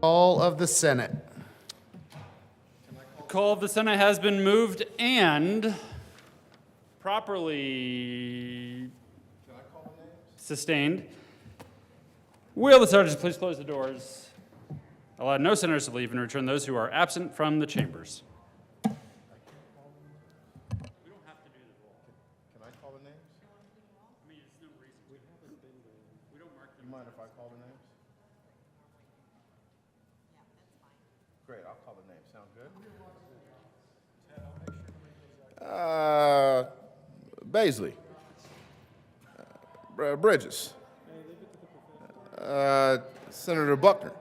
Call of the Senate. The call of the Senate has been moved and properly sustained. Will the sergeants please close the doors? Allow no senators to leave and return those who are absent from the chambers. Can I call the names? You mind if I call the names? Great, I'll call the names. Sound good? Baisley. Bridges. Senator Buckner.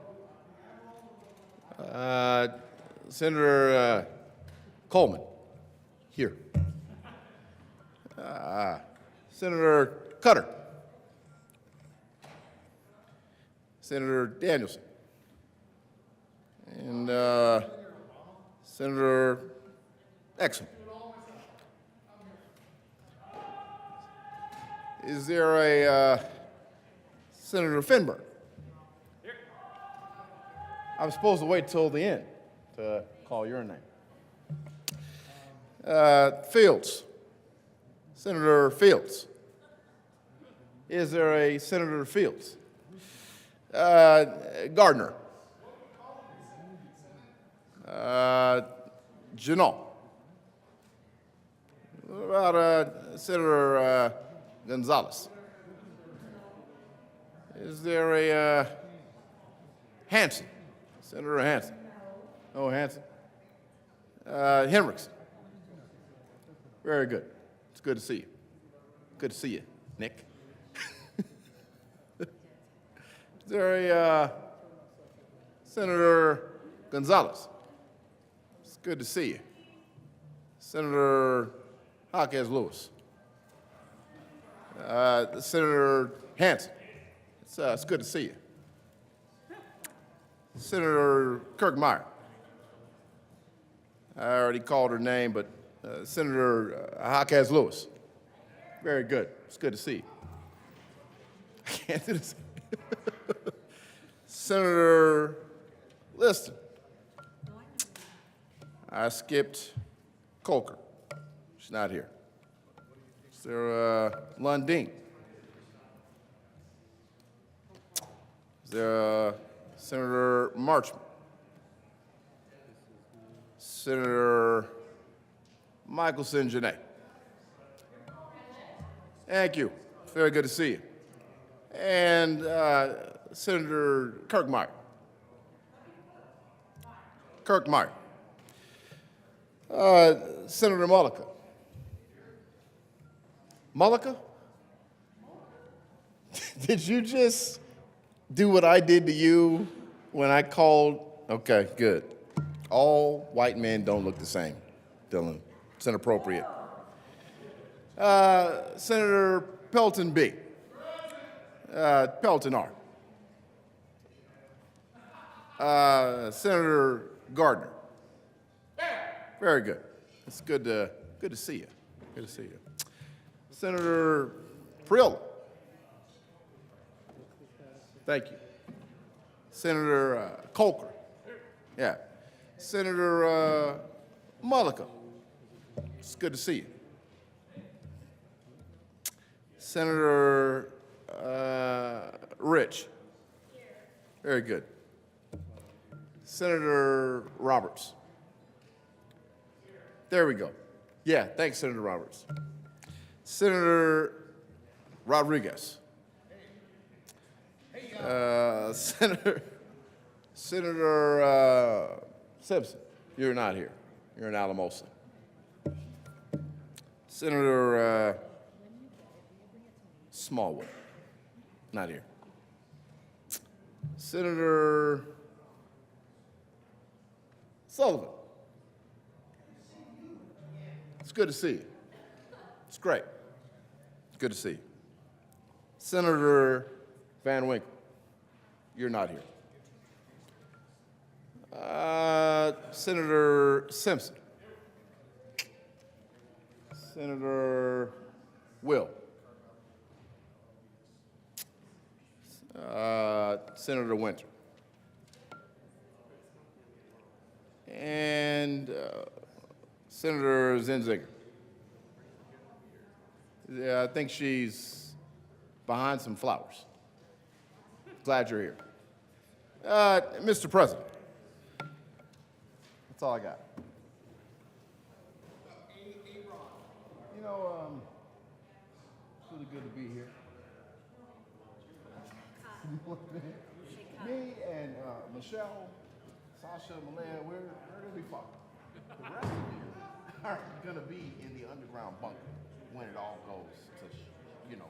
Senator Coleman. Here. Senator Cutter. Senator Danielson. And Senator Exum. Is there a Senator Finberg? Here. I'm supposed to wait till the end to call your name. Fields. Senator Fields. Is there a Senator Fields? Gardner. Janot. What about Senator Gonzalez? Is there a Hanson? Senator Hanson? Oh, Hanson. Henriksen. Very good. It's good to see you. Good to see you, Nick. Is there a Senator Gonzalez? It's good to see you. Senator Jaquez Lewis. Senator Hanson. It's good to see you. Senator Kirk Meyer. I already called her name, but Senator Jaquez Lewis. Very good. It's good to see you. I can't do this. Senator Liston. I skipped Coker. She's not here. Is there Lundeen? Is there Senator Marchman? Senator Michelson Janae. Thank you. Very good to see you. And Senator Kirk Meyer. Kirk Meyer. Senator Mullica. Mullica? Did you just do what I did to you when I called? Okay, good. All white men don't look the same, Dylan. It's inappropriate. Senator Pelton B. Pelton R. Senator Gardner. Very good. It's good to see you. Good to see you. Senator Prill. Thank you. Senator Coker. Yeah. Senator Mullica. It's good to see you. Senator Rich. Very good. Senator Roberts. There we go. Yeah, thanks, Senator Roberts. Senator Rodriguez. Senator Simpson. You're not here. You're in Alamosa. Senator Smallwood. Not here. Senator Sullivan. It's good to see you. It's great. It's good to see you. Senator Van Winkle. You're not here. Senator Simpson. Senator Will. Senator Winter. Senator Zenzinger. Yeah, I think she's behind some flowers. Glad you're here. Mr. President, that's all I got. You know, it's really good to be here. Me and Michelle, Sasha, Malaya, we're gonna be fine. The rest of you are gonna be in the underground bunker when it all goes to, you know.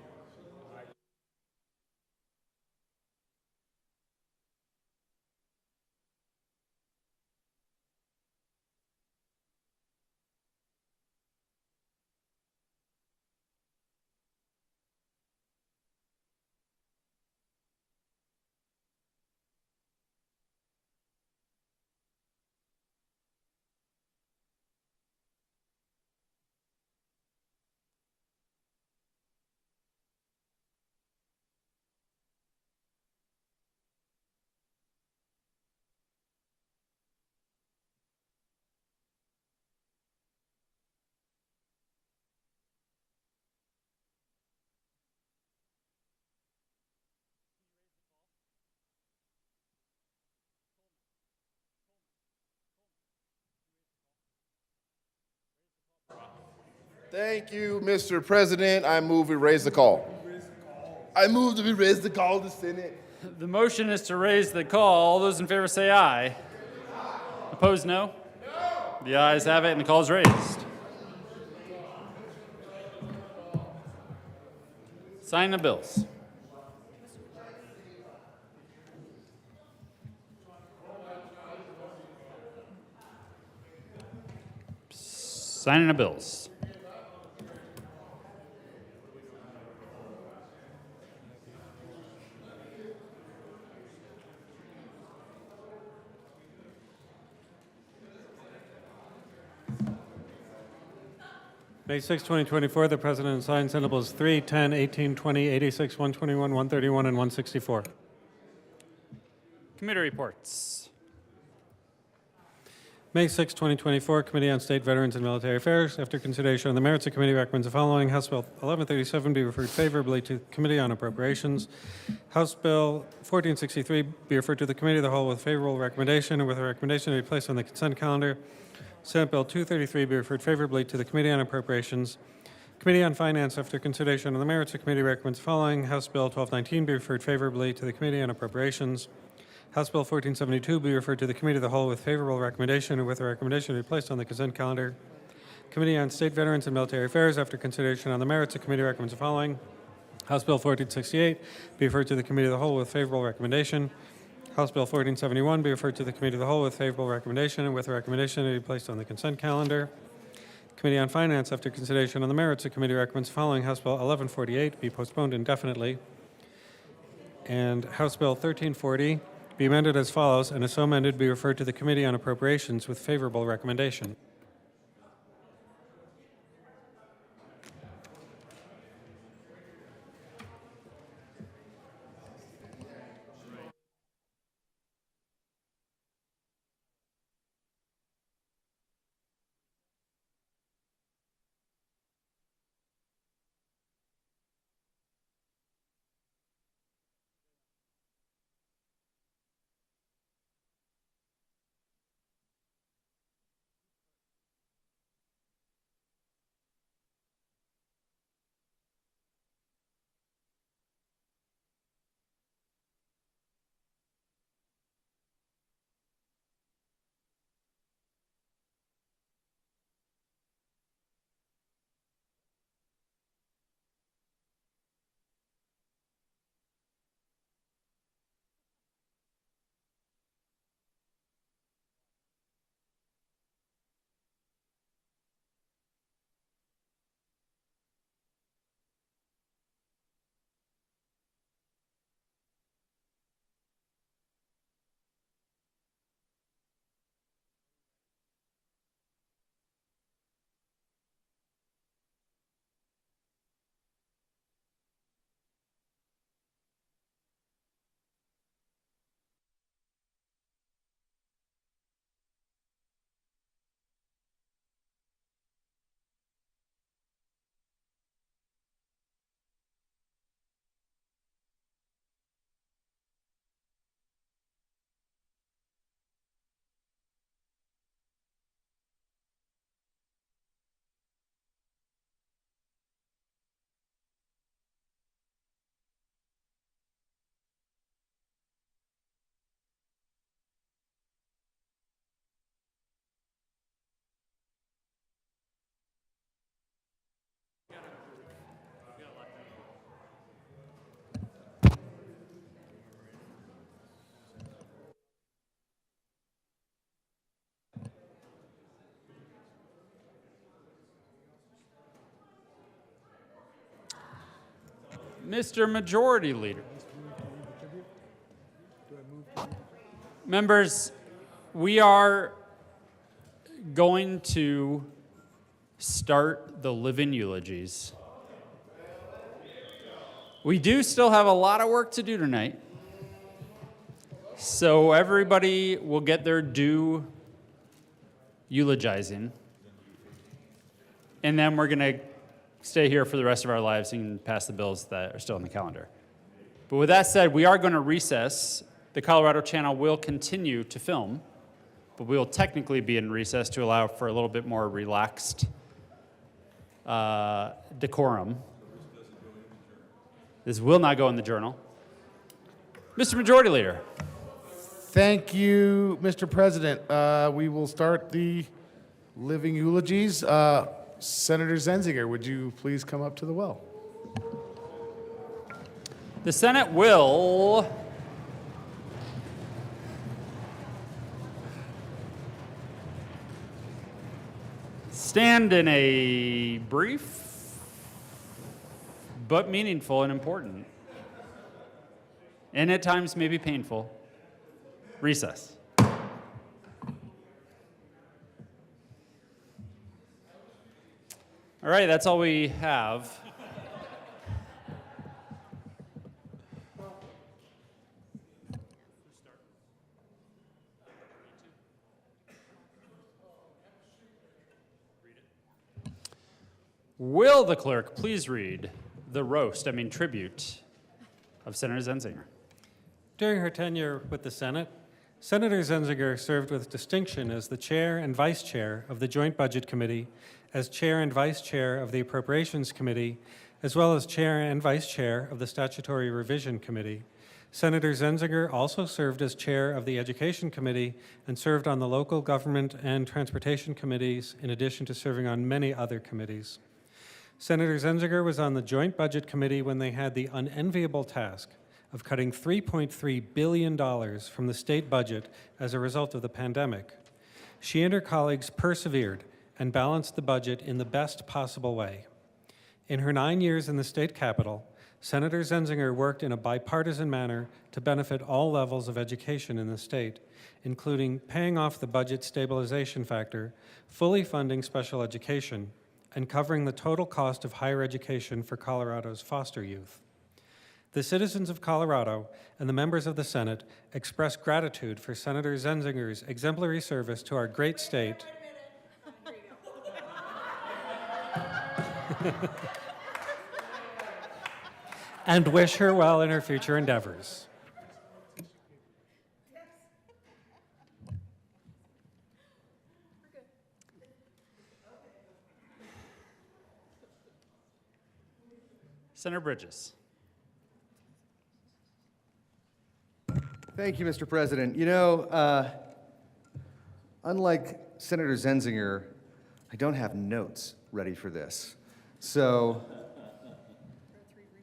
Thank you, Mr. President. I move we raise the call. I move that we raise the call to Senate. The motion is to raise the call. All those in favor say aye. Opposed, no? The ayes have it, and the call is raised. Sign the bills. Signing the bills. May 6, 2024, the President signed Senate Bills 3, 10, 18, 20, 86, 121, 131, and 164. Committee reports. May 6, 2024, Committee on State, Veterans, and Military Affairs. After consideration on the merits, the committee recommends the following. House Bill 1137 be referred favorably to the Committee on Appropriations. House Bill 1463 be referred to the Committee of the Whole with favorable recommendation and with a recommendation to be placed on the consent calendar. Senate Bill 233 be referred favorably to the Committee on Appropriations. Committee on Finance, after consideration on the merits, the committee recommends the following. House Bill 1219 be referred favorably to the Committee on Appropriations. House Bill 1472 be referred to the Committee of the Whole with favorable recommendation and with a recommendation to be placed on the consent calendar. Committee on State, Veterans, and Military Affairs, after consideration on the merits, the committee recommends the following. House Bill 1468 be referred to the Committee of the Whole with favorable recommendation. House Bill 1471 be referred to the Committee of the Whole with favorable recommendation and with a recommendation to be placed on the consent calendar. Committee on Finance, after consideration on the merits, the committee recommends the following. House Bill 1148 be postponed indefinitely. And House Bill 1340 be amended as follows, and as so amended, be referred to the Committee on Appropriations with favorable recommendation. Mr. Majority Leader. Members, we are going to start the living eulogies. We do still have a lot of work to do tonight, so everybody will get their due eulogizing, and then we're going to stay here for the rest of our lives and pass the bills that are still on the calendar. But with that said, we are going to recess. The Colorado Channel will continue to film, but we will technically be in recess to allow for a little bit more relaxed decorum. This will not go in the journal. Mr. Majority Leader. Thank you, Mr. President. We will start the living eulogies. Senator Zenzinger, would you please come up to the well? The Senate will stand in a brief but meaningful and important, and at times maybe painful, recess. All right, that's all we have. Will the clerk please read the tribute of Senator Zenzinger? During her tenure with the Senate, Senator Zenzinger served with distinction as the chair and vice chair of the Joint Budget Committee, as chair and vice chair of the Appropriations Committee, as well as chair and vice chair of the Statutory Revision Committee. Senator Zenzinger also served as chair of the Education Committee and served on the Local Government and Transportation Committees, in addition to serving on many other committees. Senator Zenzinger was on the Joint Budget Committee when they had the unenviable task of cutting $3.3 billion from the state budget as a result of the pandemic. She and her colleagues persevered and balanced the budget in the best possible way. In her 9 years in the state capitol, Senator Zenzinger worked in a bipartisan manner to benefit all levels of education in the state, including paying off the budget stabilization factor, fully funding special education, and covering the total cost of higher education for Colorado's foster youth. The citizens of Colorado and the members of the Senate express gratitude for Senator Zenzinger's exemplary service to our great state. And wish her well in her future endeavors. Senator Bridges. Thank you, Mr. President. You know, unlike Senator Zenzinger, I don't have notes ready for this. So,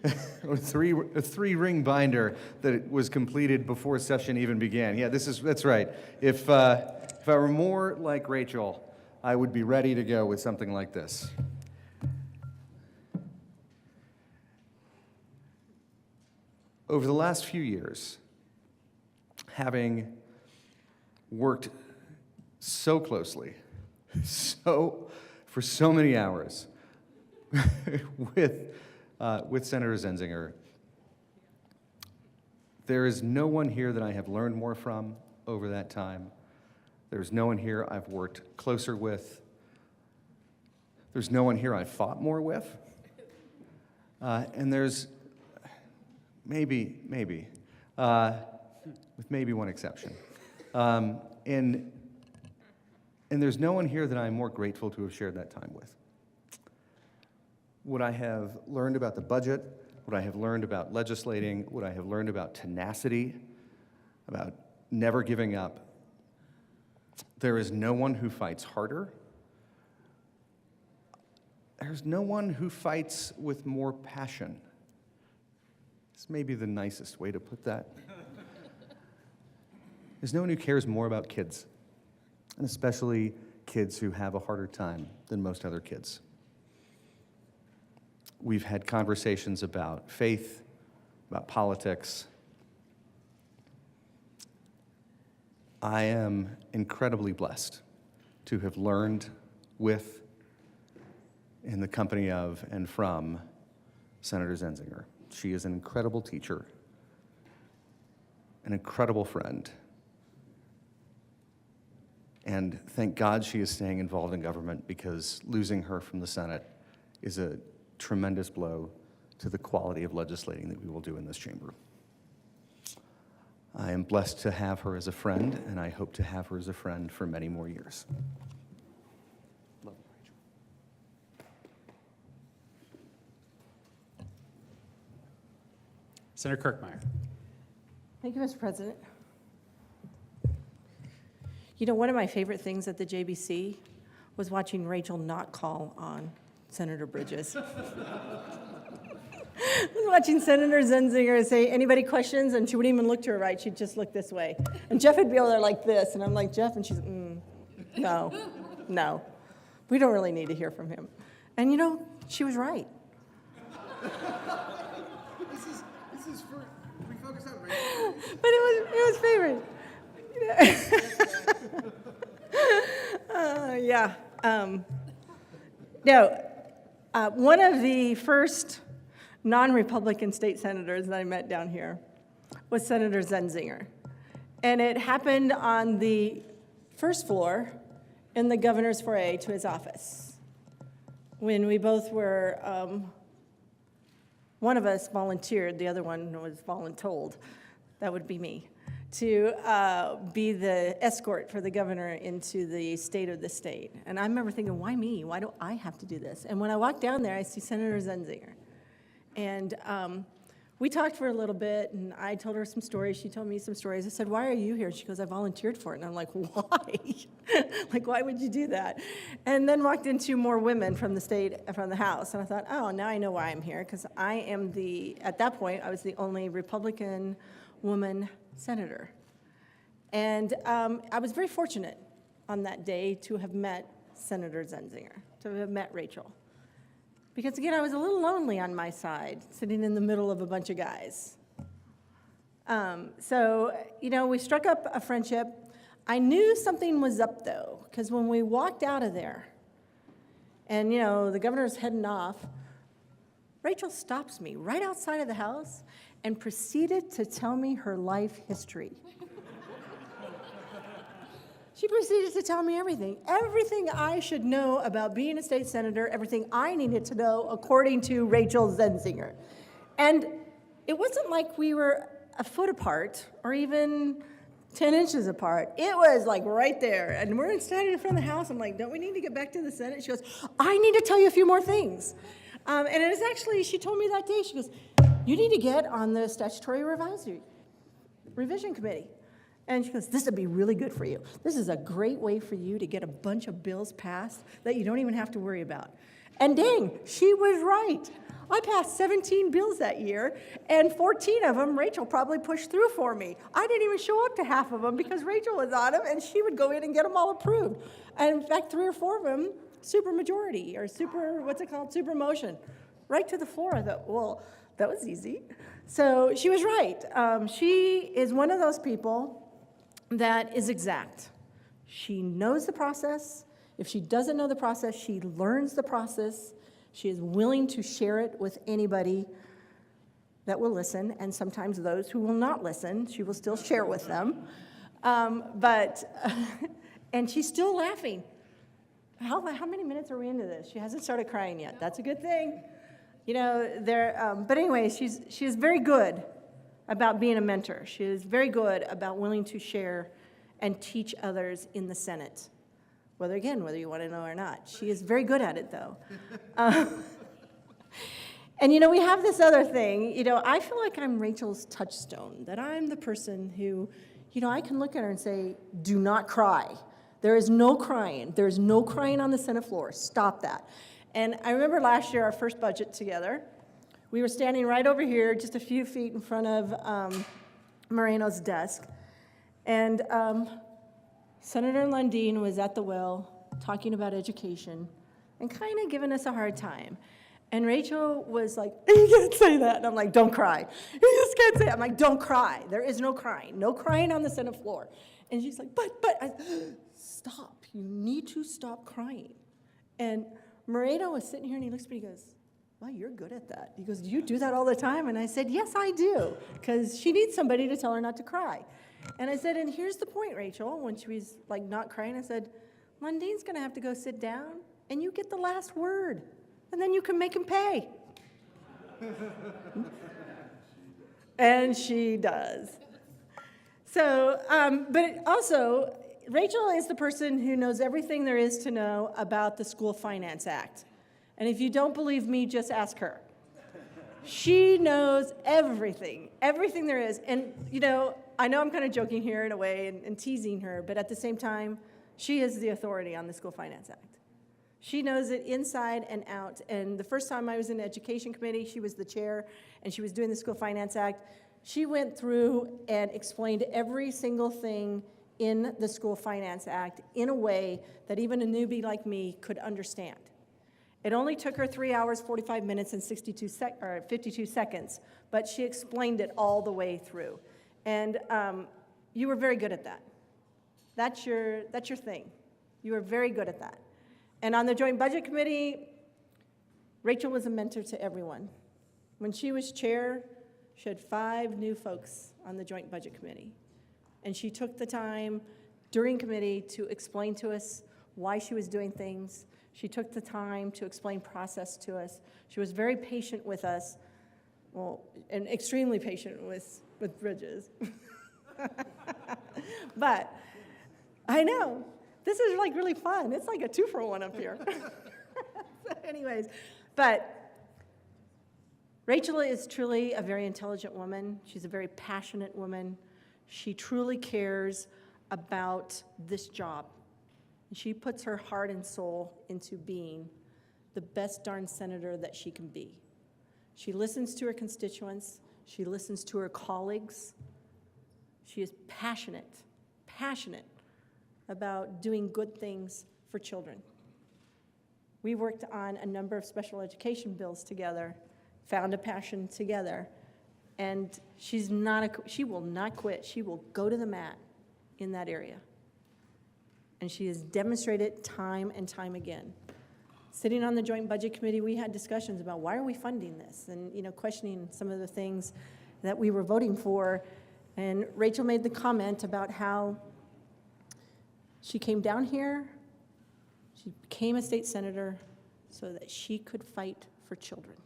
a three-ring binder that was completed before session even began. Yeah, that's right. If I were more like Rachel, I would be ready to go with something like this. Over the last few years, having worked so closely, for so many hours with Senator Zenzinger, there is no one here that I have learned more from over that time. There's no one here I've worked closer with. There's no one here I've fought more with. And there's maybe, with maybe one exception. And there's no one here that I'm more grateful to have shared that time with. What I have learned about the budget, what I have learned about legislating, what I have learned about tenacity, about never giving up. There is no one who fights harder. There's no one who fights with more passion. This may be the nicest way to put that. There's no one who cares more about kids, and especially kids who have a harder time than most other kids. We've had conversations about faith, about politics. I am incredibly blessed to have learned with, in the company of, and from Senator Zenzinger. She is an incredible teacher, an incredible friend, and thank God she is staying involved in government, because losing her from the Senate is a tremendous blow to the quality of legislating that we will do in this chamber. I am blessed to have her as a friend, and I hope to have her as a friend for many more years. Love you, Rachel. Senator Kirkmeyer. Thank you, Mr. President. You know, one of my favorite things at the JBC was watching Rachel not call on Senator Bridges. I was watching Senator Zenzinger say, anybody questions? And she wouldn't even look to her right. She'd just look this way. And Jeff would be over there like this. And I'm like, Jeff? And she's, no. We don't really need to hear from him. And you know, she was right. This is for, we focus on Rachel. But it was favorite. Yeah. One of the first non-Republican state senators that I met down here was Senator Zenzinger. And it happened on the first floor in the governor's foyer to his office, when we both were, one of us volunteered, the other one was voluntold, that would be me, to be the escort for the governor into the state of the state. And I remember thinking, why me? Why do I have to do this? And when I walked down there, I see Senator Zenzinger. And we talked for a little bit, and I told her some stories. She told me some stories. I said, why are you here? She goes, I volunteered for it. And I'm like, why? Like, why would you do that? And then walked into more women from the state, from the House. And I thought, oh, now I know why I'm here, because I am at that point, I was the only Republican woman senator. And I was very fortunate on that day to have met Senator Zenzinger, to have met Rachel. Because again, I was a little lonely on my side, sitting in the middle of a bunch of guys. So, you know, we struck up a friendship. I knew something was up, though, because when we walked out of there, and, you know, the governor's heading off, Rachel stops me right outside of the house and proceeded to tell me her life history. She proceeded to tell me everything I should know about being a state senator, everything I needed to know according to Rachel Zenzinger. And it wasn't like we were a foot apart or even 10 inches apart. It was like right there. And we're standing in front of the house. I'm like, don't we need to get back to the Senate? She goes, I need to tell you a few more things. And it was actually, she told me that day, she goes, you need to get on the statutory revision committee. And she goes, this would be really good for you. This is a great way for you to get a bunch of bills passed that you don't even have to worry about. And dang, she was right. I passed 17 bills that year, and 14 of them Rachel probably pushed through for me. I didn't even show up to half of them because Rachel was on them, and she would go in and get them all approved. And in fact, 3 or 4 of them, super majority, or super motion, right to the floor. I thought, well, that was easy. So she was right. She is one of those people that is exact. She knows the process. If she doesn't know the process, she learns the process. She is willing to share it with anybody that will listen, and sometimes those who will not listen, she will still share with them. And she's still laughing. How many minutes are we into this? She hasn't started crying yet. That's a good thing. You know, but anyway, she is very good about being a mentor. She is very good about willing to share and teach others in the Senate. Whether you want to know or not. She is very good at it, though. And, you know, we have this other thing. You know, I feel like I'm Rachel's touchstone, that I'm the person who, you know, I can look at her and say, do not cry. There is no crying. There's no crying on the Senate floor. Stop that. And I remember last year, our first budget together, we were standing right over here, just a few feet in front of Moreno's desk. And Senator Lundin was at the well talking about education and kind of giving us a hard time. And Rachel was like, you can't say that. And I'm like, don't cry. You just can't say it. I'm like, don't cry. There is no crying. No crying on the Senate floor. And she's like, but, stop. You need to stop crying. And Moreno was sitting here and he looks at me and he goes, well, you're good at that. He goes, do you do that all the time? And I said, yes, I do. Because she needs somebody to tell her not to cry. And I said, and here's the point, Rachel. When she was like not crying, I said, Mundine's going to have to go sit down and you get the last word. And then you can make him pay. And she does. So, but also, Rachel is the person who knows everything there is to know about the School Finance Act. And if you don't believe me, just ask her. She knows everything there is. And, you know I'm kind of joking here in a way and teasing her, but at the same time, she is the authority on the School Finance Act. She knows it inside and out. And the first time I was in the Education Committee, she was the chair, and she was doing the School Finance Act. She went through and explained every single thing in the School Finance Act in a way that even a newbie like me could understand. It only took her 3 hours, 45 minutes, and 52 seconds, but she explained it all the way through. And you were very good at that. That's your thing. You were very good at that. And on the Joint Budget Committee, Rachel was a mentor to everyone. When she was chair, she had 5 new folks on the Joint Budget Committee. And she took the time during committee to explain to us why she was doing things. She took the time to explain process to us. She was very patient with us, well, and extremely patient with Bridges. But I know. This is like really fun. It's like a 2-for-1 up here. So anyways, but Rachel is truly a very intelligent woman. She's a very passionate woman. She truly cares about this job. She puts her heart and soul into being the best darn senator that she can be. She listens to her constituents. She listens to her colleagues. She is passionate about doing good things for children. We worked on a number of special education bills together, found a passion together, and she will not quit. She will go to the mat in that area. And she has demonstrated time and time again. Sitting on the Joint Budget Committee, we had discussions about why are we funding this, and questioning some of the things that we were voting for. And Rachel made the comment about how she came down here, she became a state senator so that she could fight for children.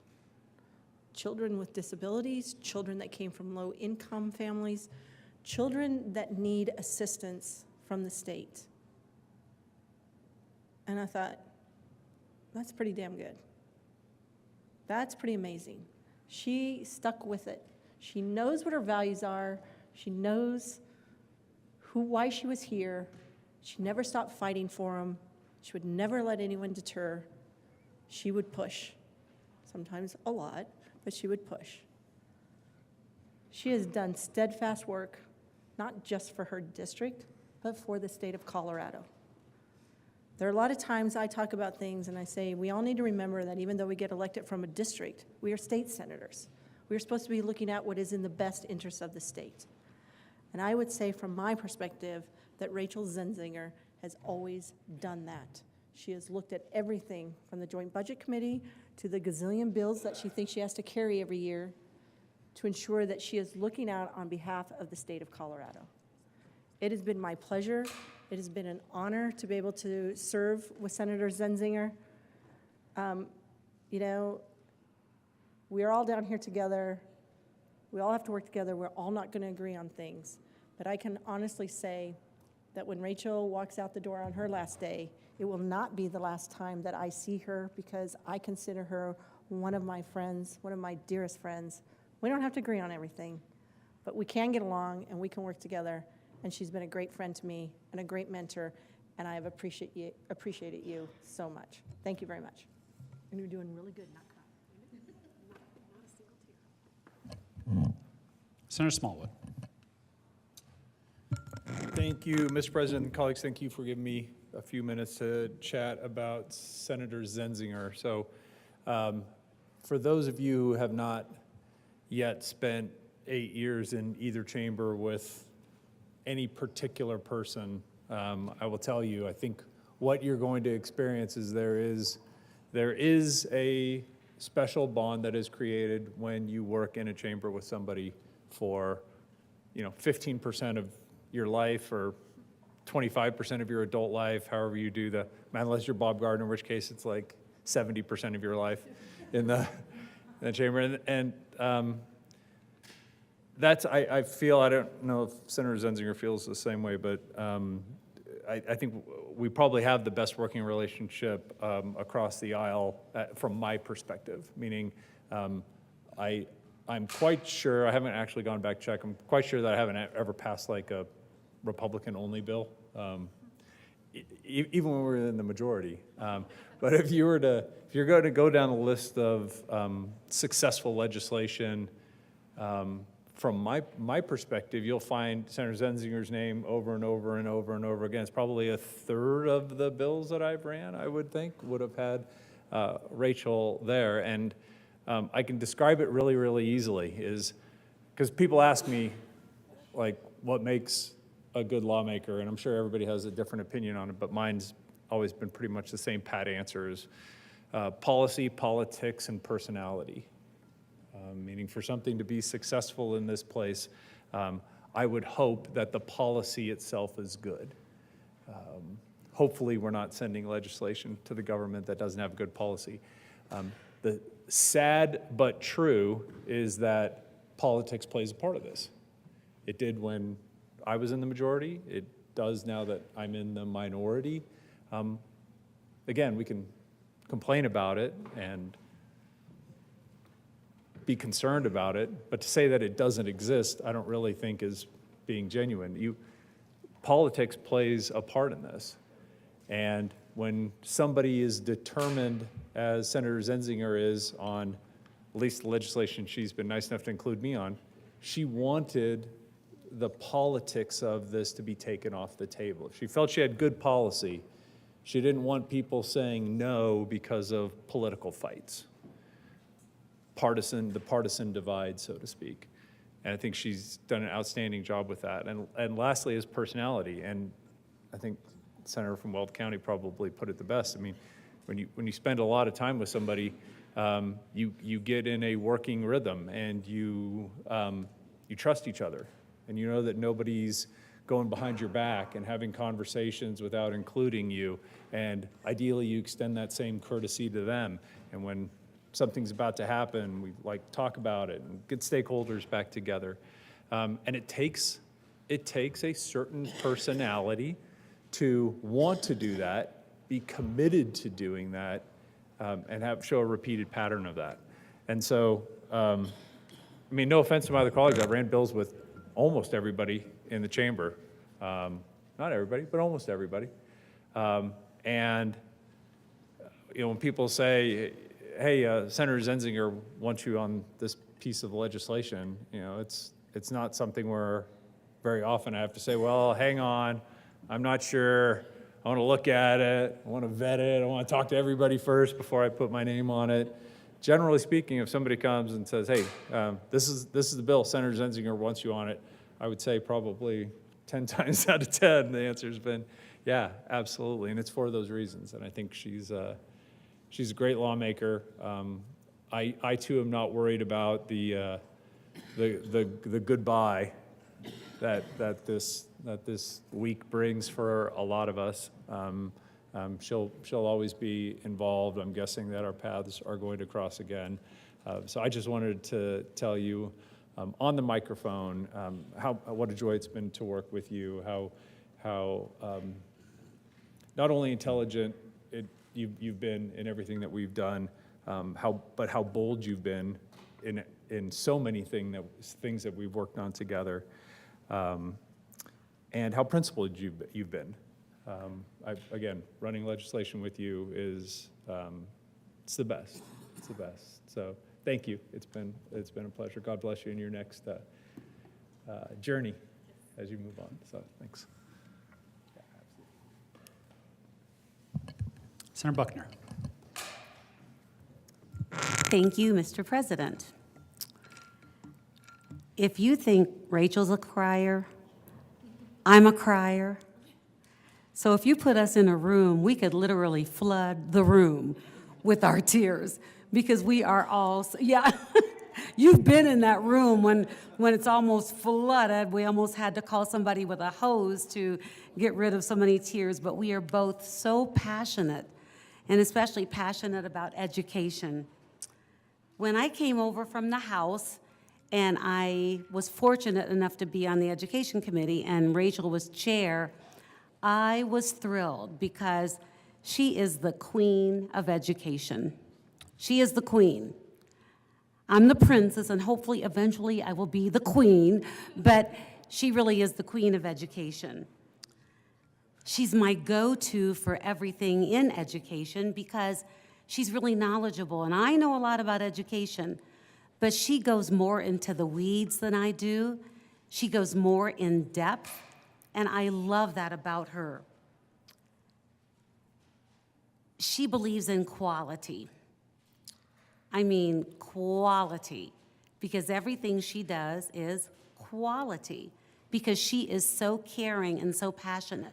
Children with disabilities, children that came from low-income families, children that need assistance from the state. And I thought, that's pretty damn good. That's pretty amazing. She stuck with it. She knows what her values are. She knows why she was here. She never stopped fighting for them. She would never let anyone deter. She would push, sometimes a lot, but she would push. She has done steadfast work, not just for her district, but for the state of Colorado. There are a lot of times I talk about things and I say, we all need to remember that even though we get elected from a district, we are state senators. We are supposed to be looking at what is in the best interest of the state. And I would say from my perspective that Rachel Zenzinger has always done that. She has looked at everything from the Joint Budget Committee to the gazillion bills that she thinks she has to carry every year to ensure that she is looking out on behalf of the state of Colorado. It has been my pleasure. It has been an honor to be able to serve with Senator Zenzinger. We are all down here together. We all have to work together. We're all not going to agree on things. But I can honestly say that when Rachel walks out the door on her last day, it will not be the last time that I see her, because I consider her one of my friends, one of my dearest friends. We don't have to agree on everything, but we can get along and we can work together. And she's been a great friend to me and a great mentor, and I have appreciated you so much. Thank you very much. And you're doing really good, not crying. Senator Smallwood. Thank you, Mr. President and colleagues. Thank you for giving me a few minutes to chat about Senator Zenzinger. So for those of you who have not yet spent 8 years in either chamber with any particular person, I will tell you, I think what you're going to experience is there is a special bond that is created when you work in a chamber with somebody for, 15% of your life or 25% of your adult life, however you do unless you're Bob Gardner, in which case it's like 70% of your life in the chamber. And that's, I feel, I don't know if Senator Zenzinger feels the same way, but I think we probably have the best working relationship across the aisle from my perspective, meaning I'm quite sure, I haven't actually gone back to check, I'm quite sure that I haven't ever passed like a Republican-only bill, even when we were in the majority. But if you're going to go down the list of successful legislation, from my perspective, you'll find Senator Zenzinger's name over and over and over and over again. It's probably a third of the bills that I've ran, I would think, would have had Rachel there. And I can describe it really, really easily, is because people ask me, like, what makes a good lawmaker, and I'm sure everybody has a different opinion on it, but mine's always been pretty much the same pat answer, is policy, politics, and personality. Meaning for something to be successful in this place, I would hope that the policy itself is good. Hopefully we're not sending legislation to the government that doesn't have good policy. The sad but true is that politics plays a part of this. It did when I was in the majority. It does now that I'm in the minority. Again, we can complain about it and be concerned about it, but to say that it doesn't exist, I don't really think is being genuine. Politics plays a part in this. And when somebody is determined, as Senator Zenzinger is on at least the legislation she's been nice enough to include me on, she wanted the politics of this to be taken off the table. She felt she had good policy. She didn't want people saying no because of political fights. The partisan divide, so to speak. And I think she's done an outstanding job with that. And lastly is personality. And I think the senator from Weld County probably put it the best. I mean, when you spend a lot of time with somebody, you get in a working rhythm, and you trust each other. And you know that nobody's going behind your back and having conversations without including you. And ideally, you extend that same courtesy to them. And when something's about to happen, we talk about it and get stakeholders back together. And it takes a certain personality to want to do that, be committed to doing that, and show a repeated pattern of that. And so, no offense to my other colleagues, I've ran bills with almost everybody in the chamber. Not everybody, but almost everybody. And when people say, hey, Senator Zenzinger wants you on this piece of legislation, it's not something where very often I have to say, well, hang on, I'm not sure, I want to look at it, I want to vet it, I want to talk to everybody first before I put my name on it. Generally speaking, if somebody comes and says, hey, this is the bill, Senator Zenzinger wants you on it, I would say probably 10 times out of 10, the answer's been, yeah, absolutely, and it's for those reasons, and I think she's a great lawmaker. I too am not worried about the goodbye that this week brings for a lot of us. She'll always be involved. I'm guessing that our paths are going to cross again. So I just wanted to tell you on the microphone what a joy it's been to work with you. How not only intelligent you've been in everything that we've done, but how bold you've been in so many things that we've worked on together, and how principled you've been. Again, running legislation with you is it's the best. It's the best. So thank you. It's been a pleasure. God bless you in your next journey as you move on. So thanks. Senator Buckner. Thank you, Mr. President. If you think Rachel's a crier, I'm a crier. So if you put us in a room, we could literally flood the room with our tears because we are all, yeah. You've been in that room when it's almost flooded. We almost had to call somebody with a hose to get rid of so many tears, but we are both so passionate, and especially passionate about education. When I came over from the House, and I was fortunate enough to be on the Education Committee, and Rachel was chair, I was thrilled because she is the queen of education. She is the queen. I'm the princess, and hopefully eventually I will be the queen, but she really is the queen of education. She's my go-to for everything in education because she's really knowledgeable, and I know a lot about education, but she goes more into the weeds than I do. She goes more in depth, and I love that about her. She believes in quality. I mean quality, because everything she does is quality, because she is so caring and so passionate.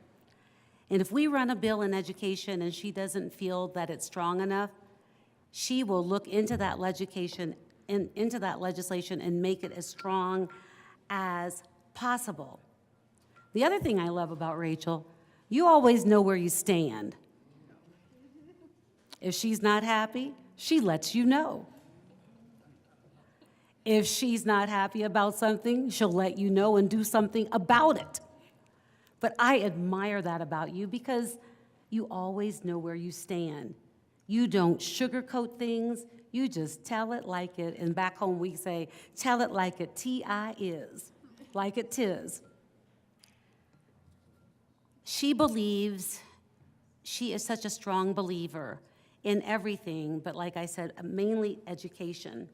And if we run a bill in education and she doesn't feel that it's strong enough, she will look into that legislation and make it as strong as possible. The other thing I love about Rachel, you always know where you stand. If she's not happy, she lets you know. If she's not happy about something, she'll let you know and do something about it. But I admire that about you because you always know where you stand. You don't sugarcoat things, you just tell it like it. And back home we say, tell it like it T-I is, like it tis. She believes, she is such a strong believer in everything, but like I said, mainly education.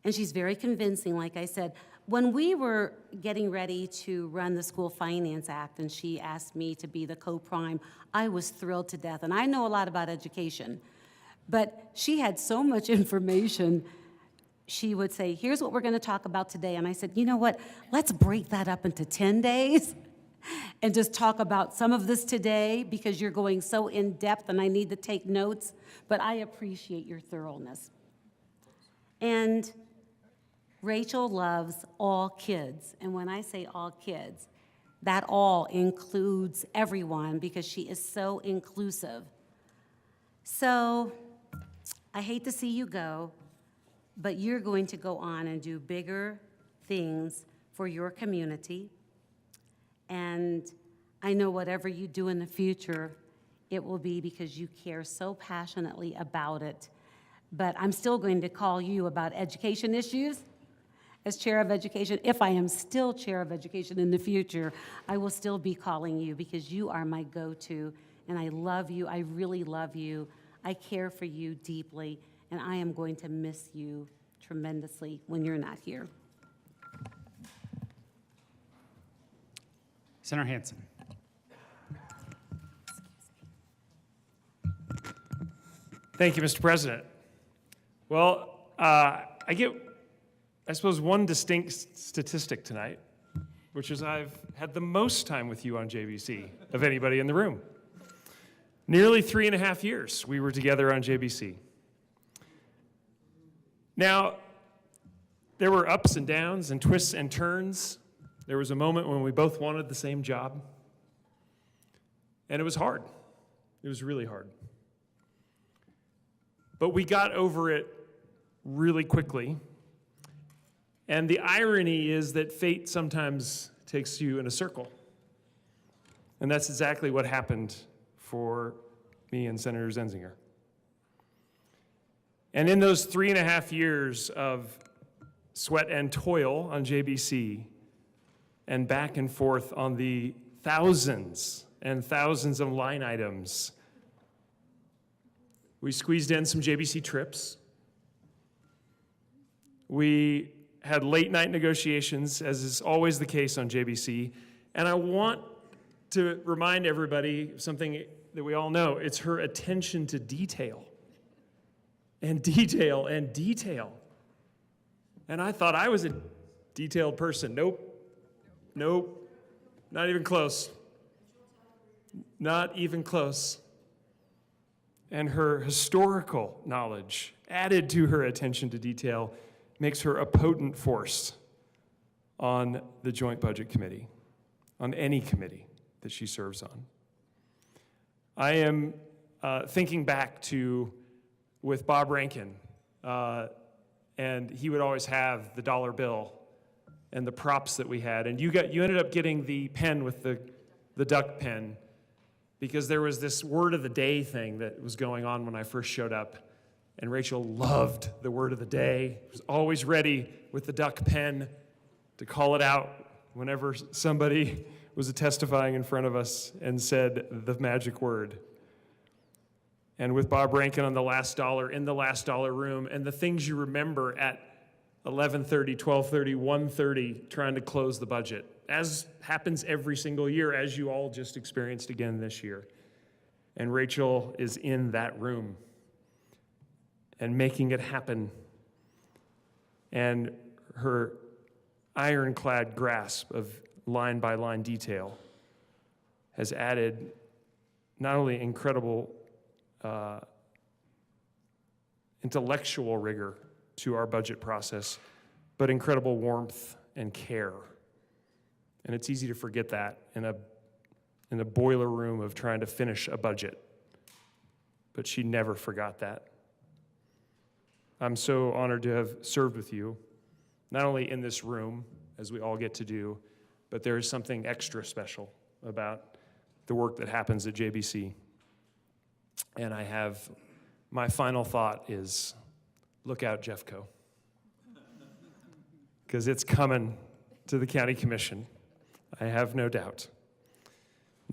And she's very convincing, like I said. When we were getting ready to run the School Finance Act and she asked me to be the co-prime, I was thrilled to death. And I know a lot about education, but she had so much information. She would say, here's what we're gonna talk about today. And I said, you know what, let's break that up into 10 days and just talk about some of this today because you're going so in depth and I need to take notes, but I appreciate your thoroughness. And Rachel loves all kids, and when I say all kids, that all includes everyone because she is so inclusive. So I hate to see you go, but you're going to go on and do bigger things for your community. And I know whatever you do in the future, it will be because you care so passionately about it. But I'm still going to call you about education issues. As chair of education, if I am still chair of education in the future, I will still be calling you because you are my go-to, and I love you. I really love you. I care for you deeply, and I am going to miss you tremendously when you're not here. Senator Hansen. Thank you, Mr. President. Well, I get, I suppose, one distinct statistic tonight, which is I've had the most time with you on JBC of anybody in the room. Nearly 3.5 years we were together on JBC. Now, there were ups and downs and twists and turns. There was a moment when we both wanted the same job. And it was hard. It was really hard. But we got over it really quickly. And the irony is that fate sometimes takes you in a circle. And that's exactly what happened for me and Senator Zenzinger. And in those 3.5 years of sweat and toil on JBC, and back and forth on the thousands and thousands of line items, we squeezed in some JBC trips. We had late night negotiations, as is always the case on JBC. And I want to remind everybody of something that we all know. It's her attention to detail and detail and detail. And I thought I was a detailed person. Nope. Not even close. Not even close. And her historical knowledge, added to her attention to detail, makes her a potent force on the Joint Budget Committee, on any committee that she serves on. I am thinking back to with Bob Rankin, and he would always have the dollar bill and the props that we had. And you ended up getting the pen with the duck pen, because there was this word of the day thing that was going on when I first showed up. And Rachel loved the word of the day, was always ready with the duck pen to call it out whenever somebody was testifying in front of us and said the magic word. And with Bob Rankin on the last dollar, in the last dollar room, and the things you remember at 11:30, 12:30, 1:30, trying to close the budget, as happens every single year, as you all just experienced again this year. And Rachel is in that room and making it happen. And her ironclad grasp of line-by-line detail has added not only incredible intellectual rigor to our budget process, but incredible warmth and care. And it's easy to forget that in a boiler room of trying to finish a budget. But she never forgot that. I'm so honored to have served with you, not only in this room, as we all get to do, but there is something extra special about the work that happens at JBC. And my final thought is, look out, Jeffco. Because it's coming to the county commission. I have no doubt.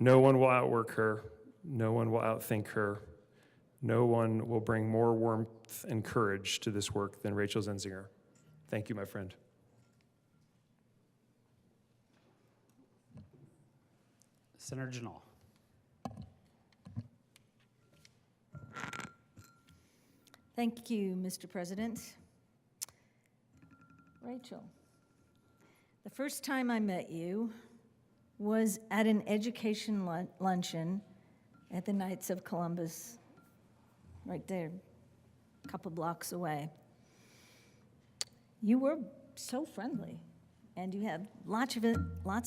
No one will outwork her. No one will outthink her. No one will bring more warmth and courage to this work than Rachel Zenzinger. Thank you, my friend. Senator Janal. Thank you, Mr. President. Rachel, the first time I met you was at an education luncheon at the Knights of Columbus, right there, a couple blocks away. You were so friendly, and you had lots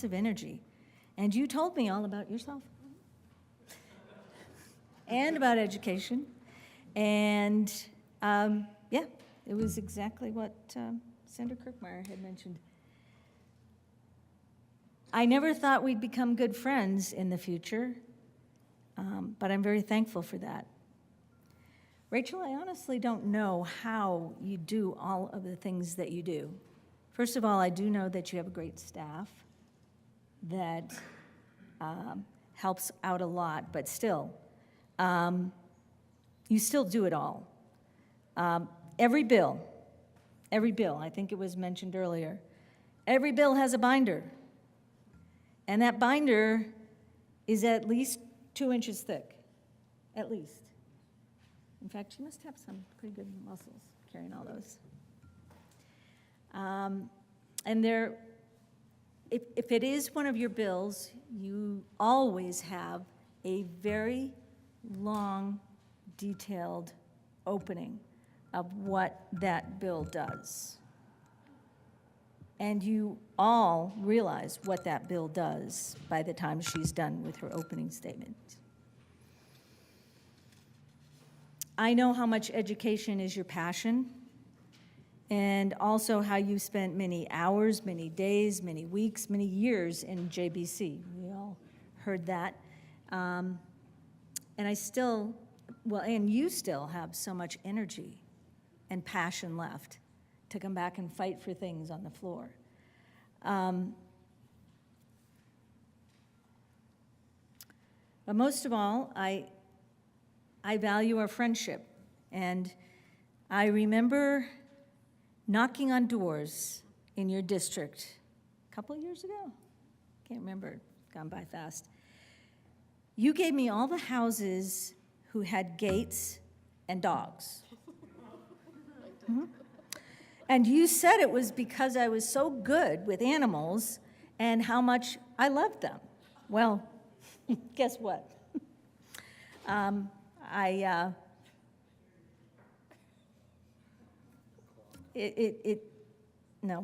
of energy, and you told me all about yourself and about education, and yeah, it was exactly what Senator Kirkmeyer had mentioned. I never thought we'd become good friends in the future, but I'm very thankful for that. Rachel, I honestly don't know how you do all of the things that you do. First of all, I do know that you have a great staff that helps out a lot, but still, you still do it all. Every bill, I think it was mentioned earlier, every bill has a binder. And that binder is at least 2 inches thick, at least. In fact, you must have some pretty good muscles carrying all those. And if it is one of your bills, you always have a very long, detailed opening of what that bill does. And you all realize what that bill does by the time she's done with her opening statement. I know how much education is your passion, and also how you spent many hours, many days, many weeks, many years in JBC. We all heard that. And you still have so much energy and passion left to come back and fight for things on the floor. But most of all, I value our friendship. And I remember knocking on doors in your district a couple of years ago. Can't remember, it's gone by fast. You gave me all the houses who had gates and dogs. And you said it was because I was so good with animals and how much I loved them. Well, guess what? No,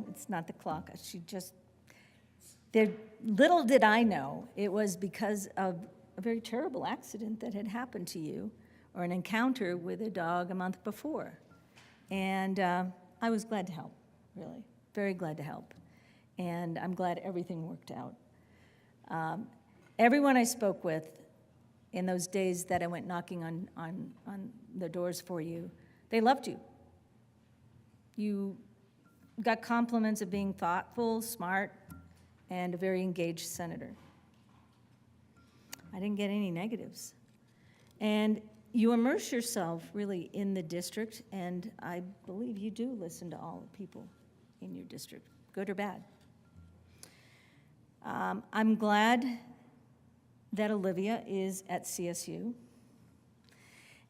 it's not the clock. Little did I know, it was because of a very terrible accident that had happened to you, or an encounter with a dog a month before. And I was glad to help, really, very glad to help. And I'm glad everything worked out. Everyone I spoke with in those days that I went knocking on the doors for you, they loved you. You got compliments of being thoughtful, smart, and a very engaged senator. I didn't get any negatives. And you immerse yourself really in the district, and I believe you do listen to all the people in your district, good or bad. I'm glad that Olivia is at CSU.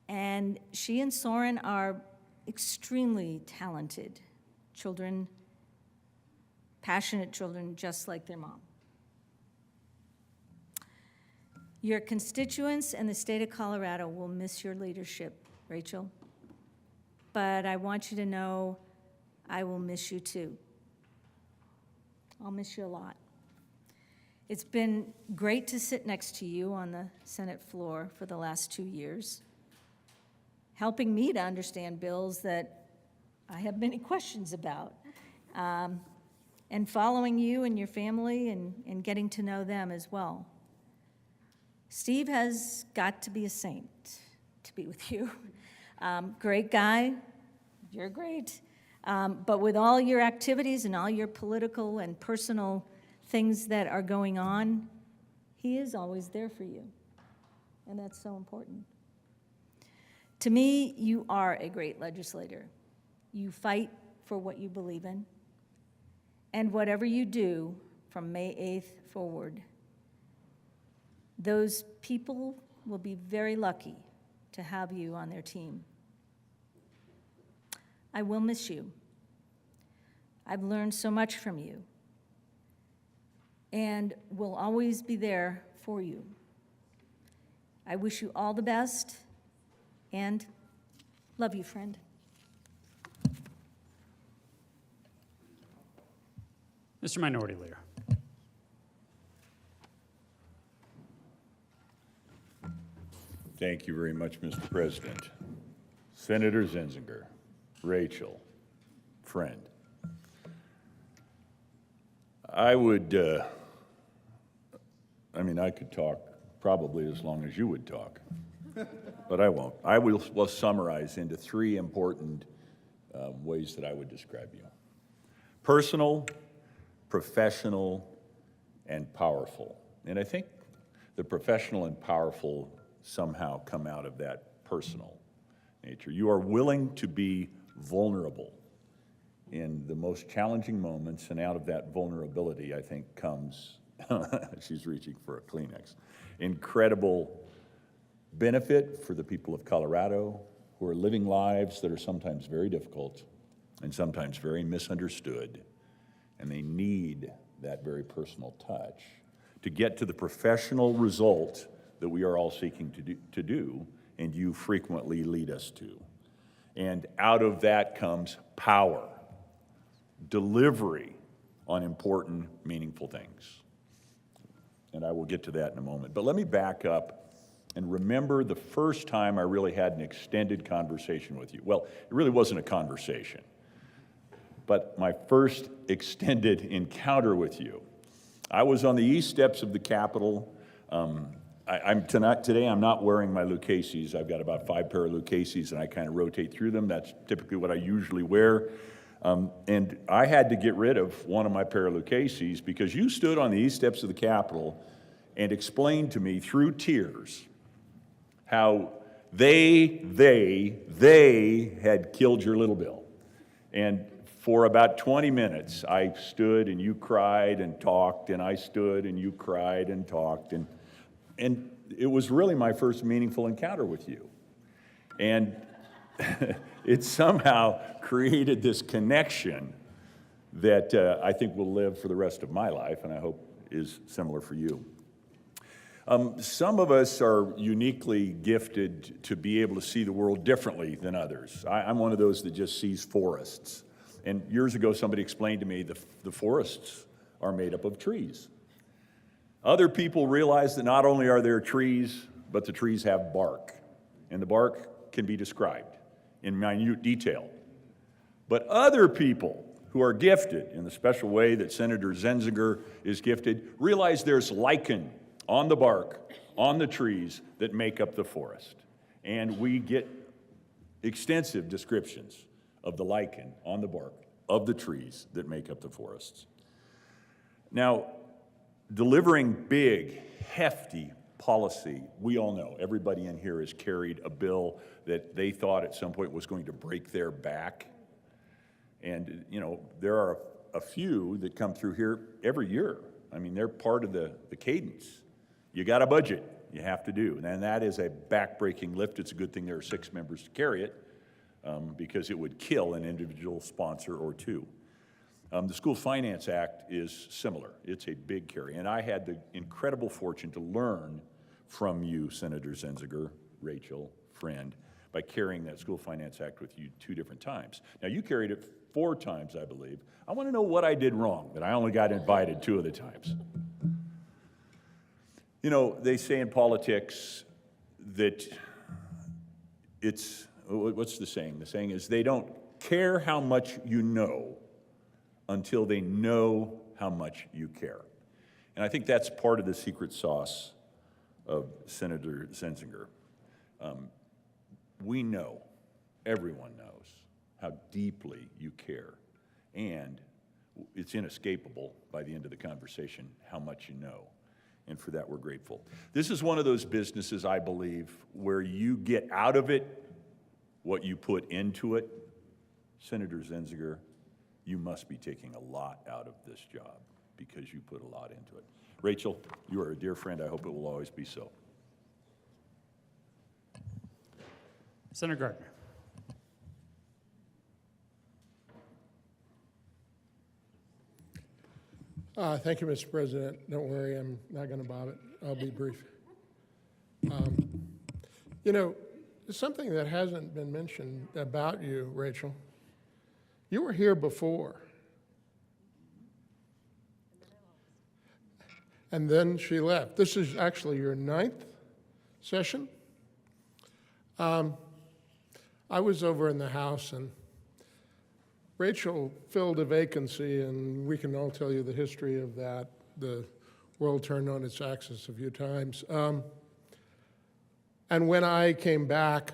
And she and Soren are extremely talented children, passionate children, just like their mom. Your constituents and the state of Colorado will miss your leadership, Rachel. But I want you to know I will miss you too. I'll miss you a lot. It's been great to sit next to you on the Senate floor for the last 2 years, helping me to understand bills that I have many questions about, and following you and your family and getting to know them as well. Steve has got to be a saint to be with you. Great guy, you're great. But with all your activities and all your political and personal things that are going on, he is always there for you. And that's so important. To me, you are a great legislator. You fight for what you believe in. And whatever you do from May 8th forward, those people will be very lucky to have you on their team. I will miss you. I've learned so much from you, and will always be there for you. I wish you all the best, and love you, friend. Mr. Minority Leader. Thank you very much, Mr. President. Senator Zenzinger, Rachel, friend. I could talk probably as long as you would talk, but I won't. I will summarize into 3 important ways that I would describe you. Personal, professional, and powerful. And I think the professional and powerful somehow come out of that personal nature. You are willing to be vulnerable in the most challenging moments, and out of that vulnerability, I think, comes, she's reaching for a Kleenex, incredible benefit for the people of Colorado who are living lives that are sometimes very difficult and sometimes very misunderstood, and they need that very personal touch to get to the professional result that we are all seeking to do, and you frequently lead us to. And out of that comes power, delivery on important, meaningful things. And I will get to that in a moment. But let me back up and remember the first time I really had an extended conversation with you. Well, it really wasn't a conversation, but my first extended encounter with you. I was on the east steps of the Capitol. Today I'm not wearing my Lucchese's. I've got about 5 pair of Lucchese's, and I kind of rotate through them. That's typically what I usually wear. And I had to get rid of one of my pair of Lucchese's because you stood on the east steps of the Capitol and explained to me through tears how they had killed your little Bill. And for about 20 minutes, I stood and you cried and talked, and I stood and you cried and talked. And it was really my first meaningful encounter with you. And it somehow created this connection that I think will live for the rest of my life, and I hope is similar for you. Some of us are uniquely gifted to be able to see the world differently than others. I'm one of those that just sees forests. And years ago, somebody explained to me the forests are made up of trees. Other people realize that not only are there trees, but the trees have bark. And the bark can be described in minute detail. But other people who are gifted in the special way that Senator Zenzinger is gifted realize there's lichen on the bark, on the trees that make up the forest. And we get extensive descriptions of the lichen on the bark of the trees that make up the forests. Now, delivering big, hefty policy, we all know, everybody in here has carried a bill that they thought at some point was going to break their back. And, you know, there are a few that come through here every year. I mean, they're part of the cadence. You got a budget, you have to do. And that is a back-breaking lift. It's a good thing there are 6 members to carry it, because it would kill an individual sponsor or two. The School Finance Act is similar. It's a big carry. And I had the incredible fortune to learn from you, Senator Zenzinger, Rachel, friend, by carrying that School Finance Act with you 2 different times. Now, you carried it 4 times, I believe. I want to know what I did wrong, that I only got invited 2 of the times. You know, they say in politics that what's the saying? The saying is they don't care how much you know until they know how much you care. And I think that's part of the secret sauce of Senator Zenzinger. We know, everyone knows, how deeply you care. And it's inescapable by the end of the conversation how much you know. And for that, we're grateful. This is one of those businesses, I believe, where you get out of it what you put into it. Senator Zenzinger, you must be taking a lot out of this job because you put a lot into it. Rachel, you are a dear friend. I hope it will always be so. Senator Gardner. Thank you, Mr. President. Don't worry, I'm not going to bob it. I'll be brief. You know, something that hasn't been mentioned about you, Rachel, you were here before. And then she left. This is actually your 9th session. I was over in the House, and Rachel filled a vacancy, and we can all tell you the history of that. The world turned on its axis a few times. And when I came back,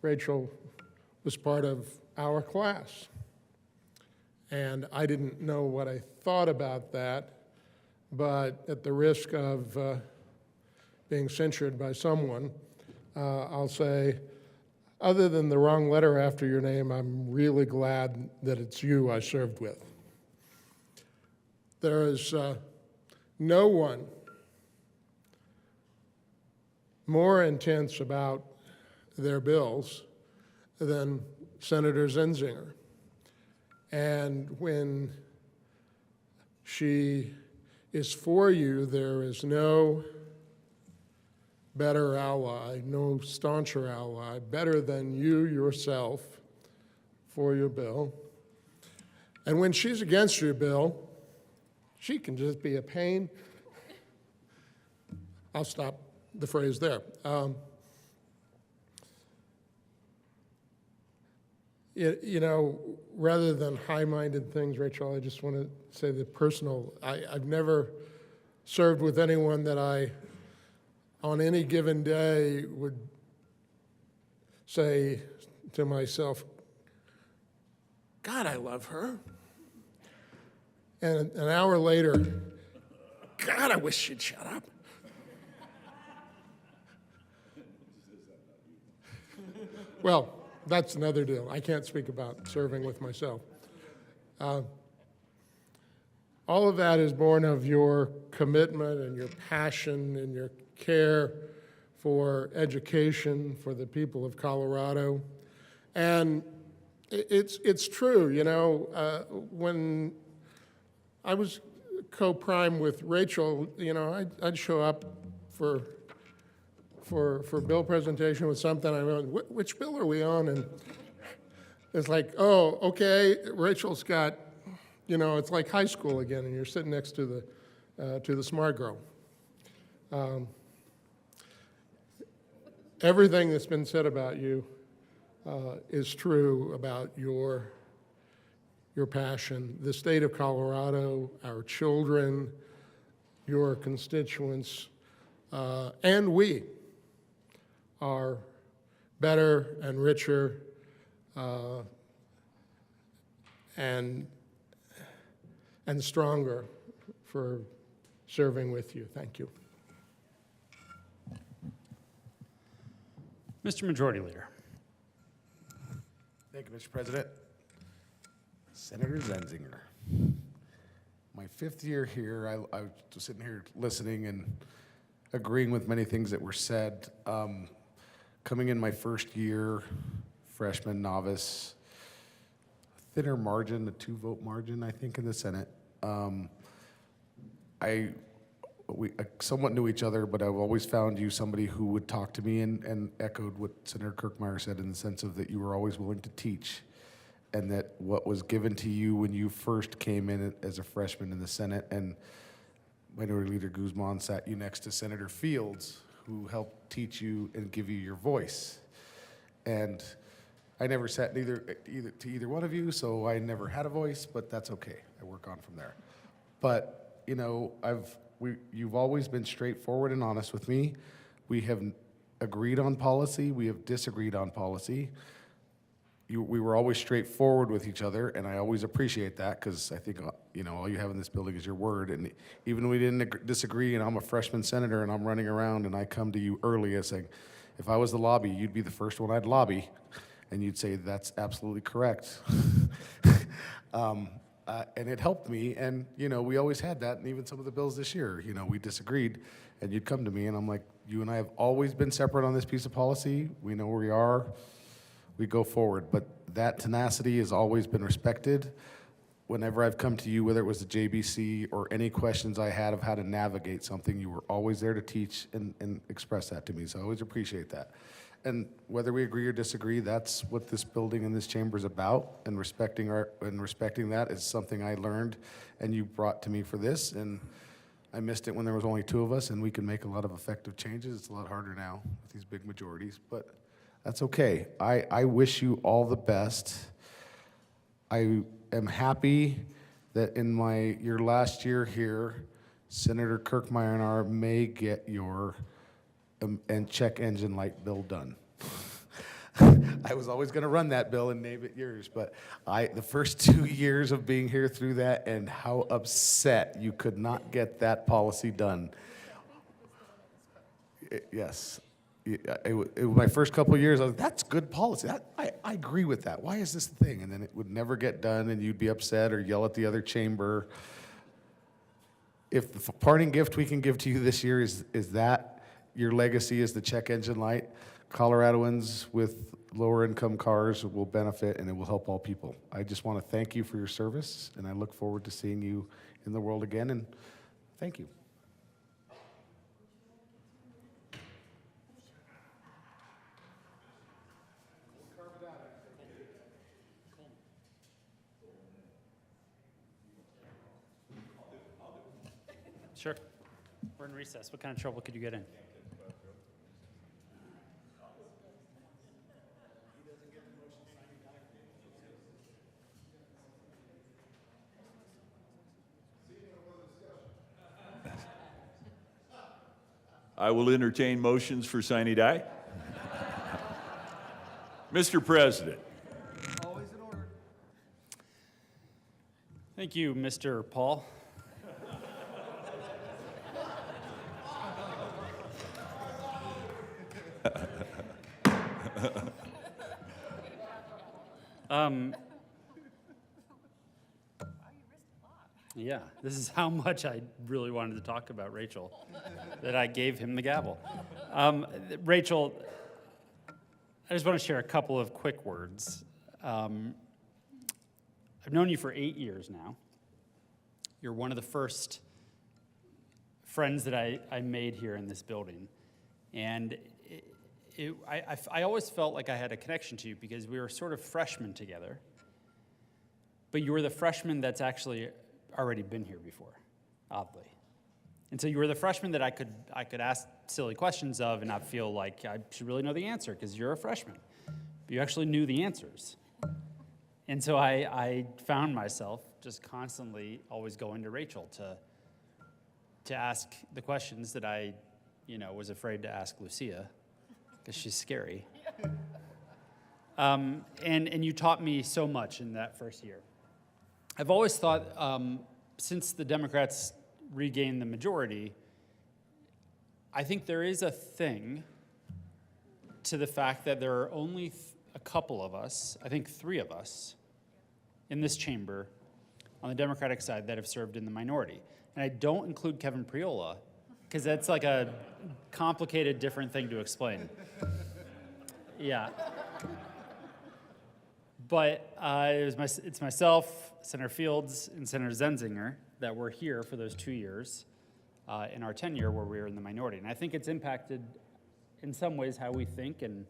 Rachel was part of our class. And I didn't know what I thought about that, but at the risk of being censured by someone, I'll say, other than the wrong letter after your name, I'm really glad that it's you I served with. There is no one more intense about their bills than Senator Zenzinger. And when she is for you, there is no better ally, no stauncher ally, better than you yourself for your bill. And when she's against your bill, she can just be a pain. I'll stop the phrase there. You know, rather than high-minded things, Rachel, I just want to say the personal. I've never served with anyone that I, on any given day, would say to myself, God, I love her. And an hour later, God, I wish she'd shut up. Well, that's another deal. I can't speak about serving with myself. All of that is born of your commitment and your passion and your care for education for the people of Colorado. And it's true, you know, when I was co-prime with Rachel, you know, I'd show up for bill presentation with something. I went, which bill are we on? And it's like, oh, okay, Rachel's got, you know, it's like high school again, and you're sitting next to the smart girl. Everything that's been said about you is true about your passion. The state of Colorado, our children, your constituents, and we are better and richer and stronger for serving with you. Thank you. Mr. Majority Leader. Thank you, Mr. President. Senator Zenzinger. My 5th year here, I was sitting here listening and agreeing with many things that were said. Coming in my first year, freshman, novice, thinner margin, a 2-vote margin, I think, in the Senate. We somewhat knew each other, but I've always found you somebody who would talk to me and echoed what Senator Kirkmeyer said in the sense of that you were always willing to teach, and that what was given to you when you first came in as a freshman in the Senate, and Minority Leader Guzman sat you next to Senator Fields, who helped teach you and give you your voice. And I never sat to either one of you, so I never had a voice, but that's okay. I work on from there. But, you know, you've always been straightforward and honest with me. We have agreed on policy. We have disagreed on policy. We were always straightforward with each other, and I always appreciate that because I think, you know, all you have in this building is your word. And even when we didn't disagree, and I'm a freshman senator and I'm running around and I come to you early and saying, if I was the lobby, you'd be the first one I'd lobby. And you'd say, that's absolutely correct. And it helped me, and, you know, we always had that, and even some of the bills this year, you know, we disagreed, and you'd come to me, and I'm like, you and I have always been separate on this piece of policy. We know where we are. We go forward, but that tenacity has always been respected. Whenever I've come to you, whether it was the JBC or any questions I had of how to navigate something, you were always there to teach and express that to me, so I always appreciate that. And whether we agree or disagree, that's what this building and this chamber is about, and respecting that is something I learned and you brought to me for this, and I missed it when there was only 2 of us, and we can make a lot of effective changes. It's a lot harder now with these big majorities, but that's okay. I wish you all the best. I am happy that in your last year here, Senator Kirkmeyer and I may get your and check engine light bill done. I was always going to run that bill and name it yours, but the first 2 years of being here through that and how upset you could not get that policy done. Yes. My first couple of years, I was like, that's good policy. I agree with that. Why is this the thing? And then it would never get done, and you'd be upset or yell at the other chamber. If the parting gift we can give to you this year is that your legacy is the check engine light, Coloradoans with lower income cars will benefit, and it will help all people. I just want to thank you for your service, and I look forward to seeing you in the world again, and thank you. Sure. We're in recess. What kind of trouble could you get in? I will entertain motions for sine die. Mr. President. Thank you, Mr. Paul. Yeah, this is how much I really wanted to talk about Rachel, that I gave him the gavel. Rachel, I just want to share a couple of quick words. I've known you for 8 years now. You're one of the first friends that I made here in this building. And I always felt like I had a connection to you because we were sort of freshmen together. But you were the freshman that's actually already been here before, oddly. And so you were the freshman that I could ask silly questions of and not feel like I should really know the answer because you're a freshman. But you actually knew the answers. And so I found myself just constantly always going to Rachel to ask the questions that I, was afraid to ask Lucia because she's scary. And you taught me so much in that first year. I've always thought, since the Democrats regained the majority, I think there is a thing to the fact that there are only a couple of us, I think 3 of us, in this chamber on the Democratic side that have served in the minority. And I don't include Kevin Priola, because that's like a complicated, different thing to explain. Yeah. But it's myself, Senator Fields, and Senator Zenzinger that were here for those 2 years in our tenure where we were in the minority. And I think it's impacted, in some ways, how we think and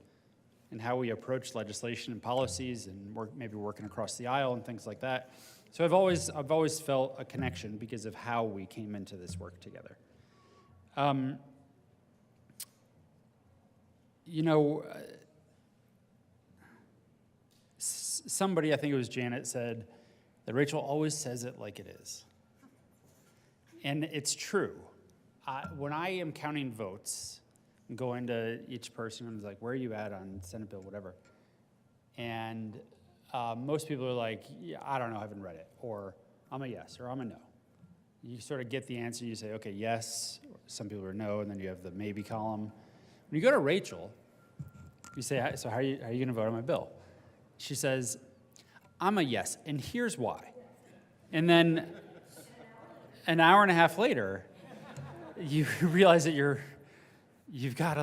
how we approach legislation and policies and maybe working across the aisle and things like that. So I've always felt a connection because of how we came into this work together. Somebody, I think it was Janet, said that Rachel always says it like it is. And it's true. When I am counting votes, I'm going to each person, I'm like, where are you at on Senate bill, whatever? And most people are like, yeah, I don't know, I haven't read it. Or I'm a yes, or I'm a no. You sort of get the answer, you say, okay, yes. Some people are no, and then you have the maybe column. When you go to Rachel, you say, so how are you going to vote on my bill? She says, I'm a yes, and here's why. And then an hour and a half later, you realize that you've got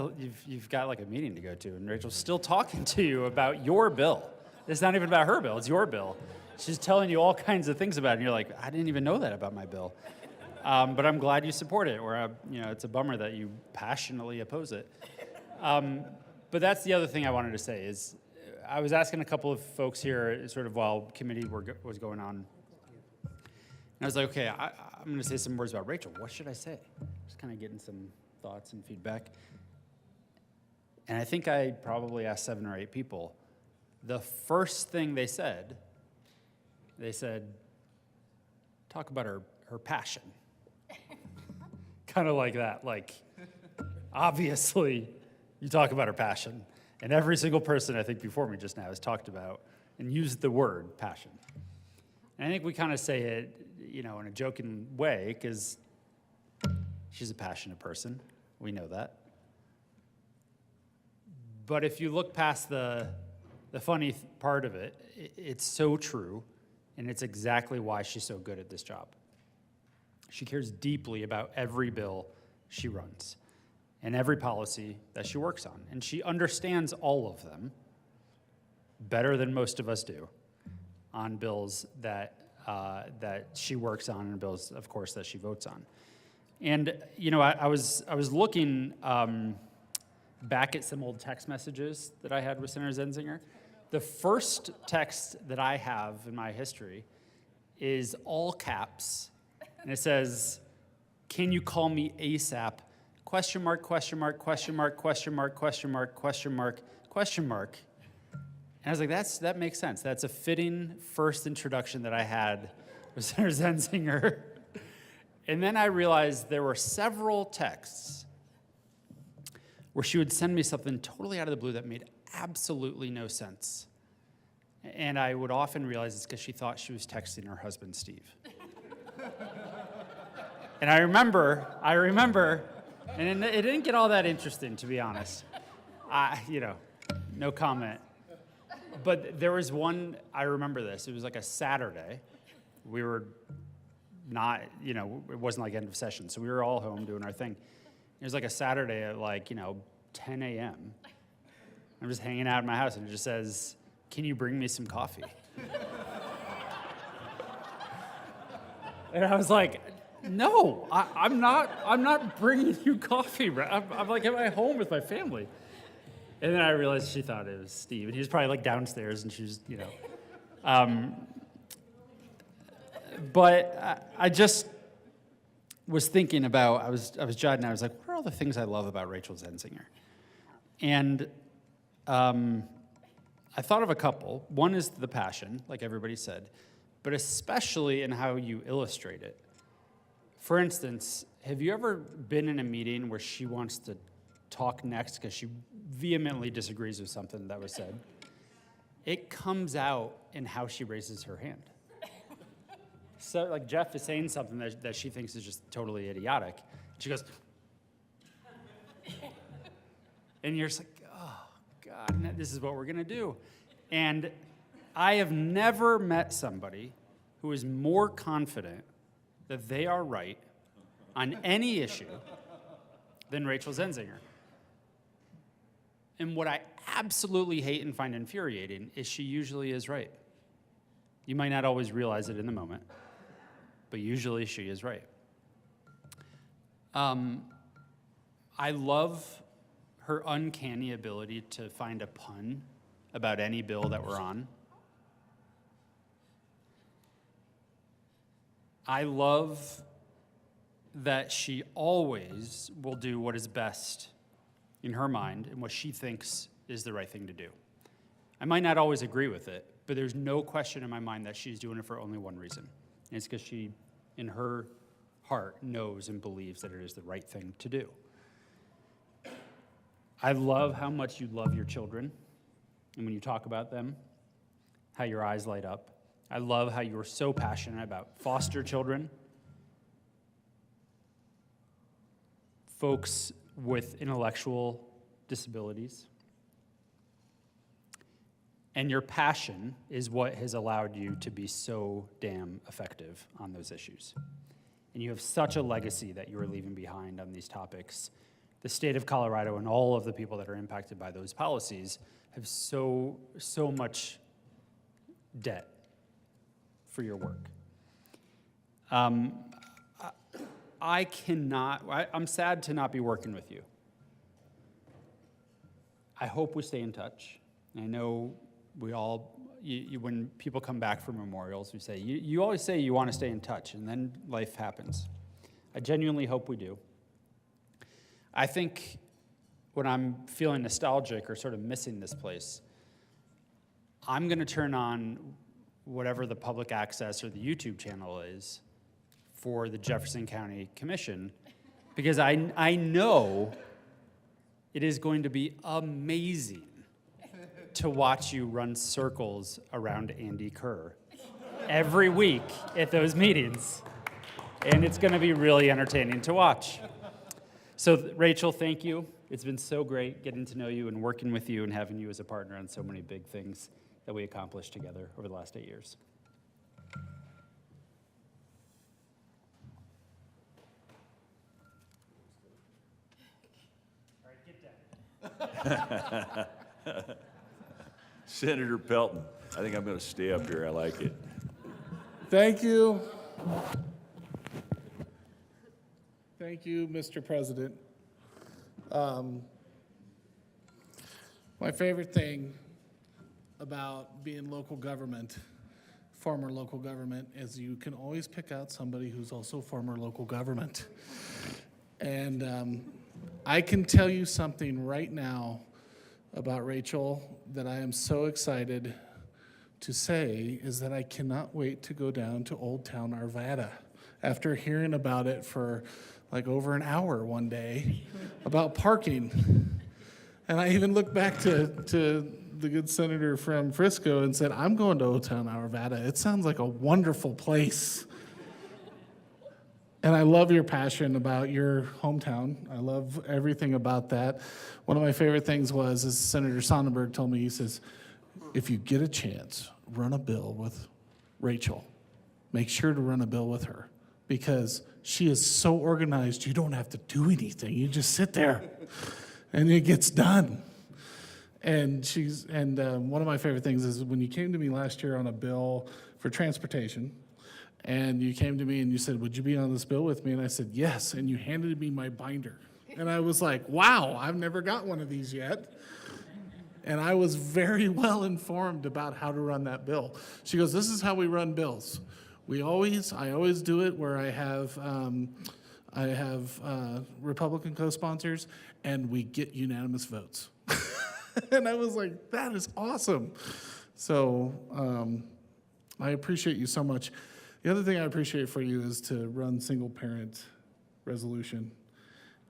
like a meeting to go to, and Rachel's still talking to you about your bill. It's not even about her bill, it's your bill. She's telling you all kinds of things about it, and you're like, I didn't even know that about my bill. But I'm glad you support it, or it's a bummer that you passionately oppose it. But that's the other thing I wanted to say is, I was asking a couple of folks here sort of while committee was going on. And I was like, okay, I'm going to say some words about Rachel. What should I say? Just kind of getting some thoughts and feedback. And I think I probably asked 7 or 8 people. The first thing they said, talk about her passion. Kind of like that. Like, obviously, you talk about her passion. And every single person, I think, before me just now has talked about and used the word passion. And I think we kind of say it, in a joking way, because she's a passionate person. We know that. But if you look past the funny part of it, it's so true, and it's exactly why she's so good at this job. She cares deeply about every bill she runs and every policy that she works on. And she understands all of them better than most of us do on bills that she works on and bills, of course, that she votes on. And, I was looking back at some old text messages that I had with Senator Zenzinger. The first text that I have in my history is all caps, and it says, "Can you call me ASAP? Question mark, question mark, question mark, question mark, question mark, question mark, question mark." And I was like, that makes sense. That's a fitting first introduction that I had with Senator Zenzinger. And then I realized there were several texts where she would send me something totally out of the blue that made absolutely no sense. And I would often realize it's because she thought she was texting her husband, Steve. And I remember, and it didn't get all that interesting, to be honest. No comment. But there was one, I remember this, it was like a Saturday. We were, not, it wasn't like end of session. So we were all home doing our thing. It was like a Saturday at 10 a.m. I'm just hanging out in my house, and it just says, "Can you bring me some coffee?" And I was like, "No, I'm not bringing you coffee, bro. I'm like at my home with my family." And then I realized she thought it was Steve, and he was probably downstairs, and she was, But I just was thinking about, I was jotting, I was like, what are all the things I love about Rachel Zenzinger? And I thought of a couple. One is the passion, like everybody said, but especially in how you illustrate it. For instance, have you ever been in a meeting where she wants to talk next because she vehemently disagrees with something that was said? It comes out in how she raises her hand. So Jeff is saying something that she thinks is just totally idiotic. She goes, and you're just like, oh, God, this is what we're going to do. And I have never met somebody who is more confident that they are right on any issue than Rachel Zenzinger. And what I absolutely hate and find infuriating is she usually is right. You might not always realize it in the moment, but usually she is right. I love her uncanny ability to find a pun about any bill that we're on. I love that she always will do what is best in her mind and what she thinks is the right thing to do. I might not always agree with it, but there's no question in my mind that she's doing it for only one reason. And it's because she, in her heart, knows and believes that it is the right thing to do. I love how much you love your children, and when you talk about them, how your eyes light up. I love how you're so passionate about foster children, folks with intellectual disabilities. And your passion is what has allowed you to be so damn effective on those issues. And you have such a legacy that you are leaving behind on these topics. The state of Colorado and all of the people that are impacted by those policies have so much debt for your work. I'm sad to not be working with you. I hope we stay in touch. I know we all, when people come back from memorials, we say, you always say you want to stay in touch, and then life happens. I genuinely hope we do. I think when I'm feeling nostalgic or sort of missing this place, I'm going to turn on whatever the public access or the YouTube channel is for the Jefferson County Commission, because I know it is going to be amazing to watch you run circles around Andy Kerr every week at those meetings. And it's going to be really entertaining to watch. So, Rachel, thank you. It's been so great getting to know you and working with you and having you as a partner on so many big things that we accomplished together over the last 8 years. All right, get down. Senator Pelton, I think I'm going to stay up here. I like it. Thank you. Thank you, Mr. President. My favorite thing about being local government, former local government, is you can always pick out somebody who's also former local government. And I can tell you something right now about Rachel that I am so excited to say is that I cannot wait to go down to Old Town Arvada after hearing about it for like over an hour one day about parking. And I even looked back to the good senator from Frisco and said, I'm going to Old Town Arvada. It sounds like a wonderful place. And I love your passion about your hometown. I love everything about that. One of my favorite things was, as Senator Sonnenberg told me, he says, if you get a chance, run a bill with Rachel. Make sure to run a bill with her, because she is so organized, you don't have to do anything. You just sit there and it gets done. And one of my favorite things is when you came to me last year on a bill for transportation, and you came to me and you said, would you be on this bill with me? And I said, yes, and you handed me my binder. And I was like, wow, I've never got one of these yet. And I was very well informed about how to run that bill. She goes, this is how we run bills. I always do it where I have Republican co-sponsors, and we get unanimous votes. And I was like, that is awesome. So I appreciate you so much. The other thing I appreciate for you is to run single parent resolution.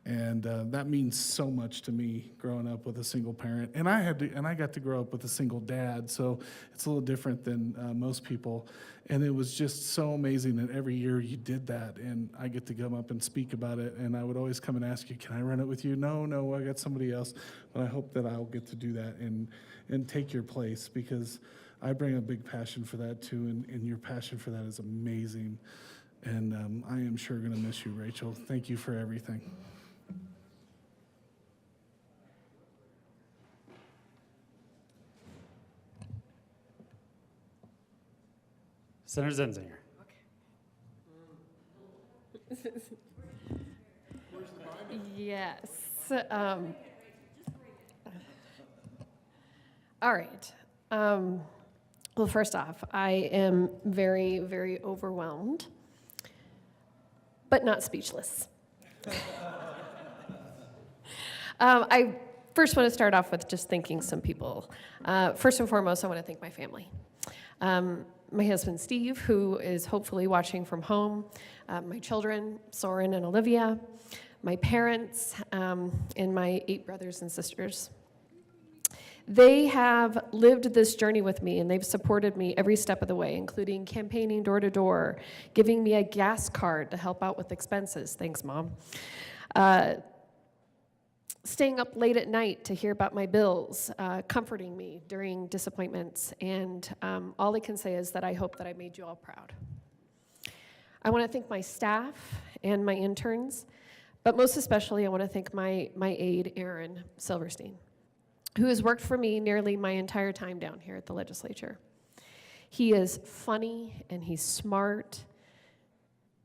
And that means so much to me growing up with a single parent. And I got to grow up with a single dad, so it's a little different than most people. And it was just so amazing that every year you did that, and I get to come up and speak about it. And I would always come and ask you, can I run it with you? No, I got somebody else. But I hope that I'll get to do that and take your place, because I bring a big passion for that too, and your passion for that is amazing. And I am sure gonna miss you, Rachel. Thank you for everything. Senator Zenzinger. Yes. All right. Well, first off, I am very, very overwhelmed, but not speechless. I first want to start off with just thanking some people. First and foremost, I want to thank my family. My husband, Steve, who is hopefully watching from home, my children, Soren and Olivia, my parents, and my 8 brothers and sisters. They have lived this journey with me, and they've supported me every step of the way, including campaigning door to door, giving me a gas card to help out with expenses. Thanks, Mom. Staying up late at night to hear about my bills, comforting me during disappointments, and all I can say is that I hope that I made you all proud. I want to thank my staff and my interns, but most especially I want to thank my aide, Aaron Silverstein, who has worked for me nearly my entire time down here at the legislature. He is funny and he's smart,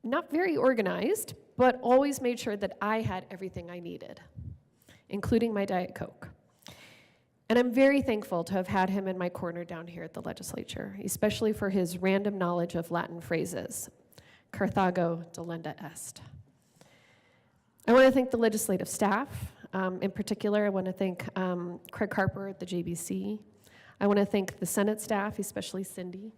not very organized, but always made sure that I had everything I needed, including my Diet Coke. And I'm very thankful to have had him in my corner down here at the legislature, especially for his random knowledge of Latin phrases. Carthago delenda est. I want to thank the legislative staff. In particular, I want to thank Craig Harper at the JBC. I want to thank the Senate staff, especially Cindy.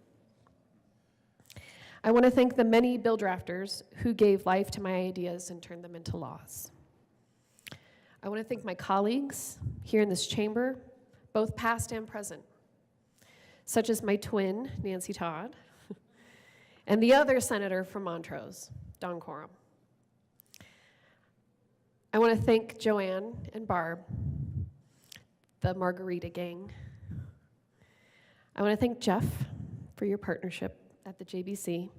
I want to thank the many bill drafters who gave life to my ideas and turned them into laws. I want to thank my colleagues here in this chamber, both past and present, such as my twin, Nancy Todd, and the other senator from Montrose, Don Coram. I want to thank Joanne and Barb, the Margarita gang. I want to thank Jeff for your partnership at the JBC,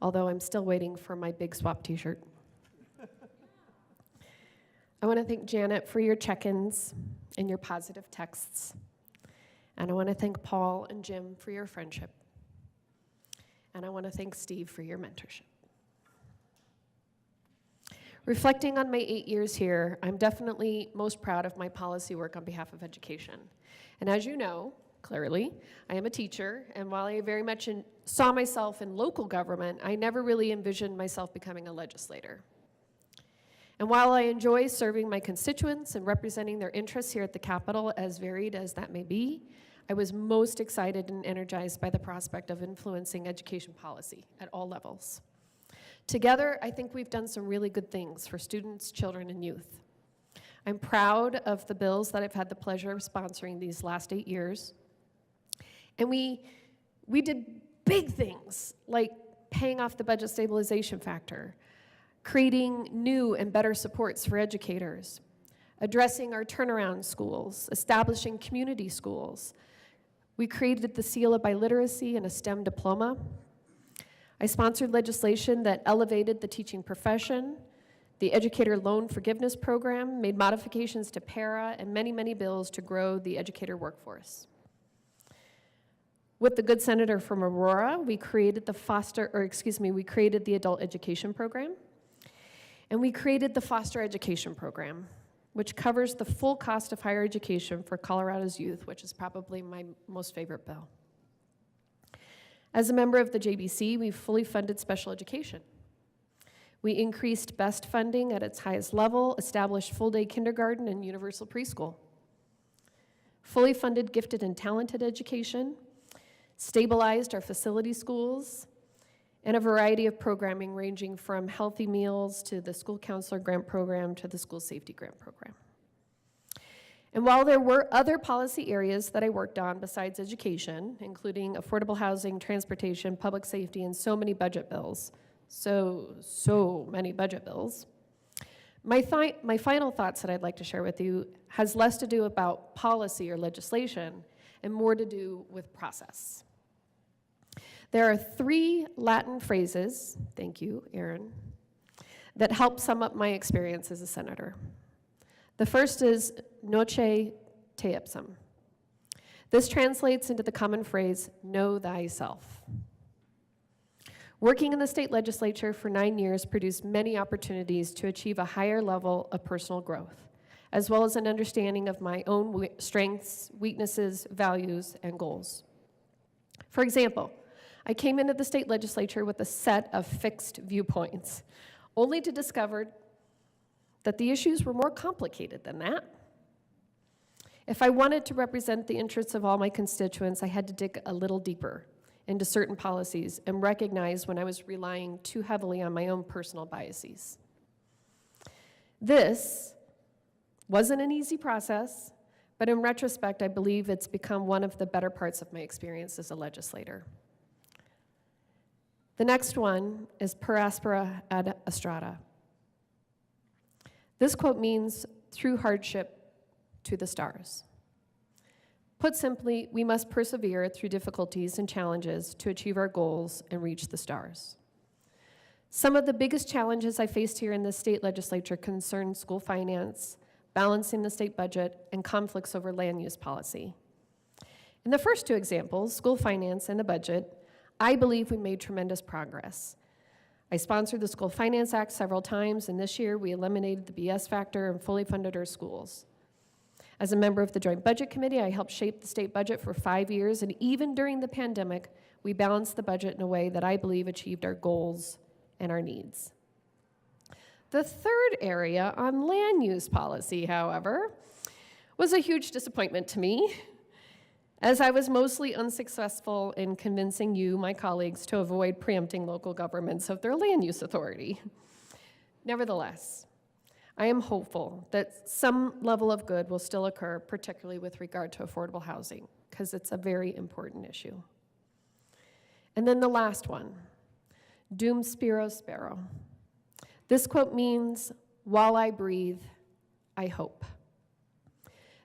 although I'm still waiting for my big swap t-shirt. I want to thank Janet for your check-ins and your positive texts. And I want to thank Paul and Jim for your friendship. And I want to thank Steve for your mentorship. Reflecting on my 8 years here, I'm definitely most proud of my policy work on behalf of education. And as you know, clearly, I am a teacher, and while I very much saw myself in local government, I never really envisioned myself becoming a legislator. And while I enjoy serving my constituents and representing their interests here at the Capitol, as varied as that may be, I was most excited and energized by the prospect of influencing education policy at all levels. Together, I think we've done some really good things for students, children, and youth. I'm proud of the bills that I've had the pleasure of sponsoring these last 8 years. And we did big things, like paying off the budget stabilization factor, creating new and better supports for educators, addressing our turnaround schools, establishing community schools. We created the seal of biliteracy and a STEM diploma. I sponsored legislation that elevated the teaching profession, the educator loan forgiveness program, made modifications to para, and many, many bills to grow the educator workforce. With the good senator from Aurora, we created the adult education program, and we created the foster education program, which covers the full cost of higher education for Colorado's youth, which is probably my most favorite bill. As a member of the JBC, we fully funded special education. We increased BEST funding at its highest level, established full-day kindergarten and universal preschool, fully funded gifted and talented education, stabilized our facility schools, and a variety of programming ranging from healthy meals to the school counselor grant program to the school safety grant program. And while there were other policy areas that I worked on besides education, including affordable housing, transportation, public safety, and so many budget bills, so many budget bills, my final thoughts that I'd like to share with you has less to do about policy or legislation and more to do with process. There are 3 Latin phrases, thank you, Aaron, that help sum up my experience as a senator. The first is noce te ipsum. This translates into the common phrase, know thyself. Working in the state legislature for 9 years produced many opportunities to achieve a higher level of personal growth, as well as an understanding of my own strengths, weaknesses, values, and goals. For example, I came into the state legislature with a set of fixed viewpoints, only to discover that the issues were more complicated than that. If I wanted to represent the interests of all my constituents, I had to dig a little deeper into certain policies and recognize when I was relying too heavily on my own personal biases. This wasn't an easy process, but in retrospect, I believe it's become one of the better parts of my experience as a legislator. The next one is per aspera ad astra. This quote means, through hardship to the stars. Put simply, we must persevere through difficulties and challenges to achieve our goals and reach the stars. Some of the biggest challenges I faced here in the state legislature concern school finance, balancing the state budget, and conflicts over land use policy. In the first 2 examples, school finance and the budget, I believe we made tremendous progress. I sponsored the School Finance Act several times, and this year we eliminated the BS factor and fully funded our schools. As a member of the Joint Budget Committee, I helped shape the state budget for 5 years, and even during the pandemic, we balanced the budget in a way that I believe achieved our goals and our needs. The third area on land use policy, however, was a huge disappointment to me, as I was mostly unsuccessful in convincing you, my colleagues, to avoid preempting local governments of their land use authority. Nevertheless, I am hopeful that some level of good will still occur, particularly with regard to affordable housing, because it's a very important issue. And then the last one, dum spiro spero. This quote means, while I breathe, I hope.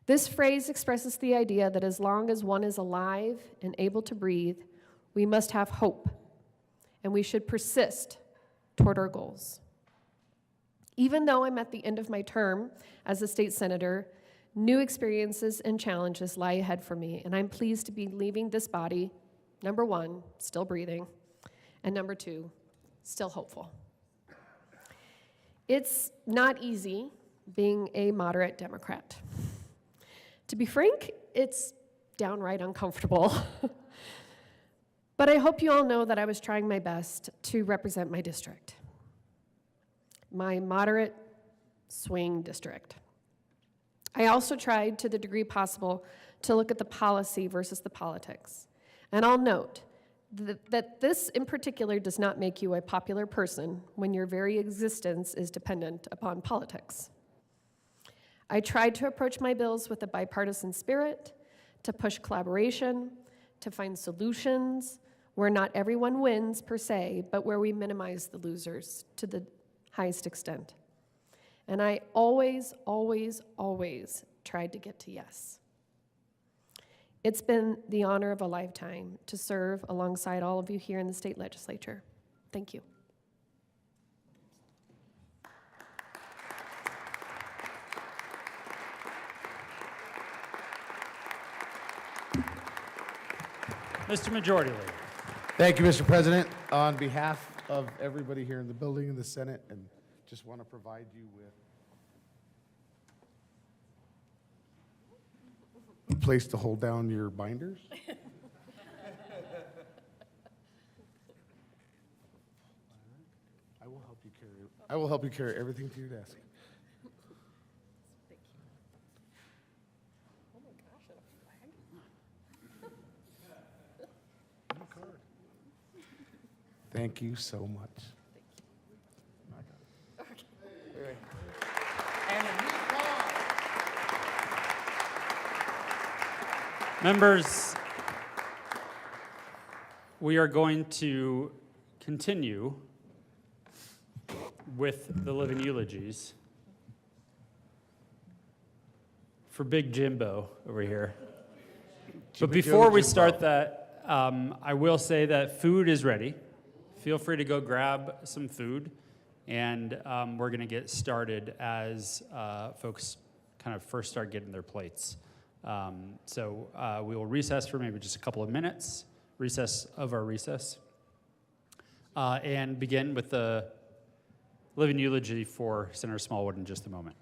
This phrase expresses the idea that as long as one is alive and able to breathe, we must have hope, and we should persist toward our goals. Even though I'm at the end of my term as a state senator, new experiences and challenges lie ahead for me, and I'm pleased to be leaving this body, number 1, still breathing, and number 2, still hopeful. It's not easy being a moderate Democrat. To be frank, it's downright uncomfortable. But I hope you all know that I was trying my best to represent my district, my moderate swing district. I also tried, to the degree possible, to look at the policy versus the politics. And I'll note that this in particular does not make you a popular person when your very existence is dependent upon politics. I tried to approach my bills with a bipartisan spirit, to push collaboration, to find solutions where not everyone wins per se, but where we minimize the losers to the highest extent. And I always, always, always tried to get to yes. It's been the honor of a lifetime to serve alongside all of you here in the state legislature. Thank you. Mr. Majority Leader. Thank you, Mr. President. On behalf of everybody here in the building in the Senate, and just want to provide you with a place to hold down your binders. I will help you carry everything to your desk. Thank you so much. Members, we are going to continue with the living eulogies for Big Jimbo over here. But before we start that, I will say that food is ready. Feel free to go grab some food, and we're going to get started as folks kind of first start getting their plates. So we will recess for maybe just a couple of minutes, recess of our recess, and begin with the living eulogy for Senator Smallwood in just a moment.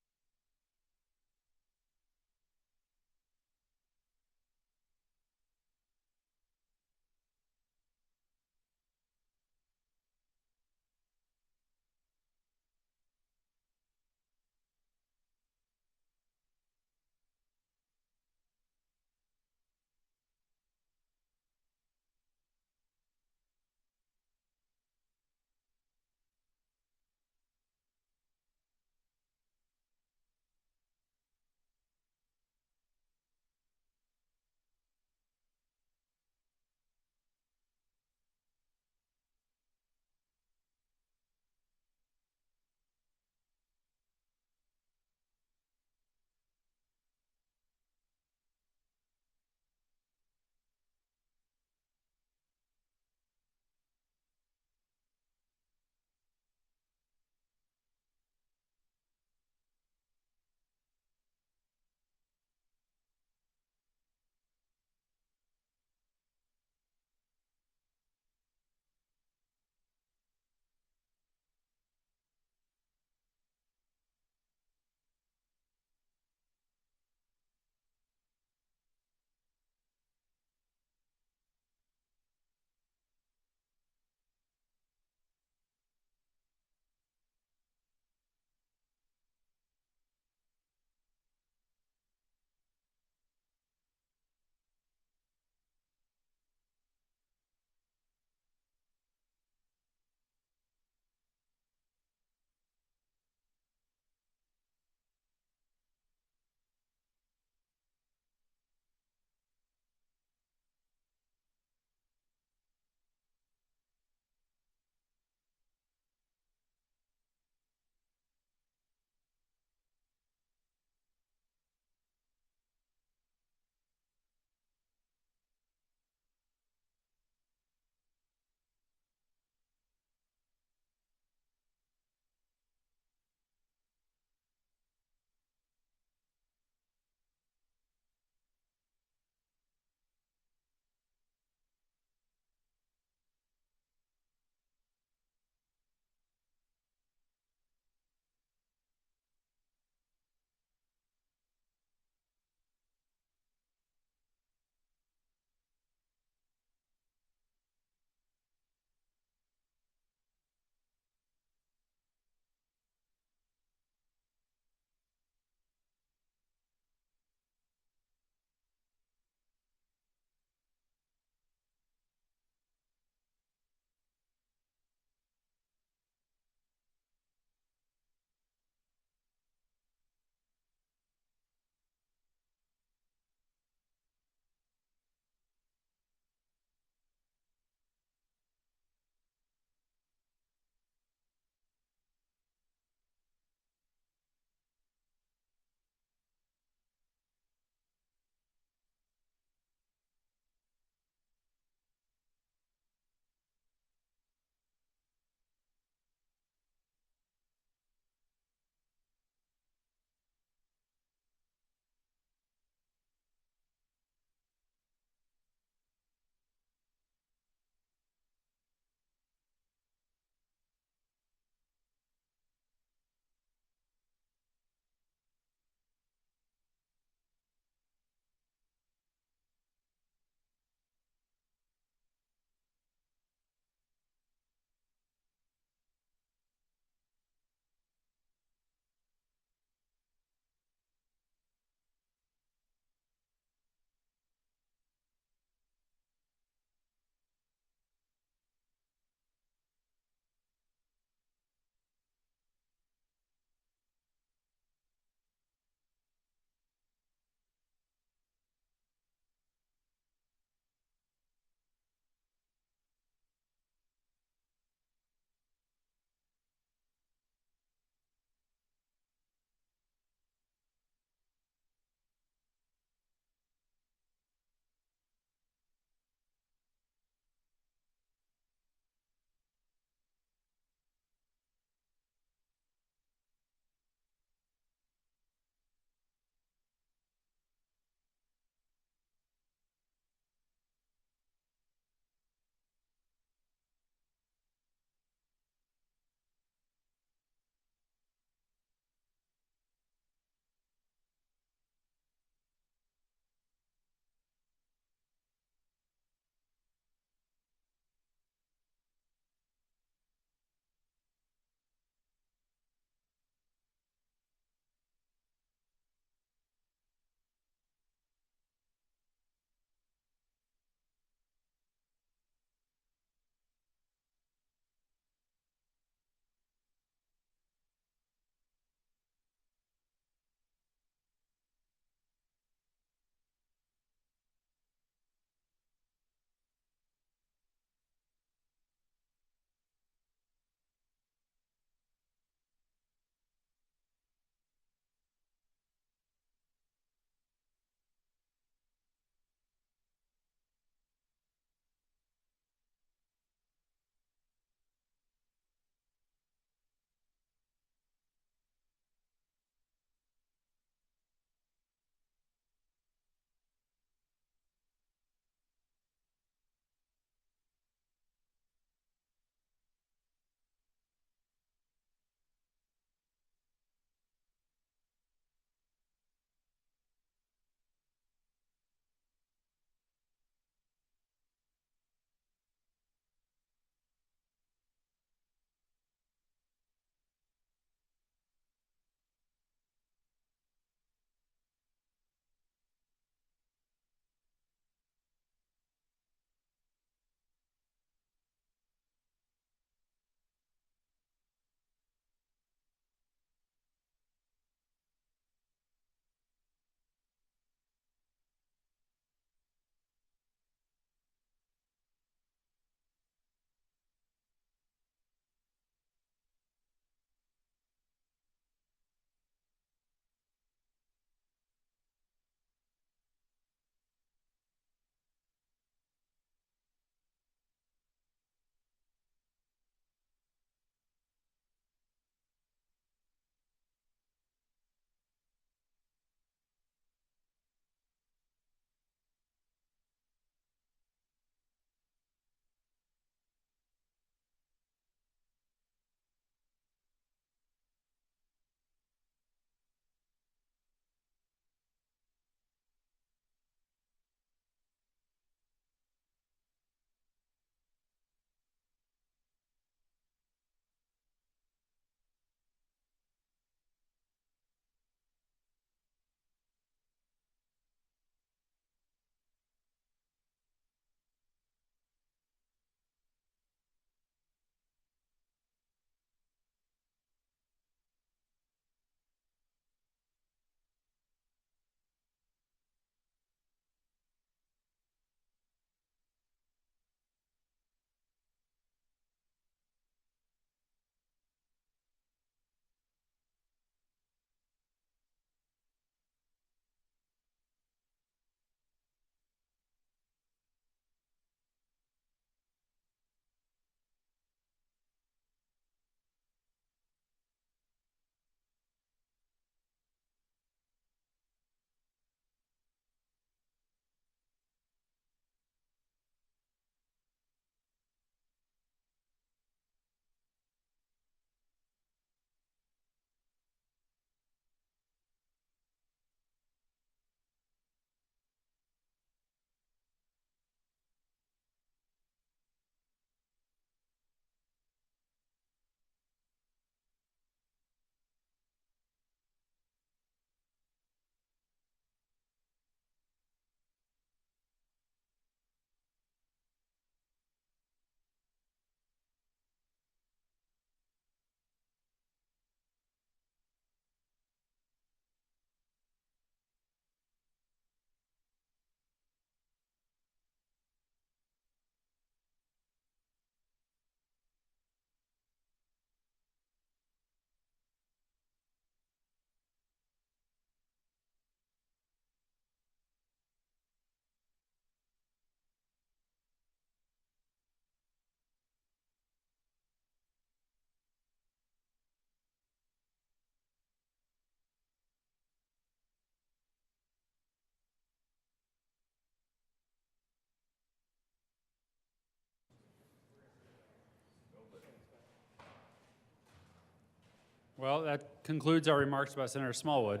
Well, that concludes our remarks about Senator Smallwood.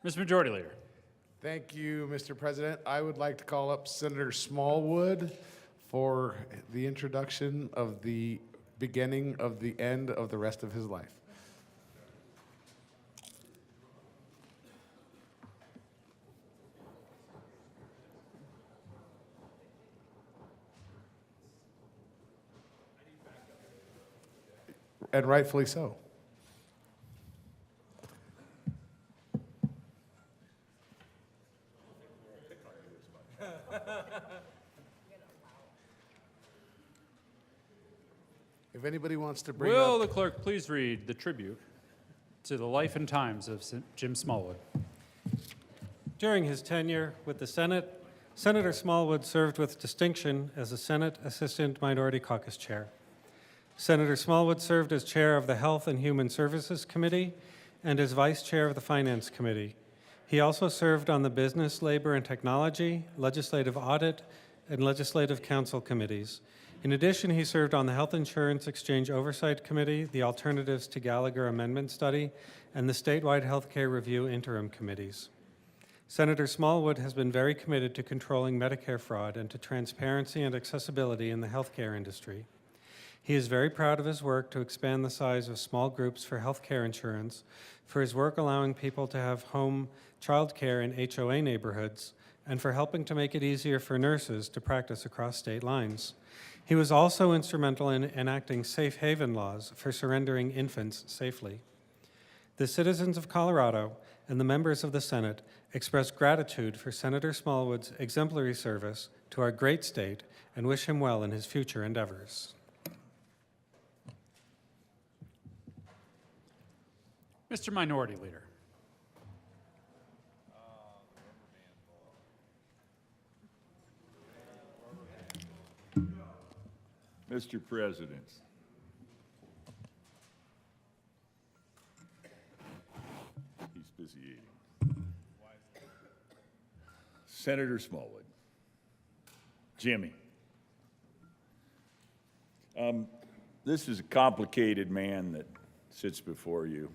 Mr. Majority Leader. Thank you, Mr. President. I would like to call up Senator Smallwood for the introduction of the beginning of the end of the rest of his life. And rightfully so. If anybody wants to bring Will up, the clerk please read the tribute to the life and times of Jim Smallwood? During his tenure with the Senate, Senator Smallwood served with distinction as a Senate Assistant Minority Caucus Chair. Senator Smallwood served as Chair of the Health and Human Services Committee and as Vice Chair of the Finance Committee. He also served on the Business, Labor, and Technology, Legislative Audit, and Legislative Council committees. In addition, he served on the Health Insurance Exchange Oversight Committee, the Alternatives to Gallagher Amendment Study, and the Statewide Healthcare Review Interim Committees. Senator Smallwood has been very committed to controlling Medicare fraud and to transparency and accessibility in the healthcare industry. He is very proud of his work to expand the size of small groups for healthcare insurance, for his work allowing people to have home child care in HOA neighborhoods, and for helping to make it easier for nurses to practice across state lines. He was also instrumental in enacting safe haven laws for surrendering infants safely. The citizens of Colorado and the members of the Senate express gratitude for Senator Smallwood's exemplary service to our great state and wish him well in his future endeavors. Mr. Minority Leader. Mr. President, he's busy eating. Senator Smallwood, Jimmy, this is a complicated man that sits before you.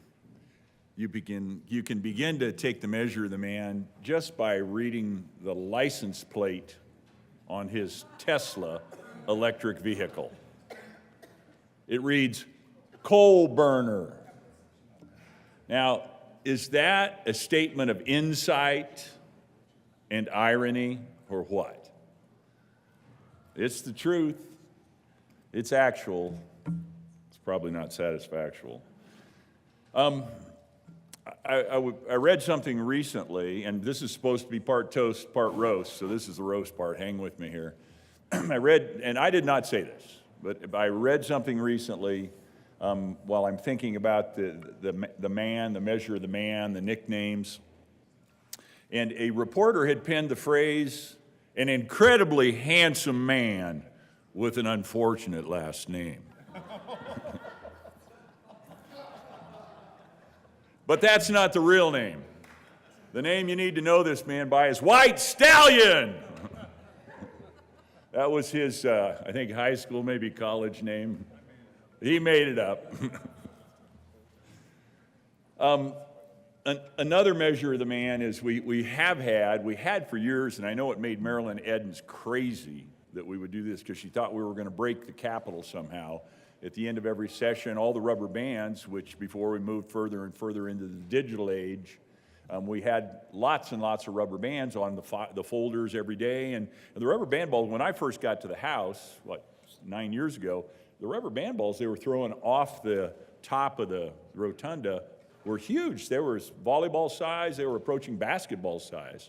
You can begin to take the measure of the man just by reading the license plate on his Tesla electric vehicle. It reads, coal burner. Now, is that a statement of insight and irony, or what? It's the truth. It's actual. It's probably not satisfactual. I read something recently, and this is supposed to be part toast, part roast, so this is the roast part. Hang with me here. I read, and I did not say this, but I read something recently while I'm thinking about the man, the measure of the man, the nicknames. And a reporter had penned the phrase, an incredibly handsome man with an unfortunate last name. But that's not the real name. The name you need to know this man by is White Stallion. That was his, I think, high school, maybe college name. He made it up. Another measure of the man is we had for years, and I know it made Marilyn Edens crazy that we would do this because she thought we were going to break the Capitol somehow. At the end of every session, all the rubber bands, which before we moved further and further into the digital age, we had lots and lots of rubber bands on the folders every day. And the rubber band balls, when I first got to the house, 9 years ago, the rubber band balls they were throwing off the top of the rotunda were huge. They were volleyball size. They were approaching basketball size.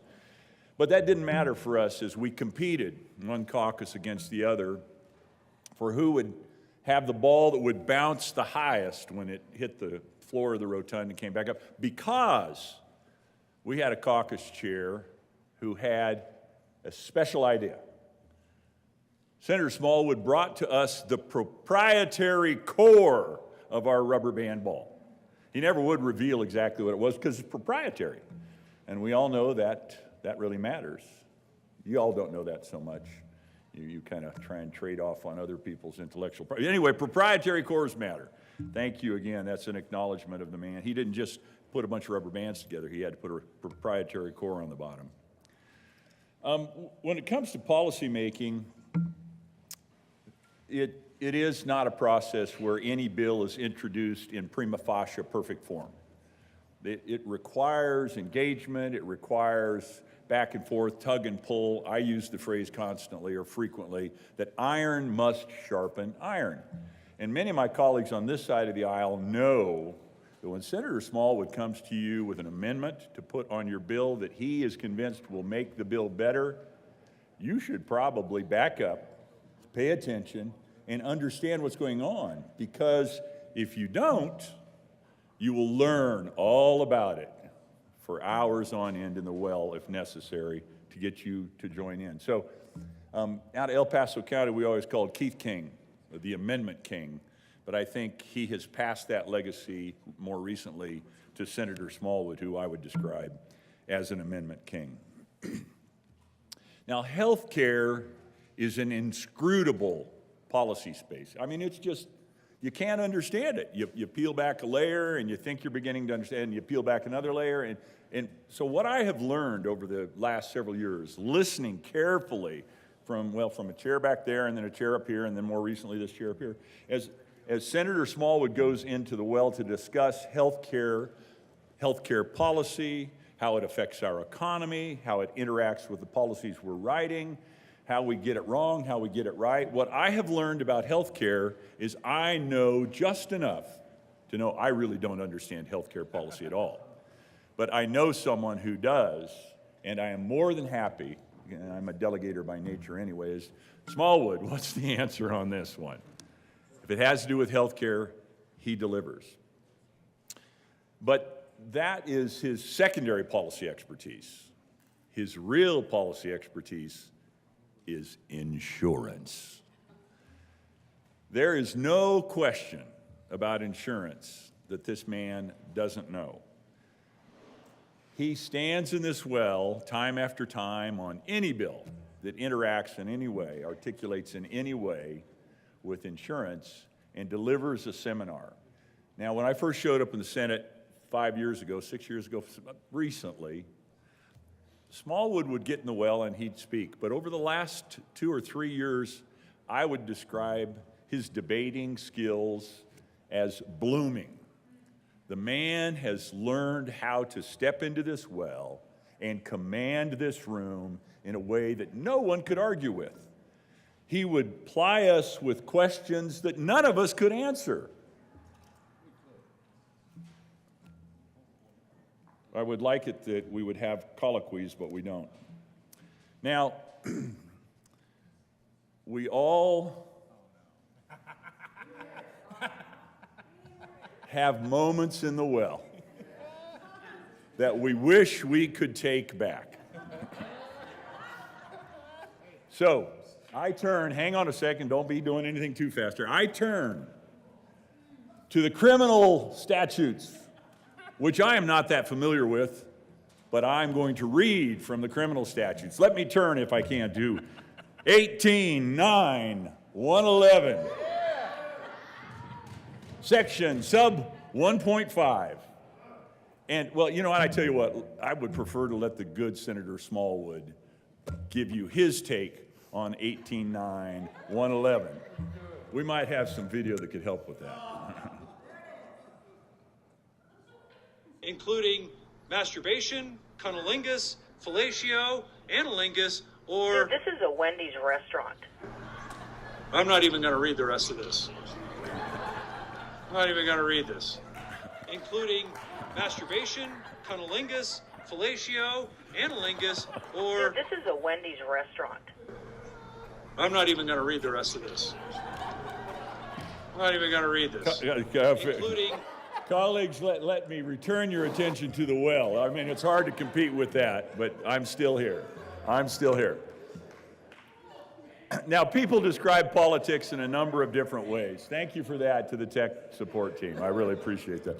But that didn't matter for us as we competed, one caucus against the other, for who would have the ball that would bounce the highest when it hit the floor of the rotunda and came back up, because we had a caucus chair who had a special idea. Senator Smallwood brought to us the proprietary core of our rubber band ball. He never would reveal exactly what it was because it's proprietary. And we all know that that really matters. You all don't know that so much. You kind of try and trade off on other people's intellectual property. Anyway, proprietary cores matter. Thank you again. That's an acknowledgement of the man. He didn't just put a bunch of rubber bands together. He had to put a proprietary core on the bottom. When it comes to policymaking, it is not a process where any bill is introduced in prima facie perfect form. It requires engagement. It requires back and forth, tug and pull. I use the phrase constantly or frequently that iron must sharpen iron. And many of my colleagues on this side of the aisle know that when Senator Smallwood comes to you with an amendment to put on your bill that he is convinced will make the bill better, you should probably back up, pay attention, and understand what's going on. Because if you don't, you will learn all about it for hours on end in the well, if necessary, to get you to join in. So out of El Paso County, we always called Keith King the Amendment King, but I think he has passed that legacy more recently to Senator Smallwood, who I would describe as an Amendment King. Now, health care is an inscrutable policy space. I mean, it's just, you can't understand it. You peel back a layer and you think you're beginning to understand, and you peel back another layer. And so what I have learned over the last several years, listening carefully from a chair back there and then a chair up here and then more recently this chair up here, as Senator Smallwood goes into the well to discuss healthcare policy, how it affects our economy, how it interacts with the policies we're writing, how we get it wrong, how we get it right. What I have learned about healthcare is I know just enough to know I really don't understand healthcare policy at all. But I know someone who does, and I am more than happy, and I'm a delegator by nature anyways. Smallwood, what's the answer on this one? If it has to do with healthcare, he delivers. But that is his secondary policy expertise. His real policy expertise is insurance. There is no question about insurance that this man doesn't know. He stands in this well time after time on any bill that interacts in any way, articulates in any way with insurance, and delivers a seminar. Now, when I first showed up in the Senate 5 years ago, 6 years ago, recently, Smallwood would get in the well and he'd speak. But over the last 2 or 3 years, I would describe his debating skills as blooming. The man has learned how to step into this well and command this room in a way that no one could argue with. He would ply us with questions that none of us could answer. I would like it that we would have colloquies, but we don't. Now, we all have moments in the well that we wish we could take back. So, I turn, hang on a second, don't be doing anything too fast here. I turn to the criminal statutes, which I am not that familiar with, but I'm going to read from the criminal statutes. Let me turn, if I can, to 18-9-111. Section sub 1.5. And, well, you know what, I tell you what, I would prefer to let the good Senator Smallwood give you his take on 18-9-111. We might have some video that could help with that. Including masturbation, cunnilingus, fellatio, analingus, or... Dude, this is a Wendy's restaurant. I'm not even going to read the rest of this. I'm not even going to read this. Including masturbation, cunnilingus, fellatio, analingus, or... Dude, this is a Wendy's restaurant. I'm not even going to read the rest of this. I'm not even going to read this. Including... Colleagues, let me return your attention to the well. I mean, it's hard to compete with that, but I'm still here. I'm still here. Now, people describe politics in a number of different ways. Thank you for that to the tech support team. I really appreciate that.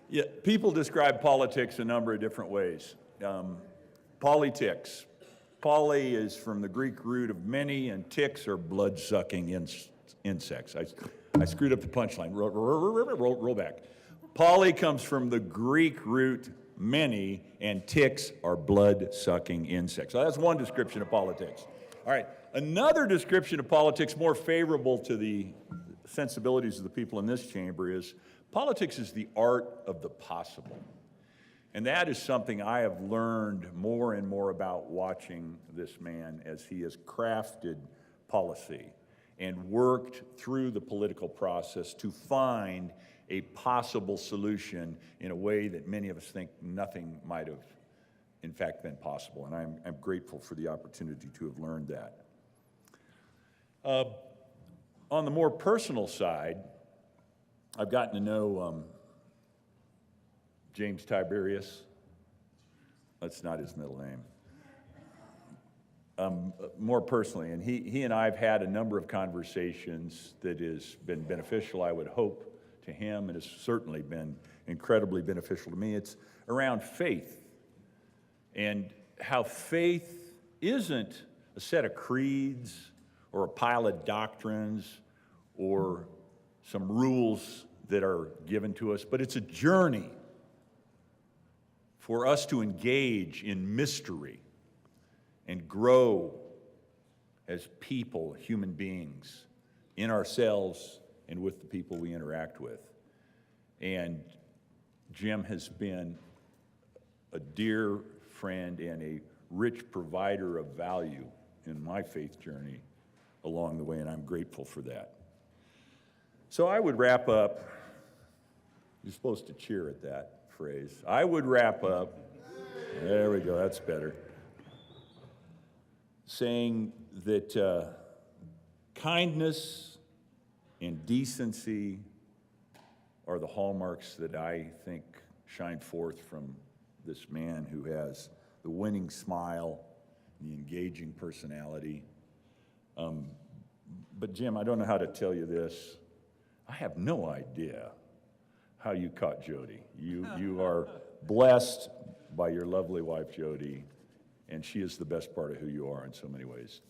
Yeah, people describe politics a number of different ways. Politics, Poly is from the Greek root of many, and ticks are blood-sucking insects. I screwed up the punchline. Roll back. Poly comes from the Greek root many, and ticks are blood-sucking insects. So that's one description of politics. All right, another description of politics more favorable to the sensibilities of the people in this chamber is politics is the art of the possible. And that is something I have learned more and more about watching this man as he has crafted policy and worked through the political process to find a possible solution in a way that many of us think nothing might have, in fact, been possible. And I'm grateful for the opportunity to have learned that. On the more personal side, I've gotten to know James Tiberius. That's not his middle name. More personally, and he and I have had a number of conversations that has been beneficial, I would hope, to him, and has certainly been incredibly beneficial to me. It's around faith, and how faith isn't a set of creeds or a pile of doctrines or some rules that are given to us, but it's a journey for us to engage in mystery and grow as people, human beings, in ourselves and with the people we interact with. And Jim has been a dear friend and a rich provider of value in my faith journey along the way, and I'm grateful for that. So I would wrap up. You're supposed to cheer at that phrase. I would wrap up, there we go, that's better, saying that kindness and decency are the hallmarks that I think shine forth from this man who has the winning smile, the engaging personality. But Jim, I don't know how to tell you this. I have no idea how you caught Jody. You are blessed by your lovely wife, Jody, and she is the best part of who you are in so many ways.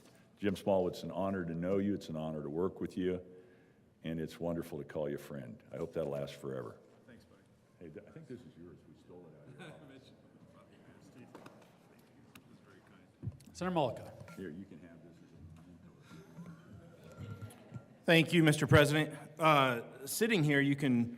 Jim Small, it's an honor to know you. It's an honor to work with you, and it's wonderful to call you a friend. I hope that'll last forever. Thanks, buddy. Hey, I think this is yours. We stole it out of your office. Senator Mullica. Here, you can have this. Thank you, Mr. President. Sitting here, you can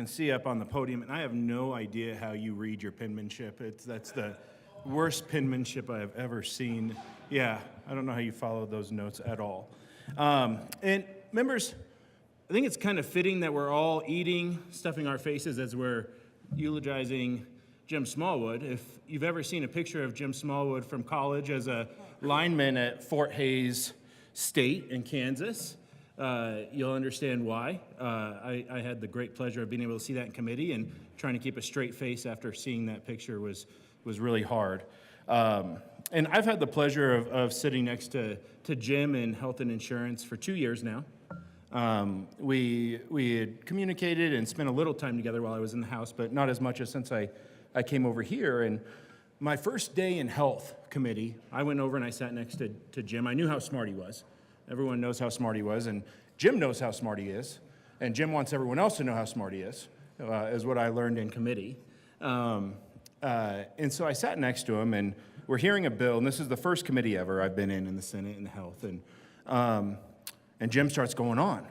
see up on the podium, and I have no idea how you read your penmanship. That's the worst penmanship I have ever seen. Yeah, I don't know how you followed those notes at all. And members, I think it's kind of fitting that we're all eating, stuffing our faces as we're eulogizing Jim Smallwood. If you've ever seen a picture of Jim Smallwood from college as a lineman at Fort Hays State in Kansas, you'll understand why. I had the great pleasure of being able to see that in committee, and trying to keep a straight face after seeing that picture was really hard. And I've had the pleasure of sitting next to Jim in Health and Insurance for 2 years now. We had communicated and spent a little time together while I was in the House, but not as much as since I came over here. And my first day in Health Committee, I went over and I sat next to Jim. I knew how smart he was. Everyone knows how smart he was, and Jim knows how smart he is, and Jim wants everyone else to know how smart he is what I learned in committee. And so I sat next to him, and we're hearing a bill, and this is the first committee ever I've been in the Senate in Health, and Jim starts going on,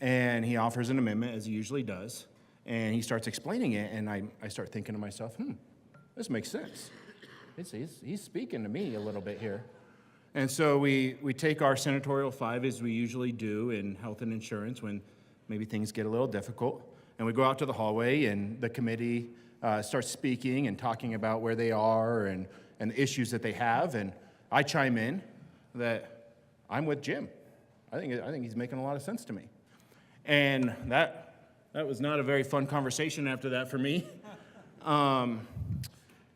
and he offers an amendment, as he usually does, and he starts explaining it, and I start thinking to myself, this makes sense. He's speaking to me a little bit here. And so we take our senatorial 5, as we usually do in Health and Insurance when maybe things get a little difficult, and we go out to the hallway, and the committee starts speaking and talking about where they are and the issues that they have, and I chime in that I'm with Jim. I think he's making a lot of sense to me. And that was not a very fun conversation after that for me. And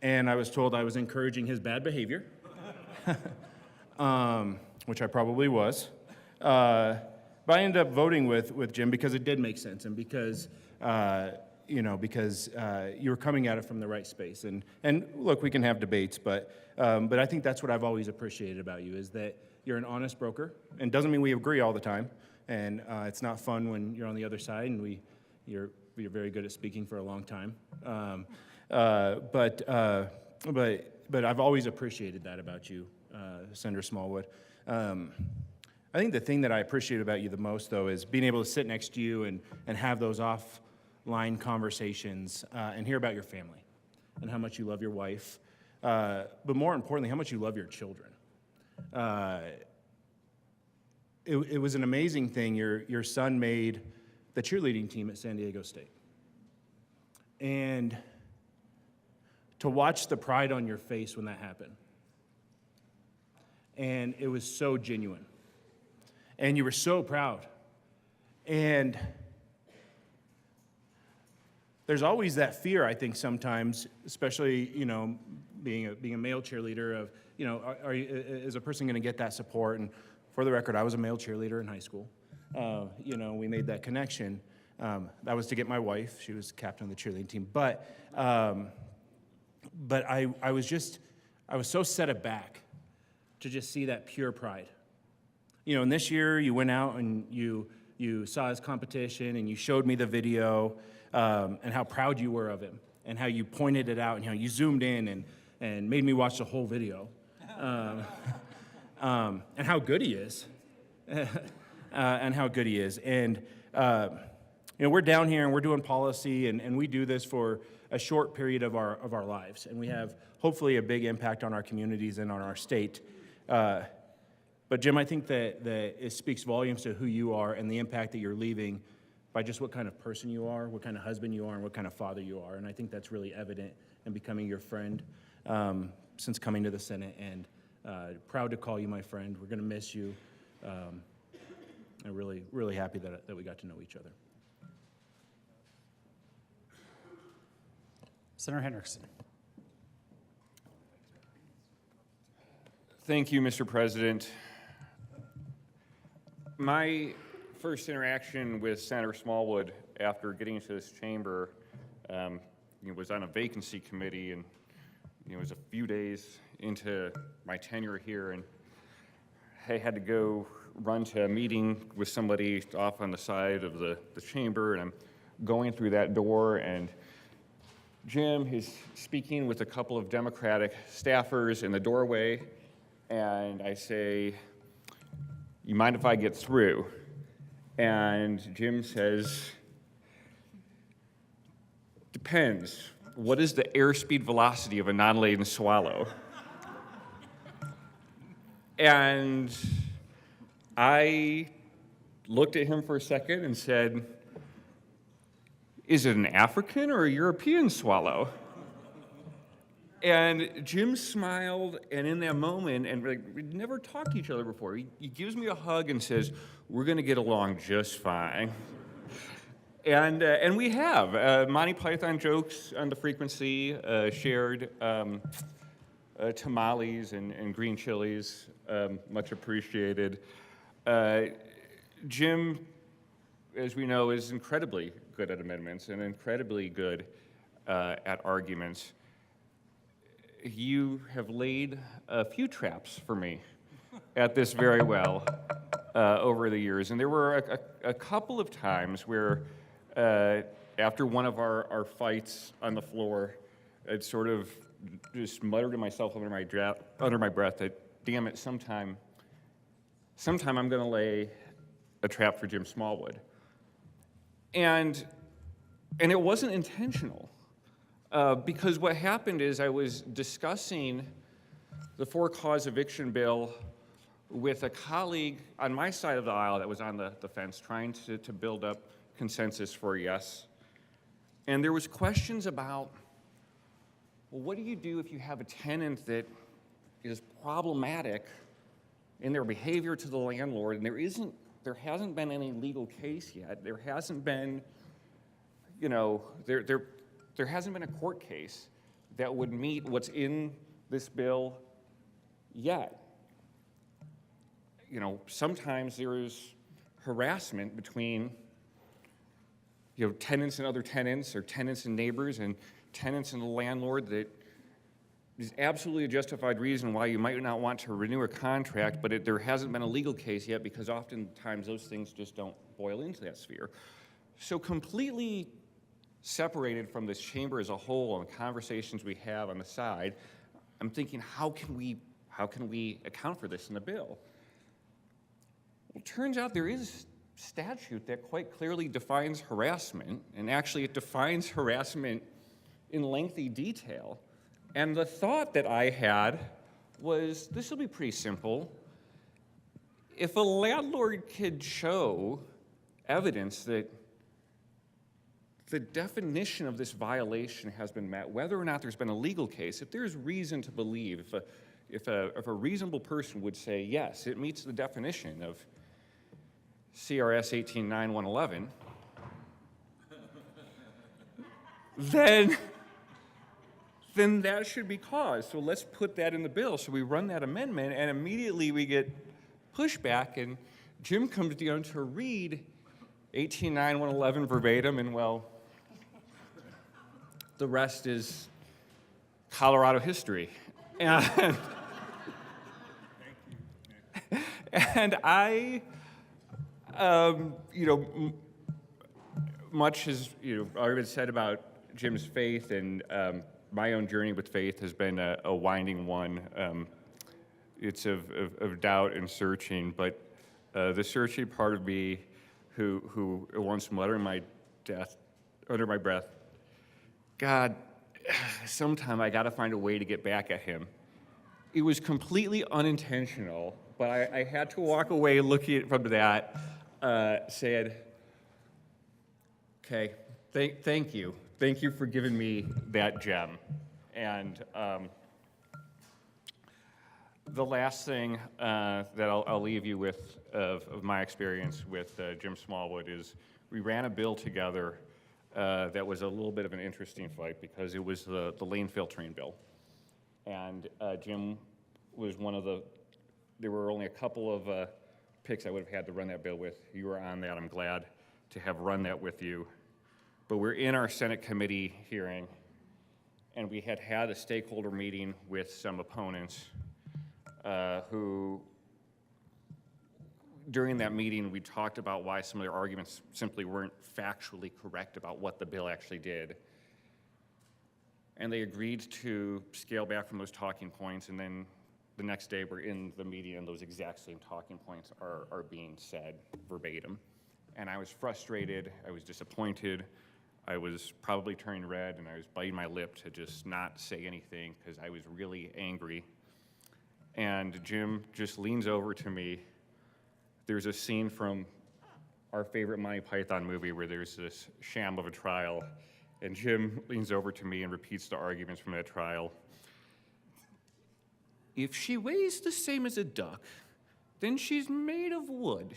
I was told I was encouraging his bad behavior. Which I probably was. But I ended up voting with Jim because it did make sense, and because because you were coming at it from the right space. And look, we can have debates, but I think that's what I've always appreciated about you, is that you're an honest broker. And doesn't mean we agree all the time. And it's not fun when you're on the other side, and you're very good at speaking for a long time. But I've always appreciated that about you, Senator Smallwood. I think the thing that I appreciate about you the most, though, is being able to sit next to you and have those offline conversations and hear about your family and how much you love your wife, but more importantly, how much you love your children. It was an amazing thing. Your son made the cheerleading team at San Diego State. And to watch the pride on your face when that happened. And it was so genuine. And you were so proud. And there's always that fear, I think, sometimes, especially, being a male cheerleader of, are you, is a person going to get that support? And for the record, I was a male cheerleader in high school. We made that connection. That was to get my wife. She was captain of the cheerleading team. But I was so set aback to just see that pure pride. And this year you went out and you saw his competition and you showed me the video and how proud you were of him and how you pointed it out and how you zoomed in and made me watch the whole video. And how good he is. And how good he is. And, we're down here and we're doing policy and we do this for a short period of our lives. And we have hopefully a big impact on our communities and on our state. But Jim, I think that it speaks volumes to who you are and the impact that you're leaving by just what kind of person you are, what kind of husband you are, and what kind of father you are. And I think that's really evident in becoming your friend since coming to the Senate. And proud to call you my friend. We're going to miss you. I'm really, really happy that we got to know each other. Senator Hendrickson. Thank you, Mr. President. My first interaction with Senator Smallwood after getting into this chamber was on a vacancy committee, and it was a few days into my tenure here, and I had to go run to a meeting with somebody off on the side of the chamber, and I'm going through that door, and Jim is speaking with a couple of Democratic staffers in the doorway, and I say, "You mind if I get through?" And Jim says, "Depends. What is the airspeed velocity of a non-laden swallow?" And I looked at him for a second and said, "Is it an African or a European swallow?" And Jim smiled, and in that moment, and we'd never talked to each other before, he gives me a hug and says, "We're going to get along just fine." And we have. Monty Python jokes on the frequency, shared tamales and green chilies, much appreciated. Jim, as we know, is incredibly good at amendments and incredibly good at arguments. You have laid a few traps for me at this very well over the years. And there were a couple of times where after one of our fights on the floor, I'd sort of just muttered to myself under my breath that, damn it, sometime I'm going to lay a trap for Jim Smallwood. And it wasn't intentional. Because what happened is I was discussing the for-cause eviction bill with a colleague on my side of the aisle that was on the fence, trying to build up consensus for a yes. And there was questions about, well, what do you do if you have a tenant that is problematic in their behavior to the landlord, and there hasn't been any legal case yet. There hasn't been, there hasn't been a court case that would meet what's in this bill yet. Sometimes there is harassment between, tenants and other tenants, or tenants and neighbors, and tenants and the landlord, that is absolutely a justified reason why you might not want to renew a contract, but there hasn't been a legal case yet, because oftentimes those things just don't boil into that sphere. So completely separated from this chamber as a whole and the conversations we have on the side, I'm thinking, how can we account for this in the bill? Well, it turns out there is statute that quite clearly defines harassment, and actually it defines harassment in lengthy detail. And the thought that I had was, this will be pretty simple. If a landlord could show evidence that the definition of this violation has been met, whether or not there's been a legal case, if there's reason to believe, if a reasonable person would say, yes, it meets the definition of CRS 18-9-111, then that should be cause. So let's put that in the bill. So we run that amendment, and immediately we get pushback, and Jim comes down to read 18-9-111 verbatim, and well, the rest is Colorado history. And I, much has already been said about Jim's faith, and my own journey with faith has been a winding one. It's of doubt and searching, but the searching part of me, who once muttering under my breath, God, sometime I got to find a way to get back at him. It was completely unintentional, but I had to walk away looking from that, saying, okay, thank you. Thank you for giving me that gem. And the last thing that I'll leave you with of my experience with Jim Smallwood is we ran a bill together that was a little bit of an interesting fight, because it was the lane filtering bill. And Jim was one of there were only a couple of picks I would have had to run that bill with. You were on that. I'm glad to have run that with you. But we're in our Senate committee hearing, and we had a stakeholder meeting with some opponents who, during that meeting, we talked about why some of their arguments simply weren't factually correct about what the bill actually did. And they agreed to scale back from those talking points, and then the next day we're in the meeting and those exact same talking points are being said verbatim. And I was frustrated, I was disappointed, I was probably turning red, and I was biting my lip to just not say anything because I was really angry. And Jim just leans over to me. There's a scene from our favorite Monty Python movie where there's this sham of a trial, and Jim leans over to me and repeats the arguments from that trial. If she weighs the same as a duck, then she's made of wood.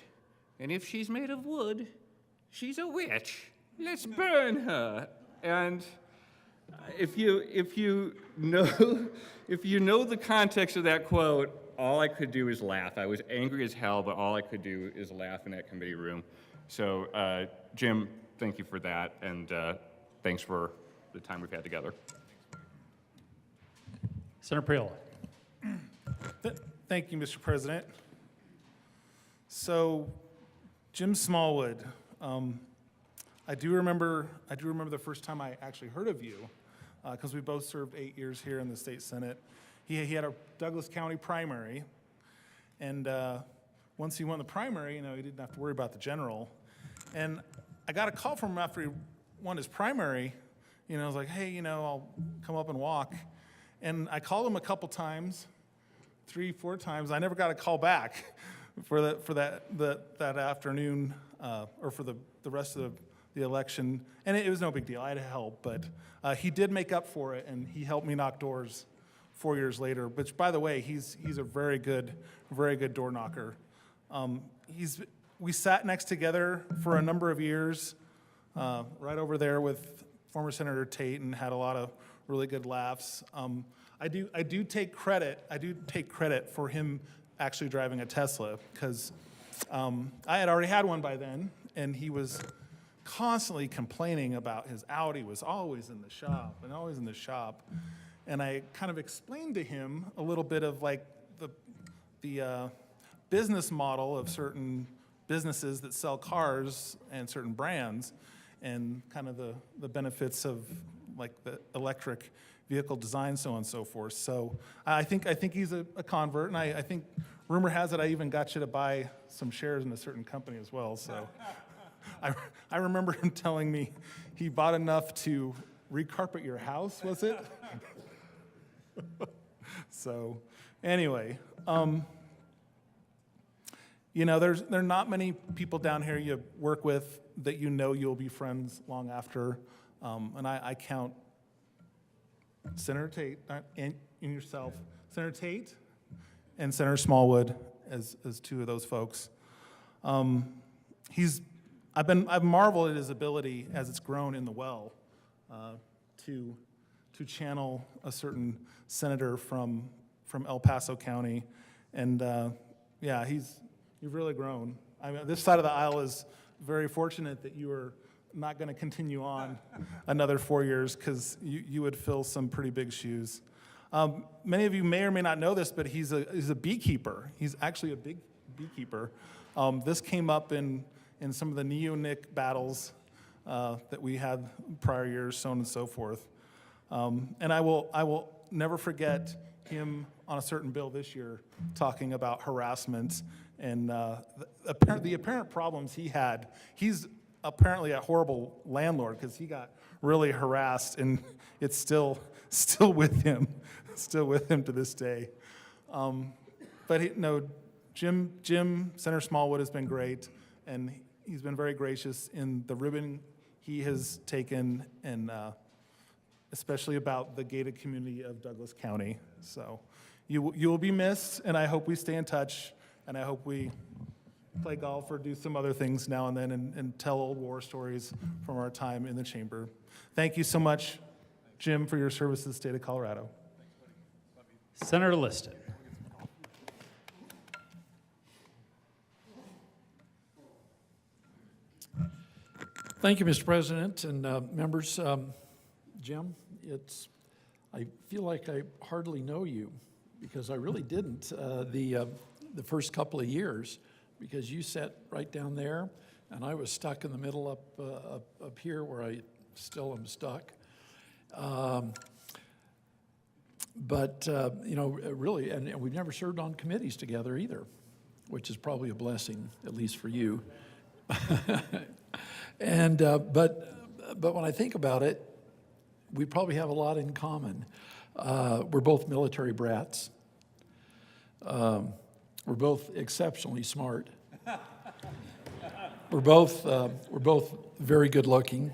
And if she's made of wood, she's a witch. Let's burn her. And if you know the context of that quote, all I could do is laugh. I was angry as hell, but all I could do is laugh in that committee room. So, Jim, thank you for that, and thanks for the time we've had together. Senator Priel. Thank you, Mr. President. So, Jim Smallwood, I do remember the first time I actually heard of you, because we both served 8 years here in the state Senate. He had a Douglas County primary, and once he won the primary, he didn't have to worry about the general. And I got a call from him after he won his primary. I was like, hey, I'll come up and walk. And I called him a couple times, 3-4 times. I never got a call back for that afternoon or for the rest of the election. And it was no big deal. I had help, but he did make up for it, and he helped me knock doors 4 years later. Which, by the way, he's a very good door knocker. We sat next together for a number of years, right over there with former Senator Tate, and had a lot of really good laughs. I do take credit for him actually driving a Tesla, because I had already had one by then, and he was constantly complaining about his Audi was always in the shop and always in the shop. And I kind of explained to him a little bit of like the business model of certain businesses that sell cars and certain brands, and kind of the benefits of like the electric vehicle design, so on and so forth. So I think he's a convert, and I think rumor has it I even got you to buy some shares in a certain company as well. So I remember him telling me he bought enough to recarpet your house, was it? So anyway, you know, there are not many people down here you work with that you know you'll be friends long after. And I count Senator Tate and yourself, Senator Tate and Senator Smallwood as two of those folks. I've marveled at his ability as it's grown in the well to channel a certain senator from El Paso County, and yeah, you've really grown. I mean, this side of the aisle is very fortunate that you are not going to continue on another 4 years, because you would fill some pretty big shoes. Many of you may or may not know this, but he's a beekeeper. He's actually a big beekeeper. This came up in some of the neo-Nick battles that we had prior years, so on and so forth. And I will never forget him on a certain bill this year talking about harassment and the apparent problems he had. He's apparently a horrible landlord because he got really harassed, and it's still with him, to this day. But Jim, Senator Smallwood has been great, and he's been very gracious in the ribbon he has taken, and especially about the gated community of Douglas County. So you will be missed, and I hope we stay in touch, and I hope we play golf or do some other things now and then, and tell old war stories from our time in the chamber. Thank you so much, Jim, for your service to the state of Colorado. Senator Liston. Thank you, Mr. President and members. Jim, I feel like I hardly know you, because I really didn't the first couple of years, because you sat right down there, and I was stuck in the middle up here where I still am stuck. But you know, really, and we've never served on committees together either, which is probably a blessing, at least for you. And but when I think about it, we probably have a lot in common. We're both military brats. We're both exceptionally smart. We're both very good looking.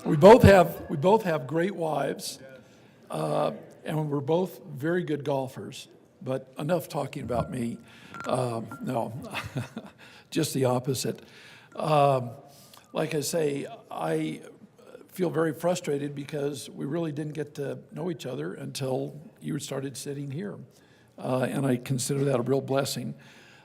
We both have great wives, and we're both very good golfers. But enough talking about me. No, just the opposite. Like I say, I feel very frustrated because we really didn't get to know each other until you started sitting here. And I consider that a real blessing.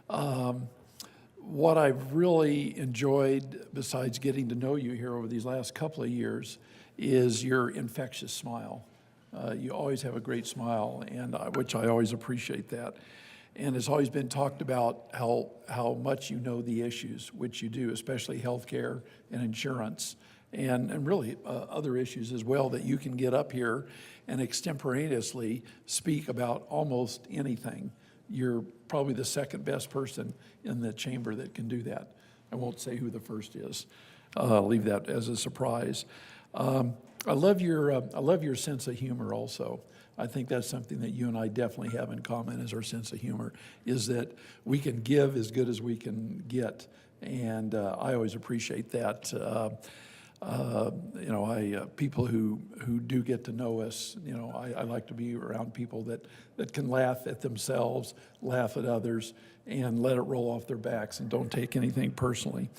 What I've really enjoyed, besides getting to know you here over these last couple of years, is your infectious smile. You always have a great smile, and which I always appreciate that. And it's always been talked about how much you know the issues, which you do, especially healthcare and insurance, and really other issues as well, that you can get up here and extemporaneously speak about almost anything. You're probably the second best person in the chamber that can do that. I won't say who the first is. I'll leave that as a surprise. I love your sense of humor also. I think that's something that you and I definitely have in common, is our sense of humor, is that we can give as good as we can get. And I always appreciate that. You know, people who do get to know us, you know, I like to be around people that can laugh at themselves, laugh at others, and let it roll off their backs and don't take anything personally.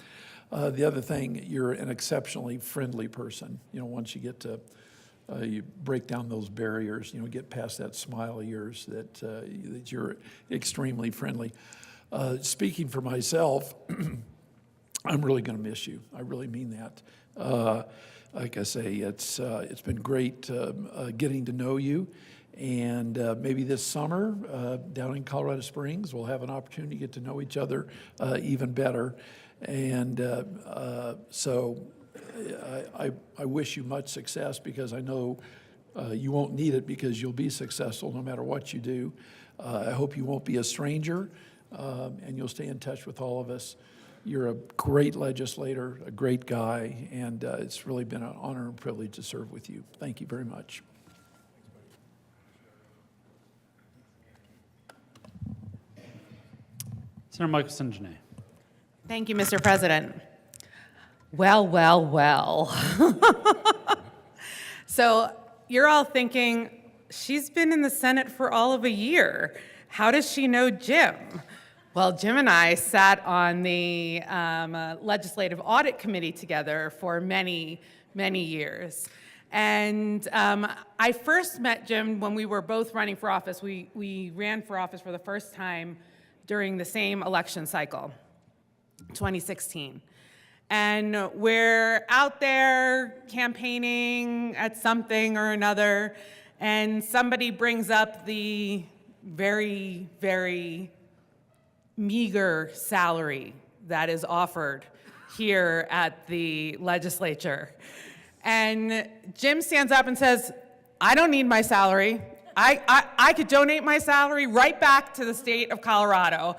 The other thing, you're an exceptionally friendly person. You know, once you get to, you break down those barriers, you know, get past that smile of yours, that you're extremely friendly. Speaking for myself, I'm really going to miss you. I really mean that. Like I say, it's been great getting to know you. And maybe this summer, down in Colorado Springs, we'll have an opportunity to get to know each other even better. And so I wish you much success, because I know you won't need it, because you'll be successful no matter what you do. I hope you won't be a stranger, and you'll stay in touch with all of us. You're a great legislator, a great guy, and it's really been an honor and privilege to serve with you. Thank you very much. Senator Michelson Janae. Thank you, Mr. President. Well, well, well. So you're all thinking, she's been in the Senate for all of a year. How does she know Jim? Well, Jim and I sat on the Legislative Audit Committee together for many, many years. And I first met Jim when we were both running for office. We ran for office for the first time during the same election cycle, 2016. And we're out there campaigning at something or another, and somebody brings up the very, very meager salary that is offered here at the legislature. And Jim stands up and says, I don't need my salary. I could donate my salary right back to the state of Colorado.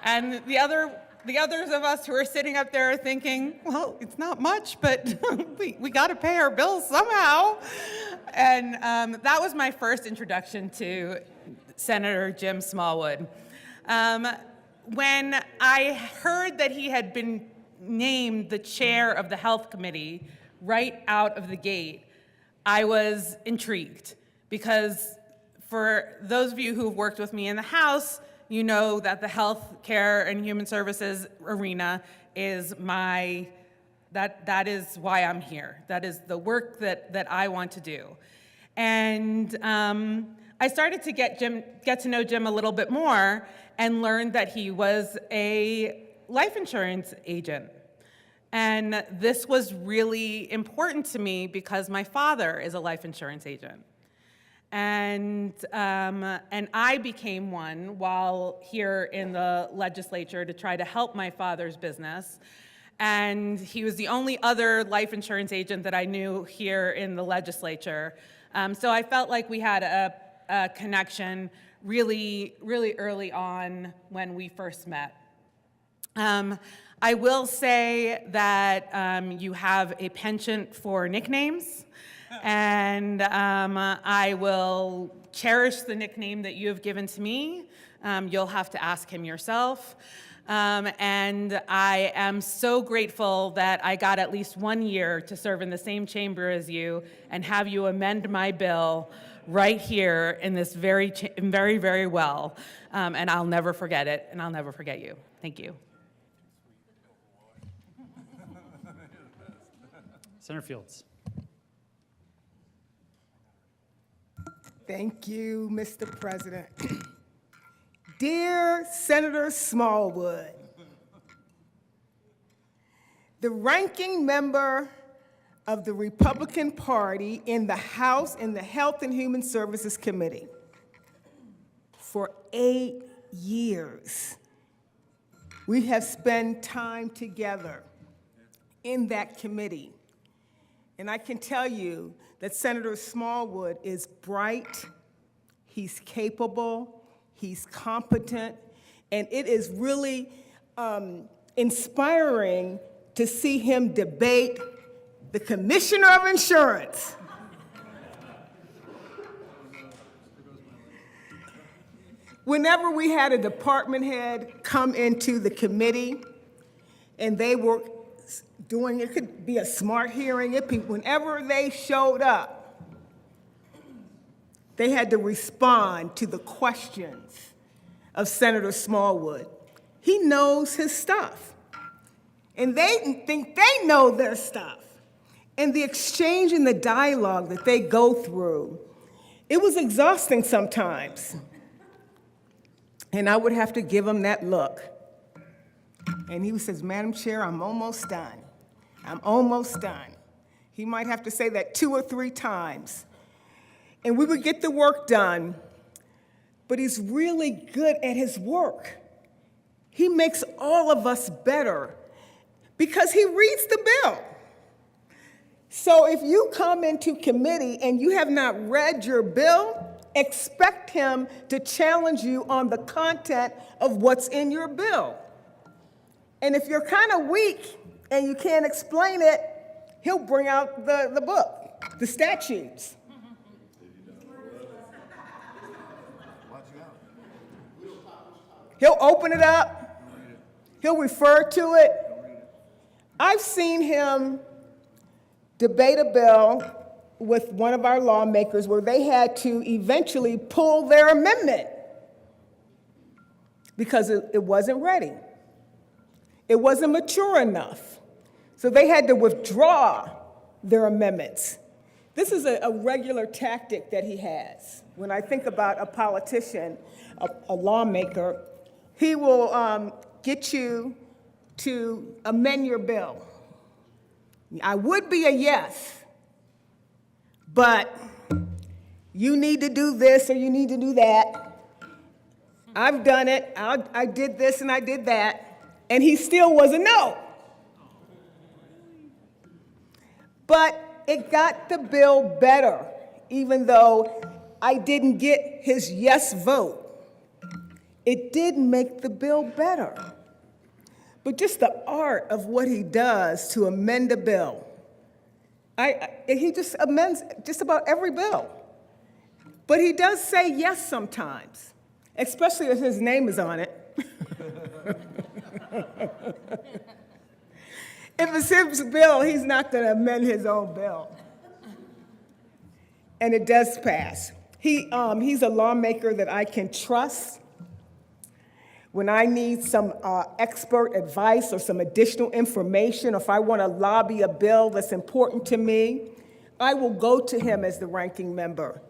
And the others of us who are sitting up there are thinking, well, it's not much, but we got to pay our bills somehow. And that was my first introduction to Senator Jim Smallwood. When I heard that he had been named the chair of the Health Committee right out of the gate, I was intrigued, because for those of you who have worked with me in the House, you know that the health care and human services arena is that is why I'm here. That is the work that I want to do. And I started to get to know Jim a little bit more, and learned that he was a life insurance agent. And this was really important to me because my father is a life insurance agent. And I became one while here in the legislature to try to help my father's business. And he was the only other life insurance agent that I knew here in the legislature. So I felt like we had a connection really, really early on when we first met. I will say that you have a penchant for nicknames, and I will cherish the nickname that you have given to me. You'll have to ask him yourself. And I am so grateful that I got at least 1 year to serve in the same chamber as you and have you amend my bill right here in this very, very well. And I'll never forget it, and I'll never forget you. Thank you. Senator Fields. Thank you, Mr. President. Dear Senator Smallwood, the ranking member of the Republican Party in the House in the Health and Human Services Committee for 8 years. We have spent time together in that committee. And I can tell you that Senator Smallwood is bright, he's capable, he's competent, and it is really inspiring to see him debate the Commissioner of Insurance. Whenever we had a department head come into the committee and they were doing, it could be a smart hearing, whenever they showed up, they had to respond to the questions of Senator Smallwood. He knows his stuff, and they think they know their stuff. And the exchange and the dialogue that they go through, it was exhausting sometimes. And I would have to give them that look. And he says, Madam Chair, I'm almost done. I'm almost done. He might have to say that 2 or 3 times. And we would get the work done, but he's really good at his work. He makes all of us better because he reads the bill. So if you come into committee and you have not read your bill, expect him to challenge you on the content of what's in your bill. And if you're kind of weak and you can't explain it, he'll bring out the book, the statutes. He'll open it up. He'll refer to it. I've seen him debate a bill with one of our lawmakers where they had to eventually pull their amendment because it wasn't ready. It wasn't mature enough. So they had to withdraw their amendments. This is a regular tactic that he has. When I think about a politician, a lawmaker, he will get you to amend your bill. I would be a yes, but you need to do this or you need to do that. I've done it. I did this and I did that. And he still was a no. But it got the bill better, even though I didn't get his yes vote. It did make the bill better. But just the art of what he does to amend a bill. He just amends just about every bill. But he does say yes sometimes, especially if his name is on it. If it's his bill, he's not going to amend his own bill. And it does pass. He's a lawmaker that I can trust. When I need some expert advice or some additional information, or if I want to lobby a bill that's important to me, I will go to him as the ranking member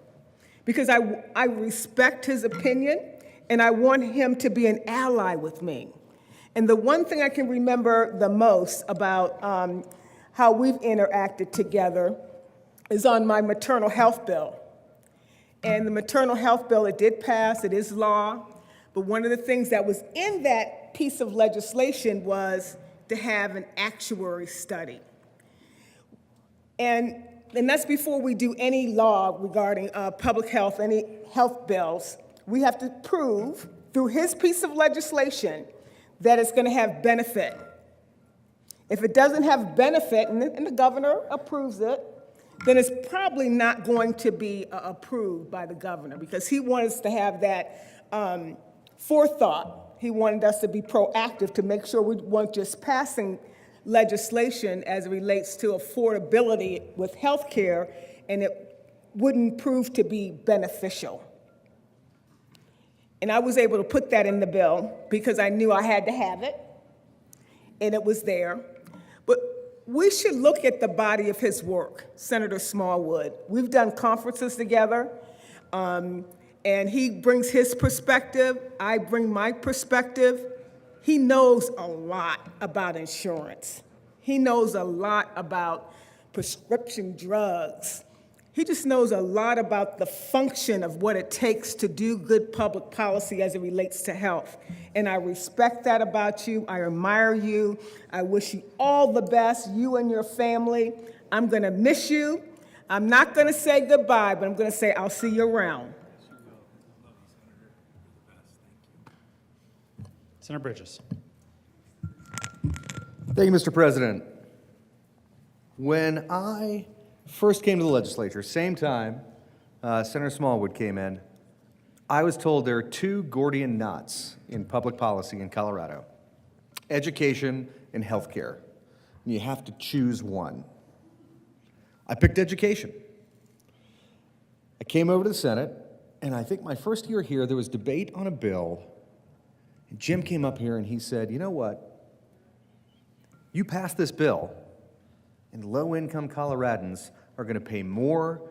because I respect his opinion and I want him to be an ally with me. And the one thing I can remember the most about how we've interacted together is on my maternal health bill. And the maternal health bill, it did pass, it is law. But one of the things that was in that piece of legislation was to have an actuary study. And that's before we do any law regarding public health, any health bills. We have to prove through his piece of legislation that it's going to have benefit. If it doesn't have benefit, and the governor approves it, then it's probably not going to be approved by the governor because he wants to have that forethought. He wanted us to be proactive to make sure we weren't just passing legislation as it relates to affordability with health care and it wouldn't prove to be beneficial. And I was able to put that in the bill because I knew I had to have it, and it was there. But we should look at the body of his work, Senator Smallwood. We've done conferences together, and he brings his perspective, I bring my perspective. He knows a lot about insurance. He knows a lot about prescription drugs. He just knows a lot about the function of what it takes to do good public policy as it relates to health. And I respect that about you. I admire you. I wish you all the best, you and your family. I'm going to miss you. I'm not going to say goodbye, but I'm going to say I'll see you around. Senator Bridges. Thank you, Mr. President. When I first came to the legislature, same time Senator Smallwood came in, I was told there are 2 Gordian knots in public policy in Colorado: education and healthcare. And you have to choose one. I picked education. I came over to the Senate, and I think my first year here, there was debate on a bill. And Jim came up here and he said, you know what? You pass this bill, and low-income Coloradans are going to pay more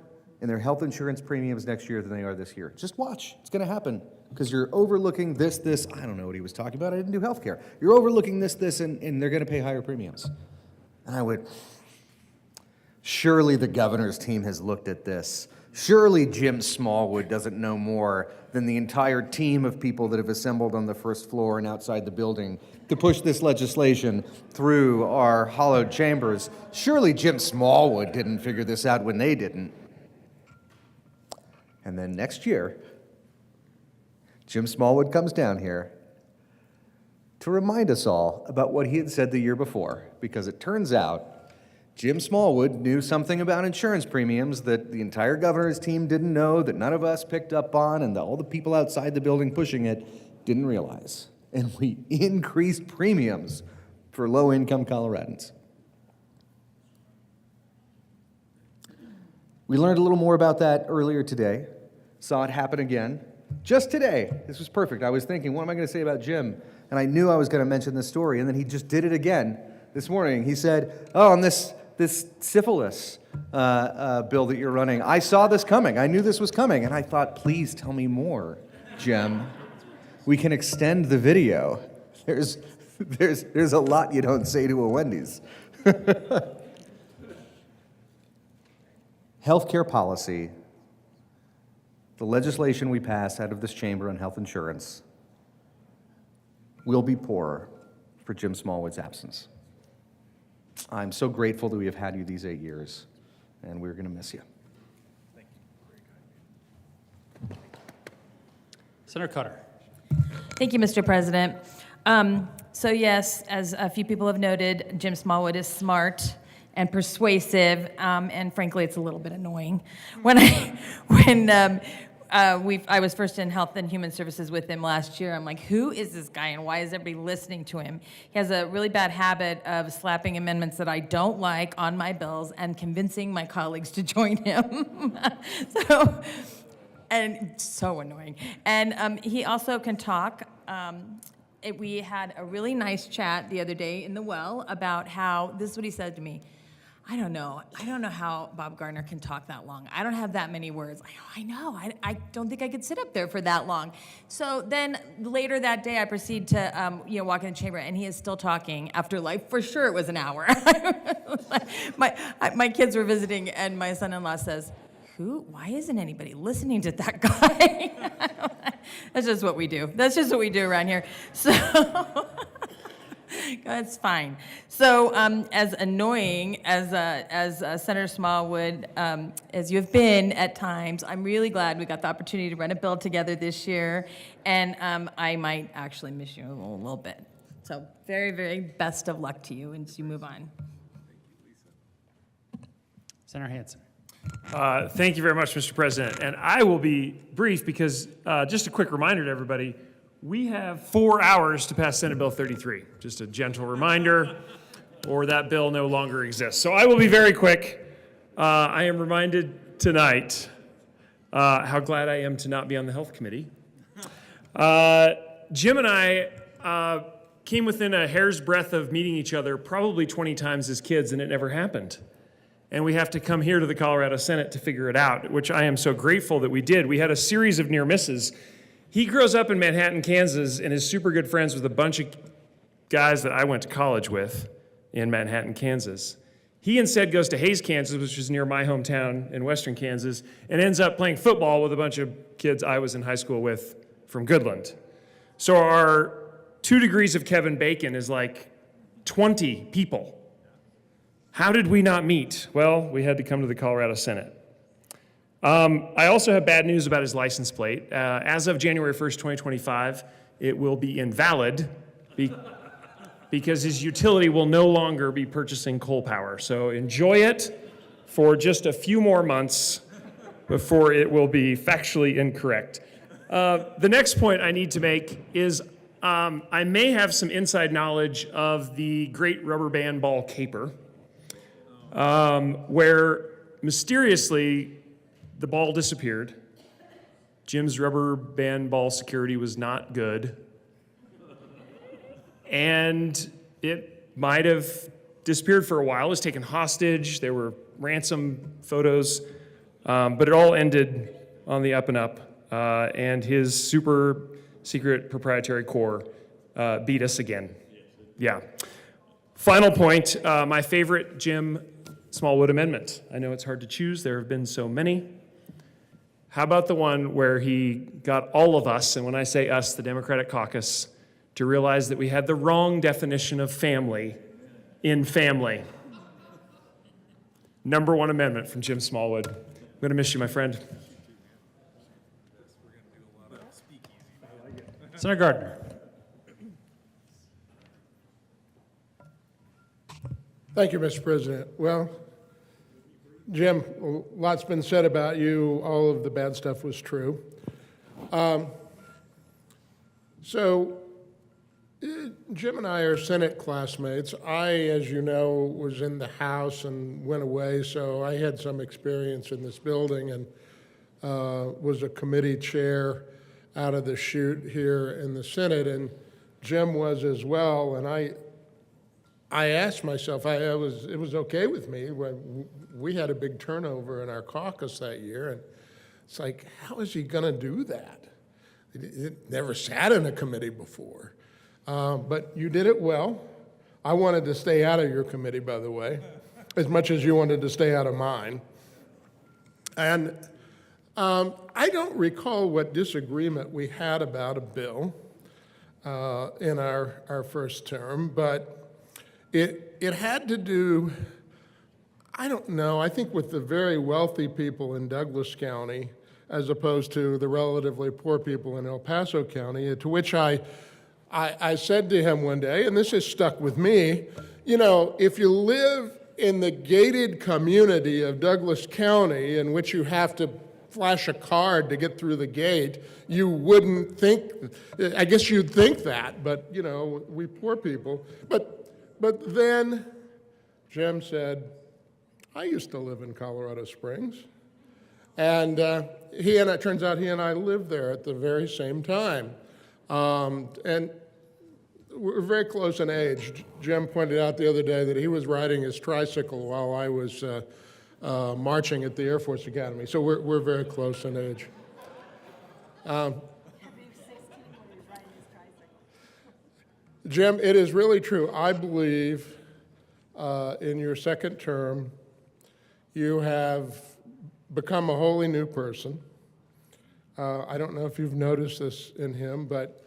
in their health insurance premiums next year than they are this year. Just watch. It's going to happen. because you're overlooking this, I don't know what he was talking about, I didn't do healthcare. You're overlooking this, and they're gonna pay higher premiums. And I went, surely the governor's team has looked at this. Surely Jim Smallwood doesn't know more than the entire team of people that have assembled on the first floor and outside the building to push this legislation through our hollowed chambers. Surely Jim Smallwood didn't figure this out when they didn't. And then next year, Jim Smallwood comes down here to remind us all about what he had said the year before, because it turns out Jim Smallwood knew something about insurance premiums that the entire governor's team didn't know, that none of us picked up on, and that all the people outside the building pushing it didn't realize. And we increased premiums for low-income Coloradans. We learned a little more about that earlier today, saw it happen again. Just today, this was perfect. I was thinking, what am I going to say about Jim? And I knew I was going to mention this story, and then he just did it again this morning. He said, oh, on this syphilis bill that you're running, I saw this coming. I knew this was coming. And I thought, please tell me more, Jim. We can extend the video. There's a lot you don't say to a Wendy's. Healthcare policy, the legislation we pass out of this chamber on health insurance, will be poorer for Jim Smallwood's absence. I'm so grateful that we have had you these 8 years, and we're going to miss you. Senator Cutter. Thank you, Mr. President. So yes, as a few people have noted, Jim Smallwood is smart and persuasive, and frankly, it's a little bit annoying. I was first in Health and Human Services with him last year. I'm like, who is this guy and why is everybody listening to him? He has a really bad habit of slapping amendments that I don't like on my bills and convincing my colleagues to join him. And so annoying. And he also can talk. We had a really nice chat the other day in the well about how, this is what he said to me, I don't know how Bob Gardner can talk that long. I don't have that many words. I know. I don't think I could sit up there for that long. So then later that day, I proceed to walk in the chamber, and he is still talking after, like, for sure it was an hour. My kids were visiting, and my son-in-law says, why isn't anybody listening to that guy? That's just what we do. That's just what we do around here. So that's fine. So as annoying as Senator Smallwood, as you have been at times, I'm really glad we got the opportunity to run a bill together this year, and I might actually miss you a little bit. So very, very best of luck to you as you move on. Senator Hansen. Thank you very much, Mr. President. And I will be brief because just a quick reminder to everybody, we have 4 hours to pass Senate Bill 33. Just a gentle reminder, or that bill no longer exists. So I will be very quick. I am reminded tonight how glad I am to not be on the Health Committee. Jim and I came within a hair's breadth of meeting each other probably 20 times as kids, and it never happened. And we have to come here to the Colorado Senate to figure it out, which I am so grateful that we did. We had a series of near misses. He grows up in Manhattan, Kansas, and is super good friends with a bunch of guys that I went to college with in Manhattan, Kansas. He instead goes to Hays, Kansas, which is near my hometown in western Kansas, and ends up playing football with a bunch of kids I was in high school with from Goodland. So our 2 degrees of Kevin Bacon is like 20 people. How did we not meet? Well, we had to come to the Colorado Senate. I also have bad news about his license plate. As of January 1st, 2025, it will be invalid because his utility will no longer be purchasing coal power. So enjoy it for just a few more months before it will be factually incorrect. The next point I need to make is I may have some inside knowledge of the Great Rubber Band Ball caper. Where mysteriously the ball disappeared. Jim's rubber band ball security was not good. And it might have disappeared for a while. It was taken hostage. There were ransom photos. But it all ended on the up and up. and his super secret proprietary core beat us again. Yeah. Final point, my favorite Jim Smallwood amendment. I know it's hard to choose. There have been so many. How about the one where he got all of us, and when I say us, the Democratic caucus, to realize that we had the wrong definition of family in family? Number one amendment from Jim Smallwood. I'm going to miss you, my friend. Senator Gardner. Thank you, Mr. President. Well, Jim, a lot's been said about you. All of the bad stuff was true. Jim and I are Senate classmates. I, as you know, was in the House and went away, so I had some experience in this building and was a committee chair out of the chute here in the Senate, and Jim was as well. And I asked myself, it was okay with me when we had a big turnover in our caucus that year, and it's like, how is he going to do that? He never sat in a committee before. But you did it well. I wanted to stay out of your committee, by the way, as much as you wanted to stay out of mine. And I don't recall what disagreement we had about a bill in our first term, but it had to do, I don't know, I think with the very wealthy people in Douglas County as opposed to the relatively poor people in El Paso County, to which I said to him one day, and this has stuck with me, you know, if you live in the gated community of Douglas County in which you have to flash a card to get through the gate, you wouldn't think, I guess you'd think that, but, you know, we poor people. But then Jim said, I used to live in Colorado Springs. And it turns out he and I lived there at the very same time. And we're very close in age. Jim pointed out the other day that he was riding his tricycle while I was marching at the Air Force Academy. So we're very close in age. Jim, it is really true. I believe in your second term, you have become a wholly new person. I don't know if you've noticed this in him, but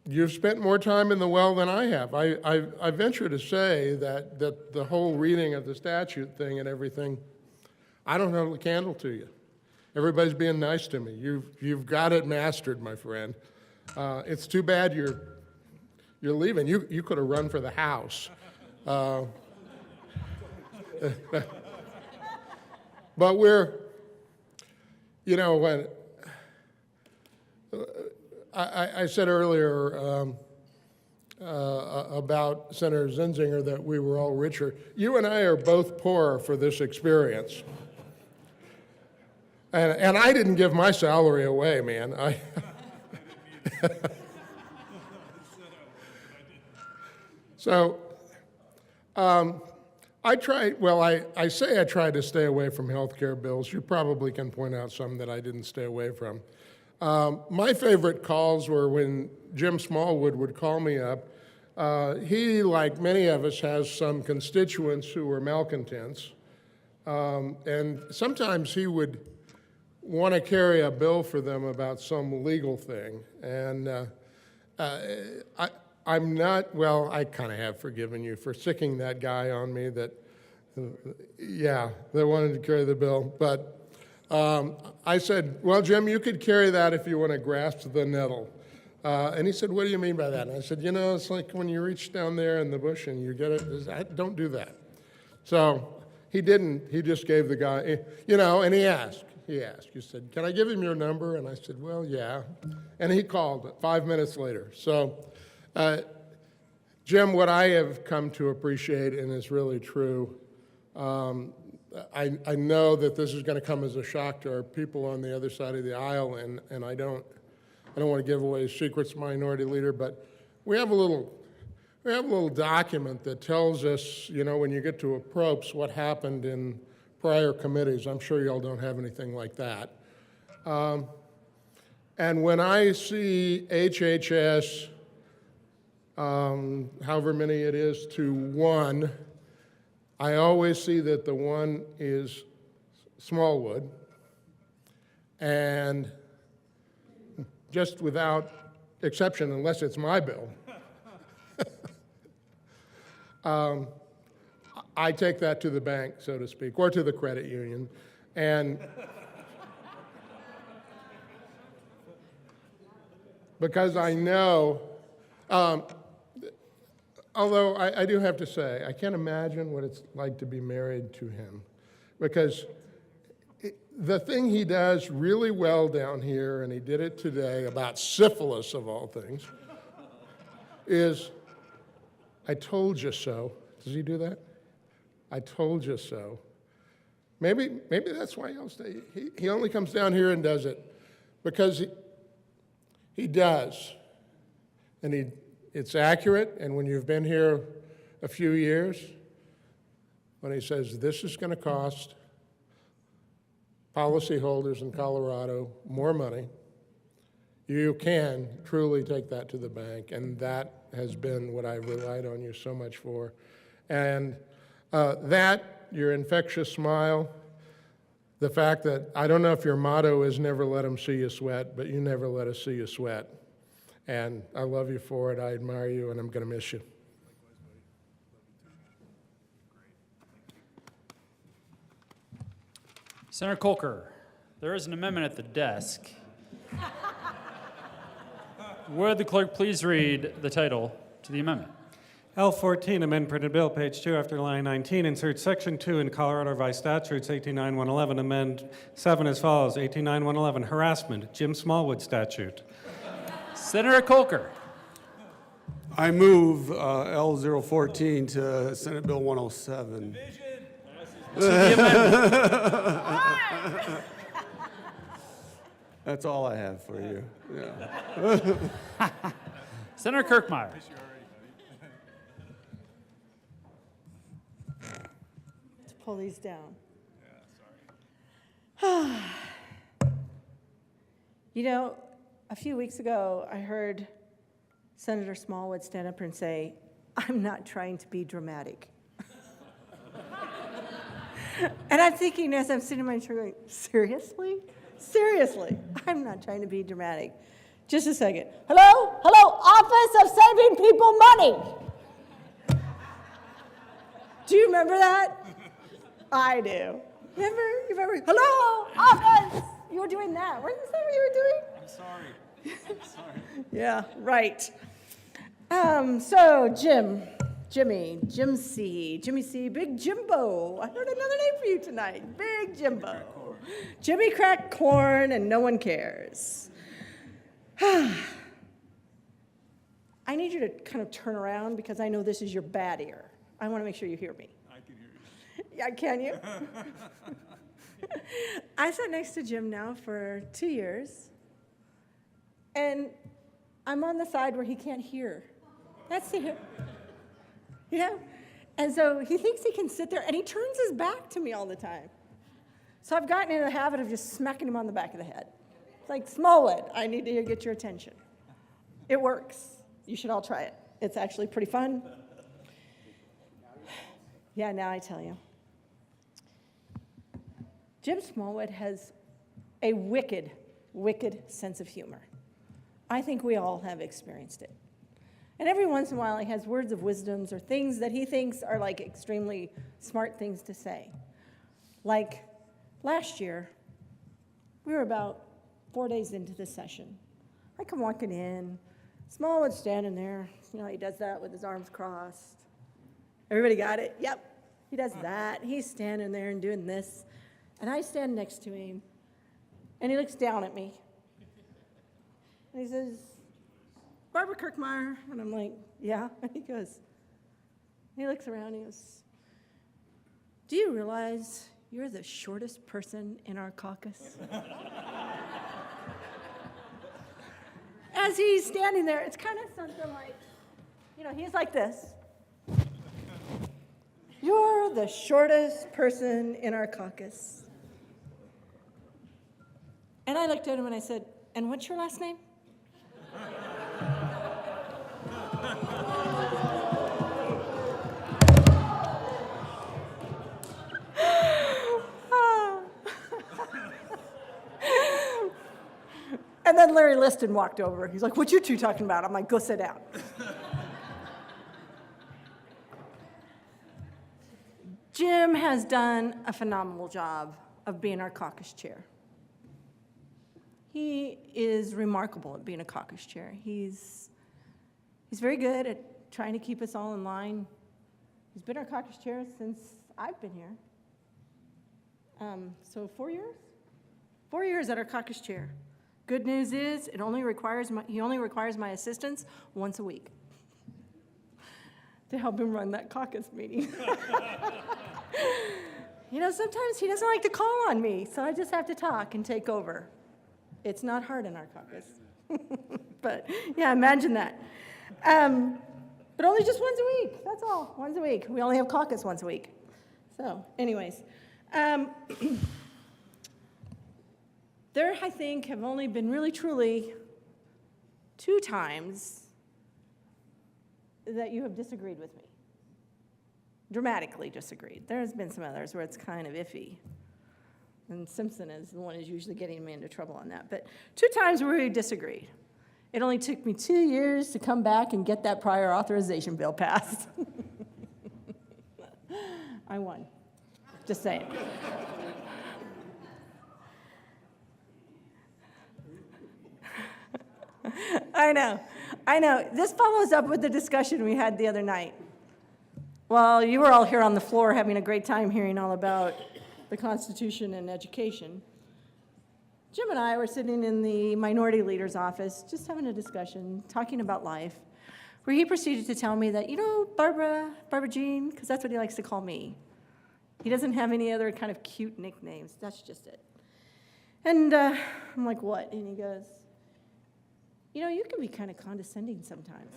you've spent more time in the well than I have. I venture to say that the whole reading of the statute thing and everything, I don't hold a candle to you. Everybody's being nice to me. You've got it mastered, my friend. It's too bad you're leaving. You could have run for the House. But we're, you know, when I said earlier about Senator Zinzinger that we were all richer. You and I are both poorer for this experience. And I didn't give my salary away, man. So I say I tried to stay away from health care bills. You probably can point out some that I didn't stay away from. My favorite calls were when Jim Smallwood would call me up. He, like many of us, has some constituents who are malcontents. And sometimes he would want to carry a bill for them about some legal thing. And I'm not, well, I kind of have forgiven you for sicking that guy on me that, they wanted to carry the bill. But I said, well, Jim, you could carry that if you want to grasp the nettle. And he said, what do you mean by that? And I said, you know, it's like when you reach down there in the bush and you get it. Don't do that. So he didn't. He just gave the guy, you know, and he asked. He said, can I give him your number? And I said, well, yeah. And he called 5 minutes later. So, Jim, what I have come to appreciate, and is really true, I know that this is going to come as a shock to our people on the other side of the aisle, and I don't want to give away secrets, Minority Leader, but we have a little document that tells us, you know, when you get to approps, what happened in prior committees. I'm sure y'all don't have anything like that. And when I see HHS, however many it is to 1, I always see that the 1 is Smallwood. And just without exception, unless it's my bill, I take that to the bank, so to speak, or to the credit union. And because I know, although I do have to say, I can't imagine what it's like to be married to him, because the thing he does really well down here, and he did it today about syphilis of all things, is, I told you so. Does he do that? I told you so. Maybe that's why he'll stay. He only comes down here and does it because he does. And it's accurate, and when you've been here a few years, when he says this is going to cost policyholders in Colorado more money, you can truly take that to the bank, and that has been what I've relied on you so much for. And your infectious smile, the fact that, I don't know if your motto is never let them see you sweat, but you never let us see you sweat. And I love you for it, I admire you, and I'm going to miss you. Senator Kolker, there is an amendment at the desk. Would the clerk please read the title to the amendment? L14, amend printed bill, page 2, after line 19, insert section 2 in Colorado Revised Statutes 189-111, amend 7 as follows: 189-111, harassment, Jim Smallwood statute. Senator Kolker. I move L014 to Senate Bill 107. To the amendment. That's all I have for you. Yeah. Senator Kirkmeyer. To pull these down. You know, a few weeks ago, I heard Senator Smallwood stand up and say, "I'm not trying to be dramatic." And I'm thinking, as I'm sitting in my chair going, seriously? Seriously, I'm not trying to be dramatic. Just a second. Hello? Hello, Office of Saving People Money. Do you remember that? I do. Remember? You remember? Hello, Office. You were doing that. Wasn't that what you were doing? I'm sorry. I'm sorry. Yeah, right. So Jimmy C, Big Jimbo. I heard another name for you tonight, Big Jimbo. Jimmy cracked corn and no one cares. I need you to kind of turn around because I know this is your bad ear. I want to make sure you hear me. I can hear you. Yeah, can you? I sat next to Jim now for 2 years, and I'm on the side where he can't hear. That's it. You know? And so he thinks he can sit there, and he turns his back to me all the time. So I've gotten into the habit of just smacking him on the back of the head. It's like, Smallwood, I need to get your attention. It works. You should all try it. It's actually pretty fun. Yeah, now I tell you. Jim Smallwood has a wicked, wicked sense of humor. I think we all have experienced it. And every once in a while, he has words of wisdoms or things that he thinks are like extremely smart things to say. Like last year, we were about 4 days into the session. I come walking in, Smallwood's standing there. You know, he does that with his arms crossed. Everybody got it? Yep. He does that. He's standing there and doing this. And I stand next to him, and he looks down at me. And he says, "Barbara Kirkmeyer." And I'm like, "Yeah." And he looks around, and he goes, "Do you realize you're the shortest person in our caucus?" As he's standing there, it's kind of something like, you know, he's like this. "You're the shortest person in our caucus." And I looked at him and I said, and what's your last name? And then Larry Liston walked over. He's like, what you two talking about? I'm like, go sit down. Jim has done a phenomenal job of being our caucus chair. He is remarkable at being a caucus chair. He's very good at trying to keep us all in line. He's been our caucus chair since I've been here. So 4 years? 4 years at our caucus chair. Good news is, he only requires my assistance once a week to help him run that caucus meeting. You know, sometimes he doesn't like to call on me, so I just have to talk and take over. It's not hard in our caucus. But yeah, imagine that. But only just once a week, that's all, once a week. We only have caucus once a week. So anyways, there, I think, have only been really, truly 2 times that you have disagreed with me. Dramatically disagreed. There's been some others where it's kind of iffy. And Simpson is the one who's usually getting me into trouble on that. But 2 times where we disagreed. It only took me 2 years to come back and get that prior authorization bill passed. I won. Just saying. I know. This follows up with the discussion we had the other night. Well, you were all here on the floor having a great time hearing all about the Constitution and education. Jim and I were sitting in the minority leader's office, just having a discussion, talking about life, where he proceeded to tell me that, you know, Barbara Jean, because that's what he likes to call me. He doesn't have any other kind of cute nicknames. That's just it. And I'm like, what? And he goes, you know, you can be kind of condescending sometimes.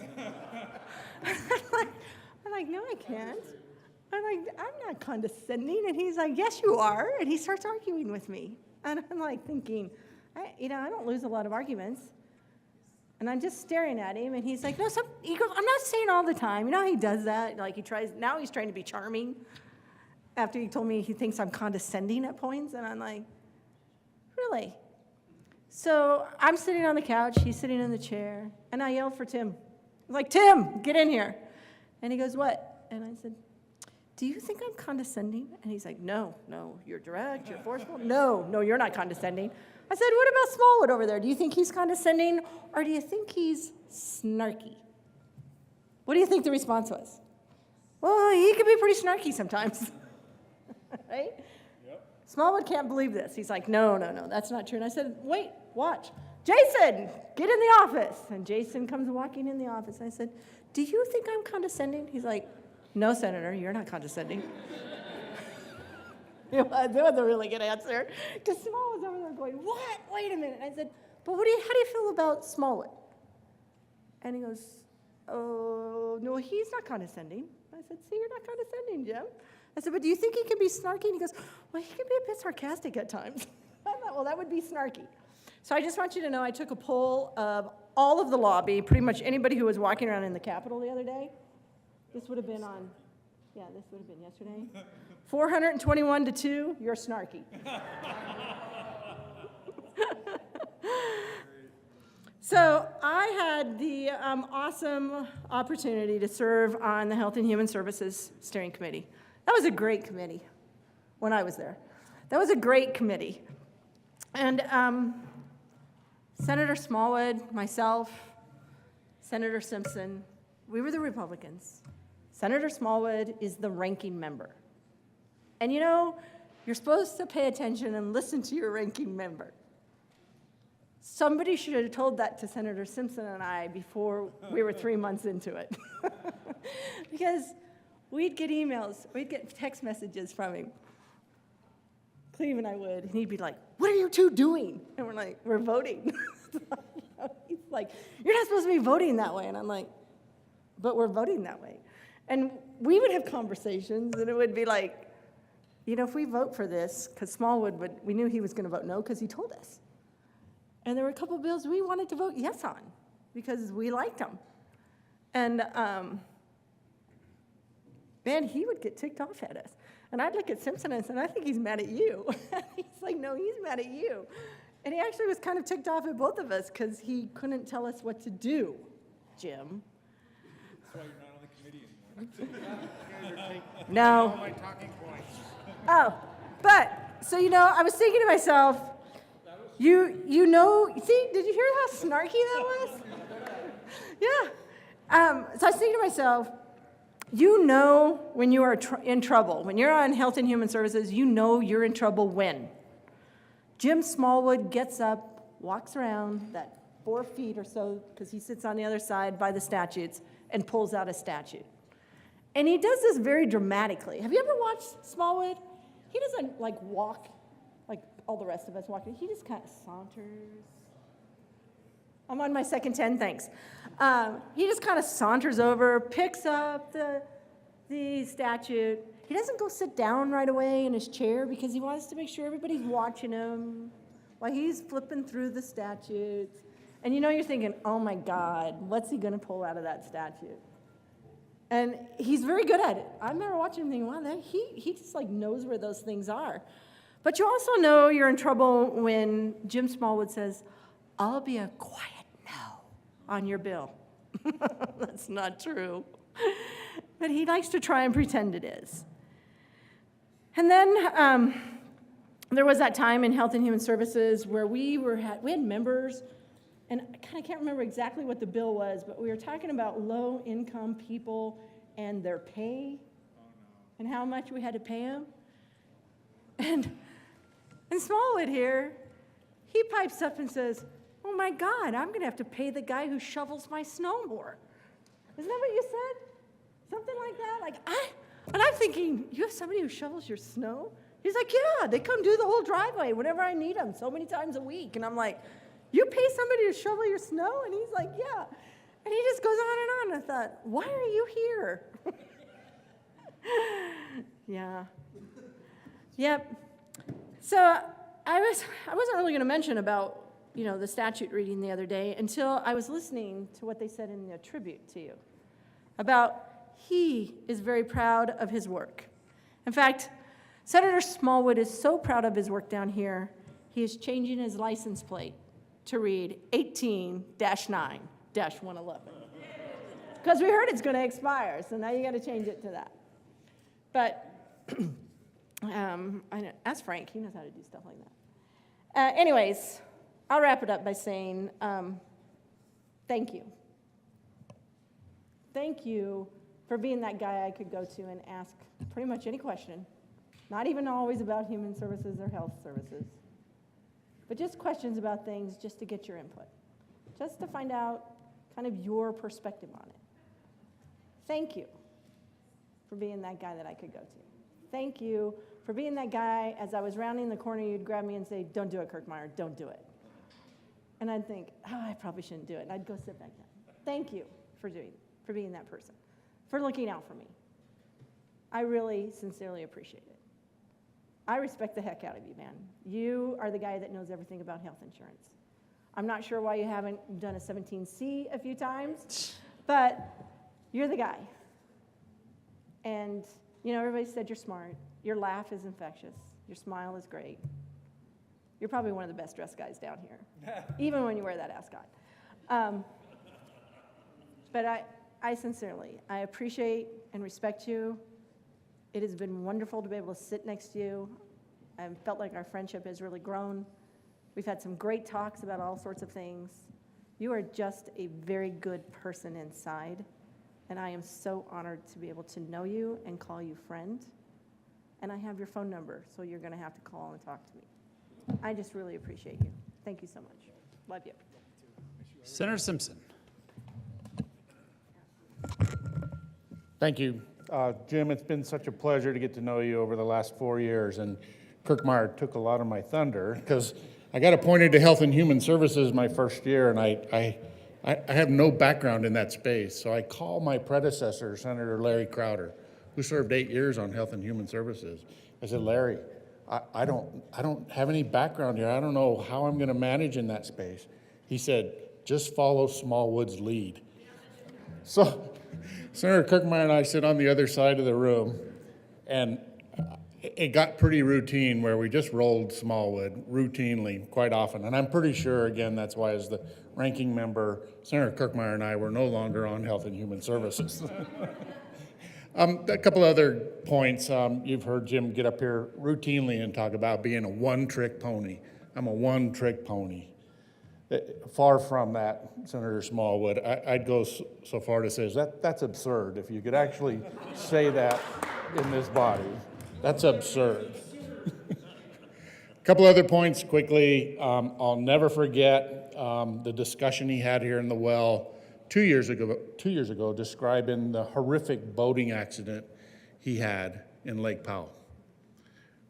I'm like, no, I can't. I'm like, I'm not condescending. And he's like, yes, you are. And he starts arguing with me. And I'm like thinking, I don't lose a lot of arguments. And I'm just staring at him. And he's like, no, he goes, I'm not saying all the time. You know how he does that? Like now he's trying to be charming after he told me he thinks I'm condescending at points. And I'm like, really? So I'm sitting on the couch, he's sitting in the chair, and I yelled for Tim. I'm like, Tim, get in here. And he goes, what? And I said, do you think I'm condescending? And he's like, no, you're direct, you're forceful. No, you're not condescending. I said, what about Smallwood over there? Do you think he's condescending, or do you think he's snarky? What do you think the response was? Well, he can be pretty snarky sometimes, right? Smallwood can't believe this. He's like, no, that's not true. And I said, wait, watch. Jason, get in the office. And Jason comes walking in the office. I said, do you think I'm condescending? He's like, no, Senator, you're not condescending. That was a really good answer. Because Smallwood's over there going, what? Wait a minute. I said, but how do you feel about Smallwood? And he goes, oh, no, he's not condescending. I said, see, you're not condescending, Jim. I said, but do you think he can be snarky? And he goes, well, he can be a bit sarcastic at times. I thought, well, that would be snarky. So I just want you to know I took a poll of all of the lobby, pretty much anybody who was walking around in the Capitol the other day. This would have been this would have been yesterday. 421 to 2, you're snarky. So I had the awesome opportunity to serve on the Health and Human Services Steering Committee. That was a great committee when I was there. That was a great committee. And Senator Smallwood, myself, Senator Simpson, we were the Republicans. Senator Smallwood is the ranking member. And you know, you're supposed to pay attention and listen to your ranking member. Somebody should have told that to Senator Simpson and I before we were 3 months into it. Because we'd get emails, we'd get text messages from him. Cleve and I would, and he'd be like, what are you two doing? And we're like, we're voting. He's like, you're not supposed to be voting that way. And I'm like, but we're voting that way. And we would have conversations, and it would be like, you know, if we vote for this, because Smallwood we knew he was going to vote no because he told us. And there were a couple bills we wanted to vote yes on because we liked them. And man, he would get ticked off at us. And I'd look at Simpson and say, I think he's mad at you. He's like, no, he's mad at you. And he actually was kind of ticked off at both of us because he couldn't tell us what to do, Jim. That's why you're not on the committee anymore. No. All my talking points. Oh, but, so, I was thinking to myself, you know, see, did you hear how snarky that was? Yeah. So I was thinking to myself, when you are in trouble. When you're on Health and Human Services, you know you're in trouble when Jim Smallwood gets up, walks around that 4 feet or so, because he sits on the other side by the statutes, and pulls out a statute. And he does this very dramatically. Have you ever watched Smallwood? He doesn't walk like all the rest of us walking. He just kind of saunters. I'm on my second 10, thanks. He just kind of saunters over, picks up the statute. He doesn't go sit down right away in his chair because he wants to make sure everybody's watching him while he's flipping through the statutes. And you're thinking, oh my God, what's he gonna pull out of that statute? And he's very good at it. I remember watching him thinking, wow, he just knows where those things are. But you also know you're in trouble when Jim Smallwood says, I'll be a quiet no on your bill. That's not true. But he likes to try and pretend it is. And then there was that time in Health and Human Services where we had members, and I kind of can't remember exactly what the bill was, but we were talking about low-income people and their pay and how much we had to pay them. And Smallwood here, he pipes up and says, oh my God, I'm going to have to pay the guy who shovels my snow more. Isn't that what you said? Something like that? And I'm thinking, you have somebody who shovels your snow? He's like, yeah, they come do the whole driveway whenever I need them, so many times a week. And I'm like, you pay somebody to shovel your snow? And he's like, yeah. And he just goes on and on. I thought, why are you here? Yeah. Yep. So I wasn't really going to mention about, the statute reading the other day until I was listening to what they said in the tribute to you about he is very proud of his work. In fact, Senator Smallwood is so proud of his work down here, he is changing his license plate to read 18-9-111. Because we heard it's going to expire, so now you got to change it to that. But ask Frank, he knows how to do stuff like that. Anyways, I'll wrap it up by saying thank you. Thank you for being that guy I could go to and ask pretty much any question, not even always about human services or health services, but just questions about things just to get your input, just to find out kind of your perspective on it. Thank you for being that guy that I could go to. Thank you for being that guy, as I was rounding the corner, you'd grab me and say, don't do it, Kirkmeyer, don't do it. And I'd think, oh, I probably shouldn't do it. And I'd go sit back down. Thank you for being that person, for looking out for me. I really sincerely appreciate it. I respect the heck out of you, man. You are the guy that knows everything about health insurance. I'm not sure why you haven't done a 17C a few times, but you're the guy. And, everybody said you're smart. Your laugh is infectious. Your smile is great. You're probably one of the best dressed guys down here, even when you wear that ascot. But I sincerely, I appreciate and respect you. It has been wonderful to be able to sit next to you. I've felt like our friendship has really grown. We've had some great talks about all sorts of things. You are just a very good person inside, and I am so honored to be able to know you and call you friend. And I have your phone number, so you're going to have to call and talk to me. I just really appreciate you. Thank you so much. Love you. Senator Simpson. Thank you. Jim, it's been such a pleasure to get to know you over the last 4 years, and Kirkmeyer took a lot of my thunder because I got appointed to Health and Human Services my first year, and I have no background in that space. So I called my predecessor, Senator Larry Crowder, who served 8 years on Health and Human Services. I said, Larry, I don't have any background here. I don't know how I'm going to manage in that space. He said, just follow Smallwood's lead. So Senator Kirkmeyer and I sit on the other side of the room, and it got pretty routine where we just rolled Smallwood routinely quite often. And I'm pretty sure, again, that's why as the ranking member, Senator Kirkmeyer and I were no longer on Health and Human Services. A couple other points. You've heard Jim get up here routinely and talk about being a one-trick pony. I'm a one-trick pony. Far from that, Senator Smallwood. I'd go so far to say that's absurd. If you could actually say that in this body, that's absurd. A couple other points quickly. I'll never forget the discussion he had here in the well 2 years ago, describing the horrific boating accident he had in Lake Powell,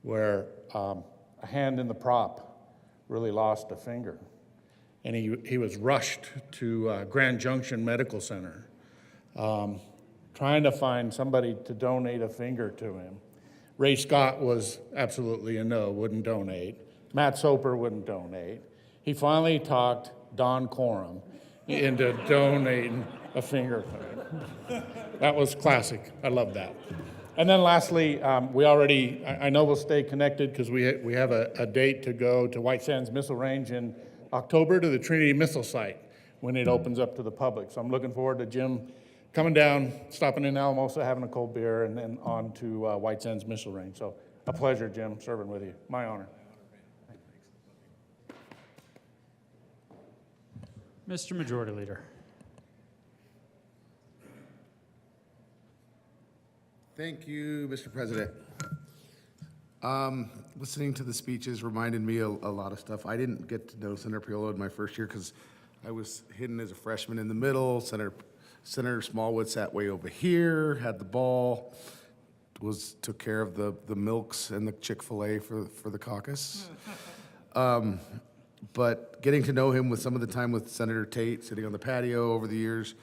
where a hand in the prop really lost a finger. And he was rushed to Grand Junction Medical Center, trying to find somebody to donate a finger to him. Ray Scott was absolutely a no, wouldn't donate. Matt Soper wouldn't donate. He finally talked Don Coram into donating a finger to him. That was classic. I love that. And then lastly, I know we'll stay connected because we have a date to go to White Sands Missile Range in October to the Trinity Missile Site when it opens up to the public. So I'm looking forward to Jim coming down, stopping in Alamosa, having a cold beer, and then on to White Sands Missile Range. So a pleasure, Jim, serving with you. My honor. Mr. Majority Leader. Thank you, Mr. President. Listening to the speeches reminded me a lot of stuff. I didn't get to know Senator Piolo in my first year because I was hidden as a freshman in the middle. Senator Smallwood sat way over here, had the ball, took care of the milks and the Chick-fil-A for the caucus. But getting to know him with some of the time with Senator Tate, sitting on the patio over the years,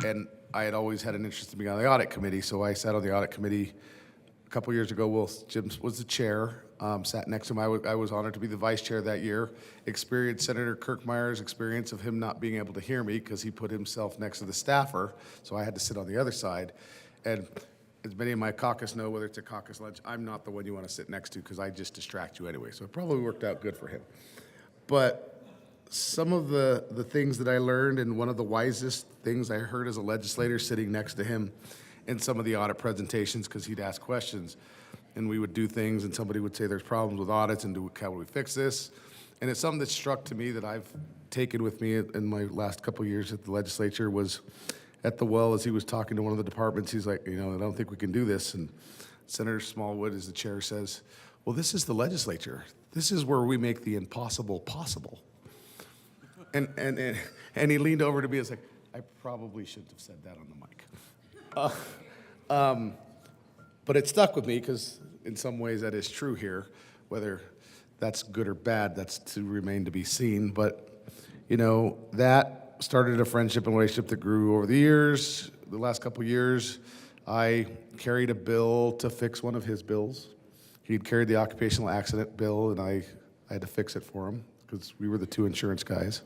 and I had always had an interest in being on the audit committee, so I sat on the audit committee a couple years ago. Well, Jim was the chair, sat next to him. I was honored to be the vice chair that year. Experienced Senator Kirkmeyer's experience of him not being able to hear me because he put himself next to the staffer, so I had to sit on the other side. And as many of my caucus know, whether it's a caucus lunch, I'm not the one you want to sit next to because I just distract you anyway, so it probably worked out good for him. But some of the things that I learned, and one of the wisest things I heard as a legislator sitting next to him in some of the audit presentations, because he'd ask questions, and we would do things, and somebody would say there's problems with audits, and how would we fix this? And it's something that struck to me that I've taken with me in my last couple of years at the legislature was at the well, as he was talking to one of the departments, he's like, I don't think we can do this. And Senator Smallwood, as the chair, says, well, this is the legislature. This is where we make the impossible possible. And he leaned over to me and was like, I probably shouldn't have said that on the mic. But it stuck with me because in some ways that is true here. Whether that's good or bad, that's to remain to be seen. But, that started a friendship and relationship that grew over the years. The last couple of years, I carried a bill to fix one of his bills. He'd carried the occupational accident bill, and I had to fix it for him because we were the two insurance guys.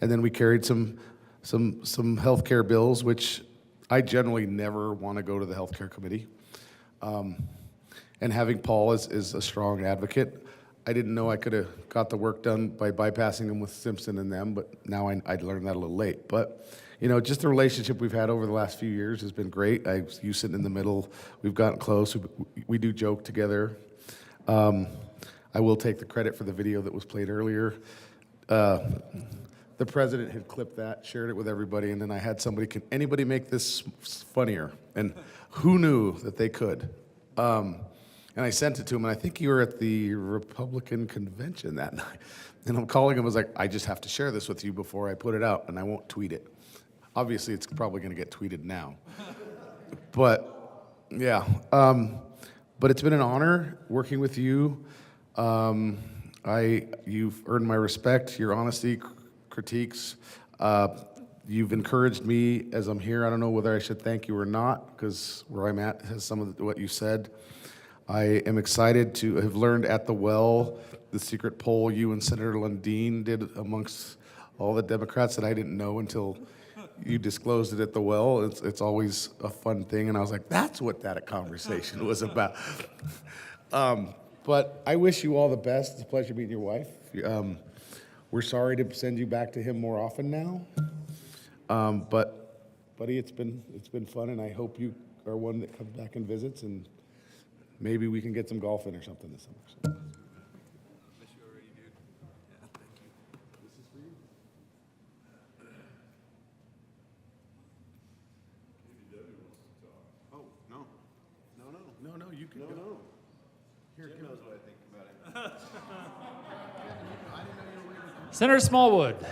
And then we carried some healthcare bills, which I generally never want to go to the healthcare committee. And having Paul is a strong advocate, I didn't know I could have got the work done by bypassing him with Simpson and them, but now I'd learned that a little late. But, just the relationship we've had over the last few years has been great. You sitting in the middle, we've gotten close. We do joke together. I will take the credit for the video that was played earlier. The president had clipped that, shared it with everybody, and then I had somebody, can anybody make this funnier? And who knew that they could? And I sent it to him, and I think you were at the Republican convention that night. And I'm calling him, I was like, I just have to share this with you before I put it out, and I won't tweet it. Obviously, it's probably going to get tweeted now. But, yeah. But it's been an honor working with you. You've earned my respect, your honesty, critiques. You've encouraged me as I'm here. I don't know whether I should thank you or not, because where I'm at has some of what you said. I am excited to have learned at the well the secret poll you and Senator Lundin did amongst all the Democrats that I didn't know until you disclosed it at the well. It's always a fun thing, and I was like, that's what that conversation was about. But I wish you all the best. It's a pleasure meeting your wife. We're sorry to send you back to him more often now. But buddy, it's been fun, and I hope you are one that comes back and visits, and maybe we can get some golf in or something this summer. So. No, you can go. Here, Jim knows what I think about it. Senator Smallwood. There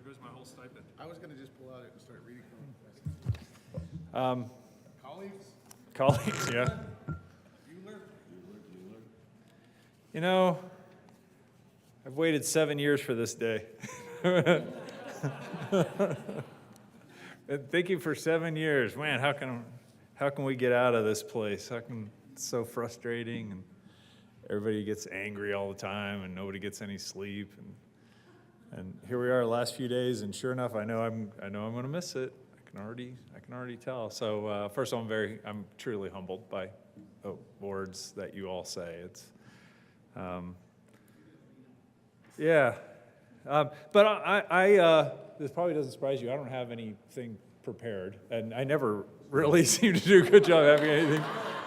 goes my whole stipend. I was going to just pull out it and start reading. Colleagues, yeah. You know, I've waited 7 years for this day. Been thinking for 7 years, man, how can we get out of this place? It's so frustrating, and everybody gets angry all the time, and nobody gets any sleep, and here we are the last few days, and sure enough, I know I'm going to miss it. I can already tell. So first of all, I'm truly humbled by the words that you all say. It's yeah. But I this probably doesn't surprise you. I don't have anything prepared, and I never really seem to do a good job having anything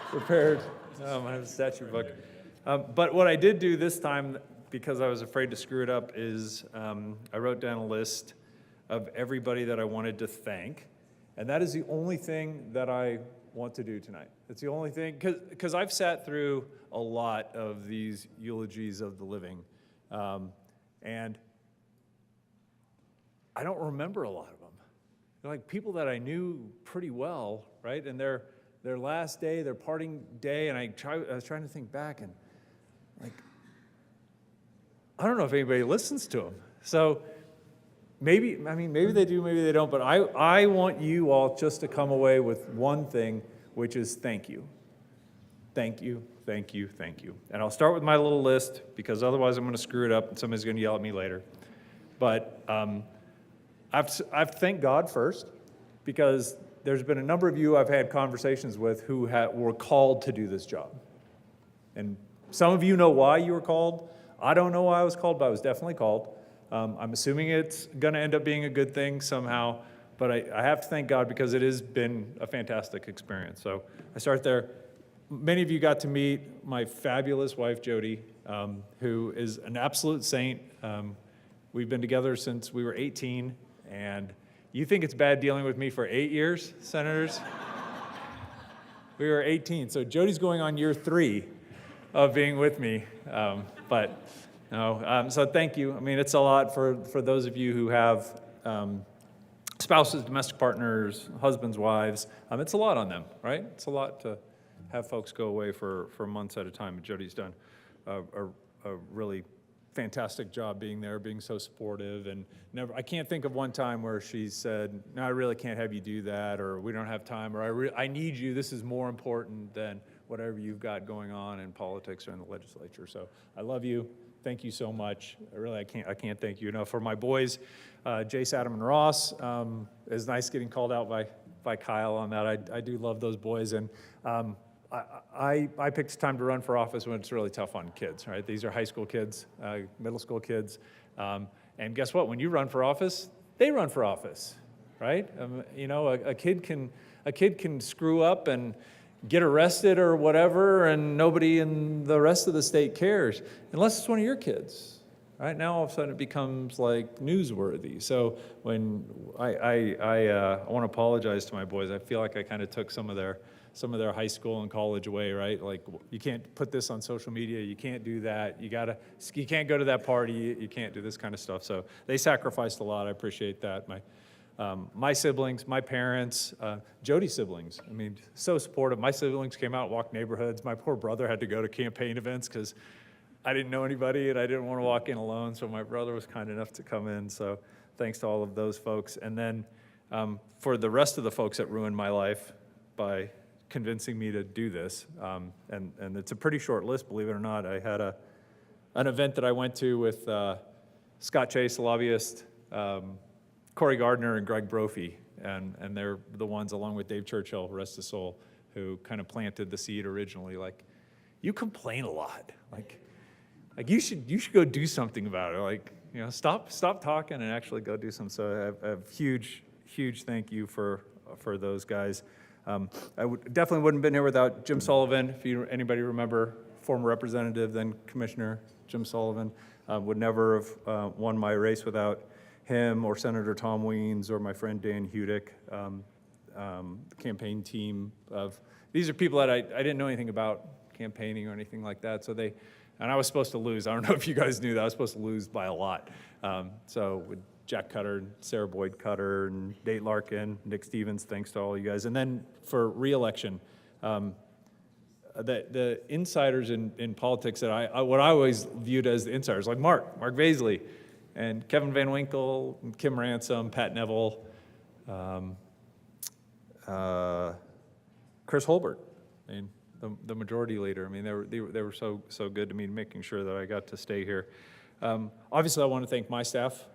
prepared. I have a statute book. But what I did do this time, because I was afraid to screw it up, is I wrote down a list of everybody that I wanted to thank, and that is the only thing that I want to do tonight. It's the only thing, because I've sat through a lot of these eulogies of the living, and I don't remember a lot of them. They're like people that I knew pretty well, right? And their last day, their parting day, and I was trying to think back, and like, I don't know if anybody listens to them. So maybe they do, maybe they don't, but I want you all just to come away with one thing, which is thank you. Thank you, thank you, thank you. And I'll start with my little list, because otherwise I'm going to screw it up and somebody's going to yell at me later. But I've thanked God first, because there's been a number of you I've had conversations with who were called to do this job. And some of you know why you were called. I don't know why I was called, but I was definitely called. I'm assuming it's going to end up being a good thing somehow, but I have to thank God, because it has been a fantastic experience. So I start there. Many of you got to meet my fabulous wife, Jody, who is an absolute saint. We've been together since we were 18, and you think it's bad dealing with me for 8 years, senators? We were 18, so Jody's going on year 3 of being with me, but no, so thank you. I mean, it's a lot for those of you who have spouses, domestic partners, husbands, wives. It's a lot on them, right? It's a lot to have folks go away for months at a time. Jody's done a really fantastic job being there, being so supportive, and I can't think of one time where she said, no, I really can't have you do that, or we don't have time, or I need you, this is more important than whatever you've got going on in politics or in the legislature. So I love you. Thank you so much. I can't thank you enough. For my boys, Jace, Adam, and Ross, it's nice getting called out by Kyle on that. I do love those boys, and I picked time to run for office when it's really tough on kids, right? These are high school kids, middle school kids, and guess what? When you run for office, they run for office, right? You know, a kid can screw up and get arrested or whatever, and nobody in the rest of the state cares, unless it's one of your kids. Right now, all of a sudden, it becomes like newsworthy. So when I want to apologize to my boys. I feel like I kind of took some of their high school and college away, right? Like, you can't put this on social media. You can't do that. You can't go to that party. You can't do this kind of stuff. So they sacrificed a lot. I appreciate that. My siblings, my parents, Jody's siblings, I mean, so supportive. My siblings came out, walked neighborhoods. My poor brother had to go to campaign events because I didn't know anybody and I didn't want to walk in alone, so my brother was kind enough to come in. So thanks to all of those folks. And then for the rest of the folks that ruined my life by convincing me to do this, and it's a pretty short list, believe it or not. I had an event that I went to with Scott Chase, the lobbyist, Cory Gardner, and Greg Brophy, and they're the ones, along with Dave Churchill, rest his soul, who kind of planted the seed originally. Like, you complain a lot. Like you should go do something about it. Like, you know, stop talking and actually go do something. So I have huge thank you for those guys. I definitely wouldn't have been here without Jim Sullivan. If anybody remember, former representative, then Commissioner Jim Sullivan, would never have won my race without him or Senator Tom Weens or my friend Dan Hudick, the campaign team of, these are people that I didn't know anything about campaigning or anything like that. So and I was supposed to lose. I don't know if you guys knew that. I was supposed to lose by a lot. So with Jack Cutter, Sarah Boyd Cutter, and Nate Larkin, Nick Stevens, thanks to all you guys. And then for re-election, the insiders in politics that what I always viewed as the insiders, like Mark Vaisley, and Kevin Van Winkle, and Kim Ransom, Pat Neville, Chris Holbert, I mean, the majority leader. I mean, they were so good to me, making sure that I got to stay here. Obviously, I want to thank my staff,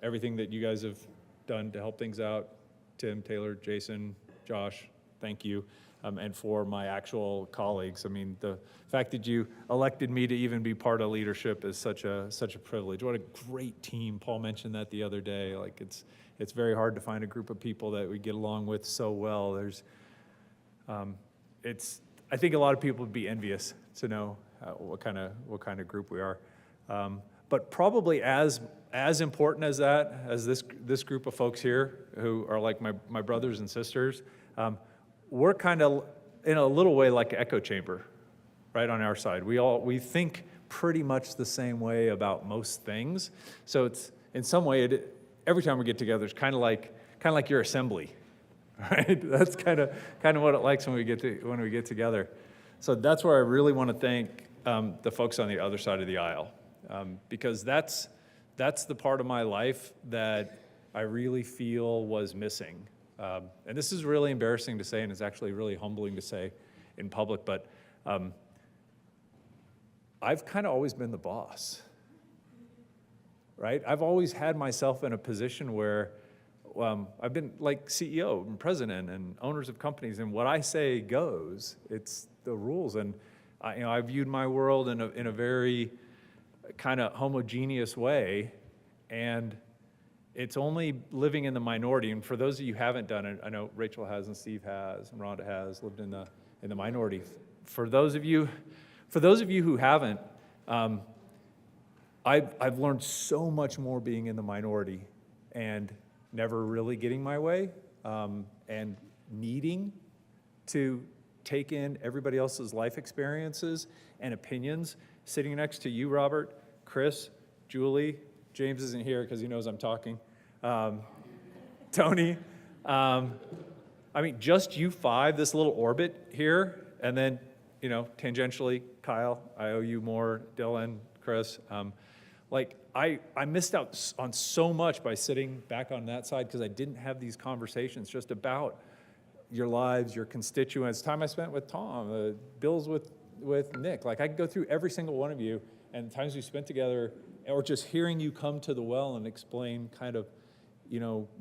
everything that you guys have done to help things out. Tim, Taylor, Jason, Josh, thank you. And for my actual colleagues. I mean, the fact that you elected me to even be part of leadership is such a privilege. What a great team. Paul mentioned that the other day. Like, it's very hard to find a group of people that we get along with so well. I think a lot of people would be envious to know what kind of group we are. But probably as important as that, as this group of folks here who are like my brothers and sisters, we're kind of, in a little way, like an echo chamber, right, on our side. We think pretty much the same way about most things. So it's, in some way, every time we get together, it's kind of like your assembly, right? That's kind of what it likes when we get together. So that's where I really want to thank the folks on the other side of the aisle, because that's the part of my life that I really feel was missing. And this is really embarrassing to say, and it's actually really humbling to say in public, but I've kind of always been the boss, right? I've always had myself in a position where I've been like CEO and president and owners of companies, and what I say goes. It's the rules. And I viewed my world in a very kind of homogeneous way, and it's only living in the minority. And for those of you who haven't done it, I know Rachel has and Steve has and Rhonda has lived in the minority. For those of you who haven't, I've learned so much more being in the minority and never really getting my way, and needing to take in everybody else's life experiences and opinions. Sitting next to you, Robert, Chris, Julie, James isn't here because he knows I'm talking. Tony, I mean, just you five, this little orbit here, and then, tangentially, Kyle, I owe you more, Dylan, Chris. I missed out on so much by sitting back on that side because I didn't have these conversations just about your lives, your constituents, time I spent with Tom, bills with Nick. Like, I could go through every single one of you and the times we spent together, or just hearing you come to the well and explain kind of,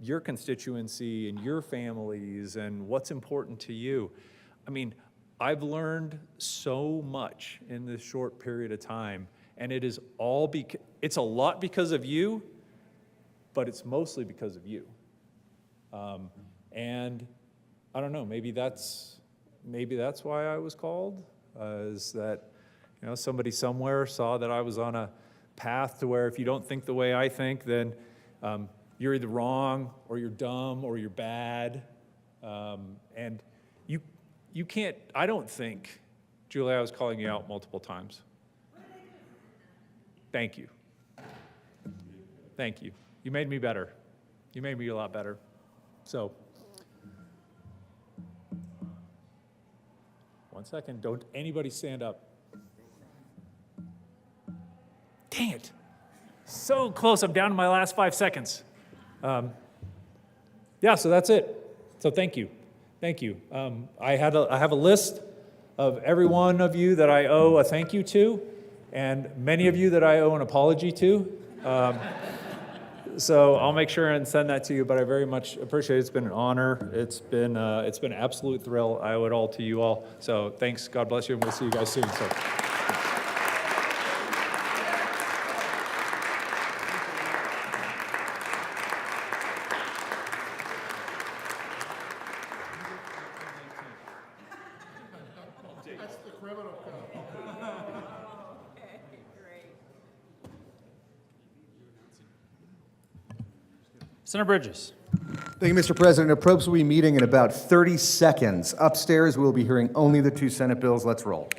your constituency and your families and what's important to you. I mean, I've learned so much in this short period of time, and it is it's a lot because of you, but it's mostly because of you. And I don't know, maybe that's why I was called, is that, somebody somewhere saw that I was on a path to where if you don't think the way I think, then you're either wrong or you're dumb or you're bad. And you can't, I don't think, Julie, I was calling you out multiple times. Thank you. Thank you. You made me better. You made me a lot better. So, one second, don't anybody stand up. Dang it. So close, I'm down to my last 5 seconds. Yeah, so that's it. So thank you. Thank you. I have a list of every one of you that I owe a thank you to, and many of you that I owe an apology to. So I'll make sure and send that to you, but I very much appreciate it. It's been an honor. It's been an absolute thrill. I owe it all to you all. So thanks. God bless you, and we'll see you guys soon. So. Senator Bridges. Thank you, Mr. President. Probes will be meeting in about 30 seconds. Upstairs, we'll be hearing only the 2 Senate bills. Let's roll.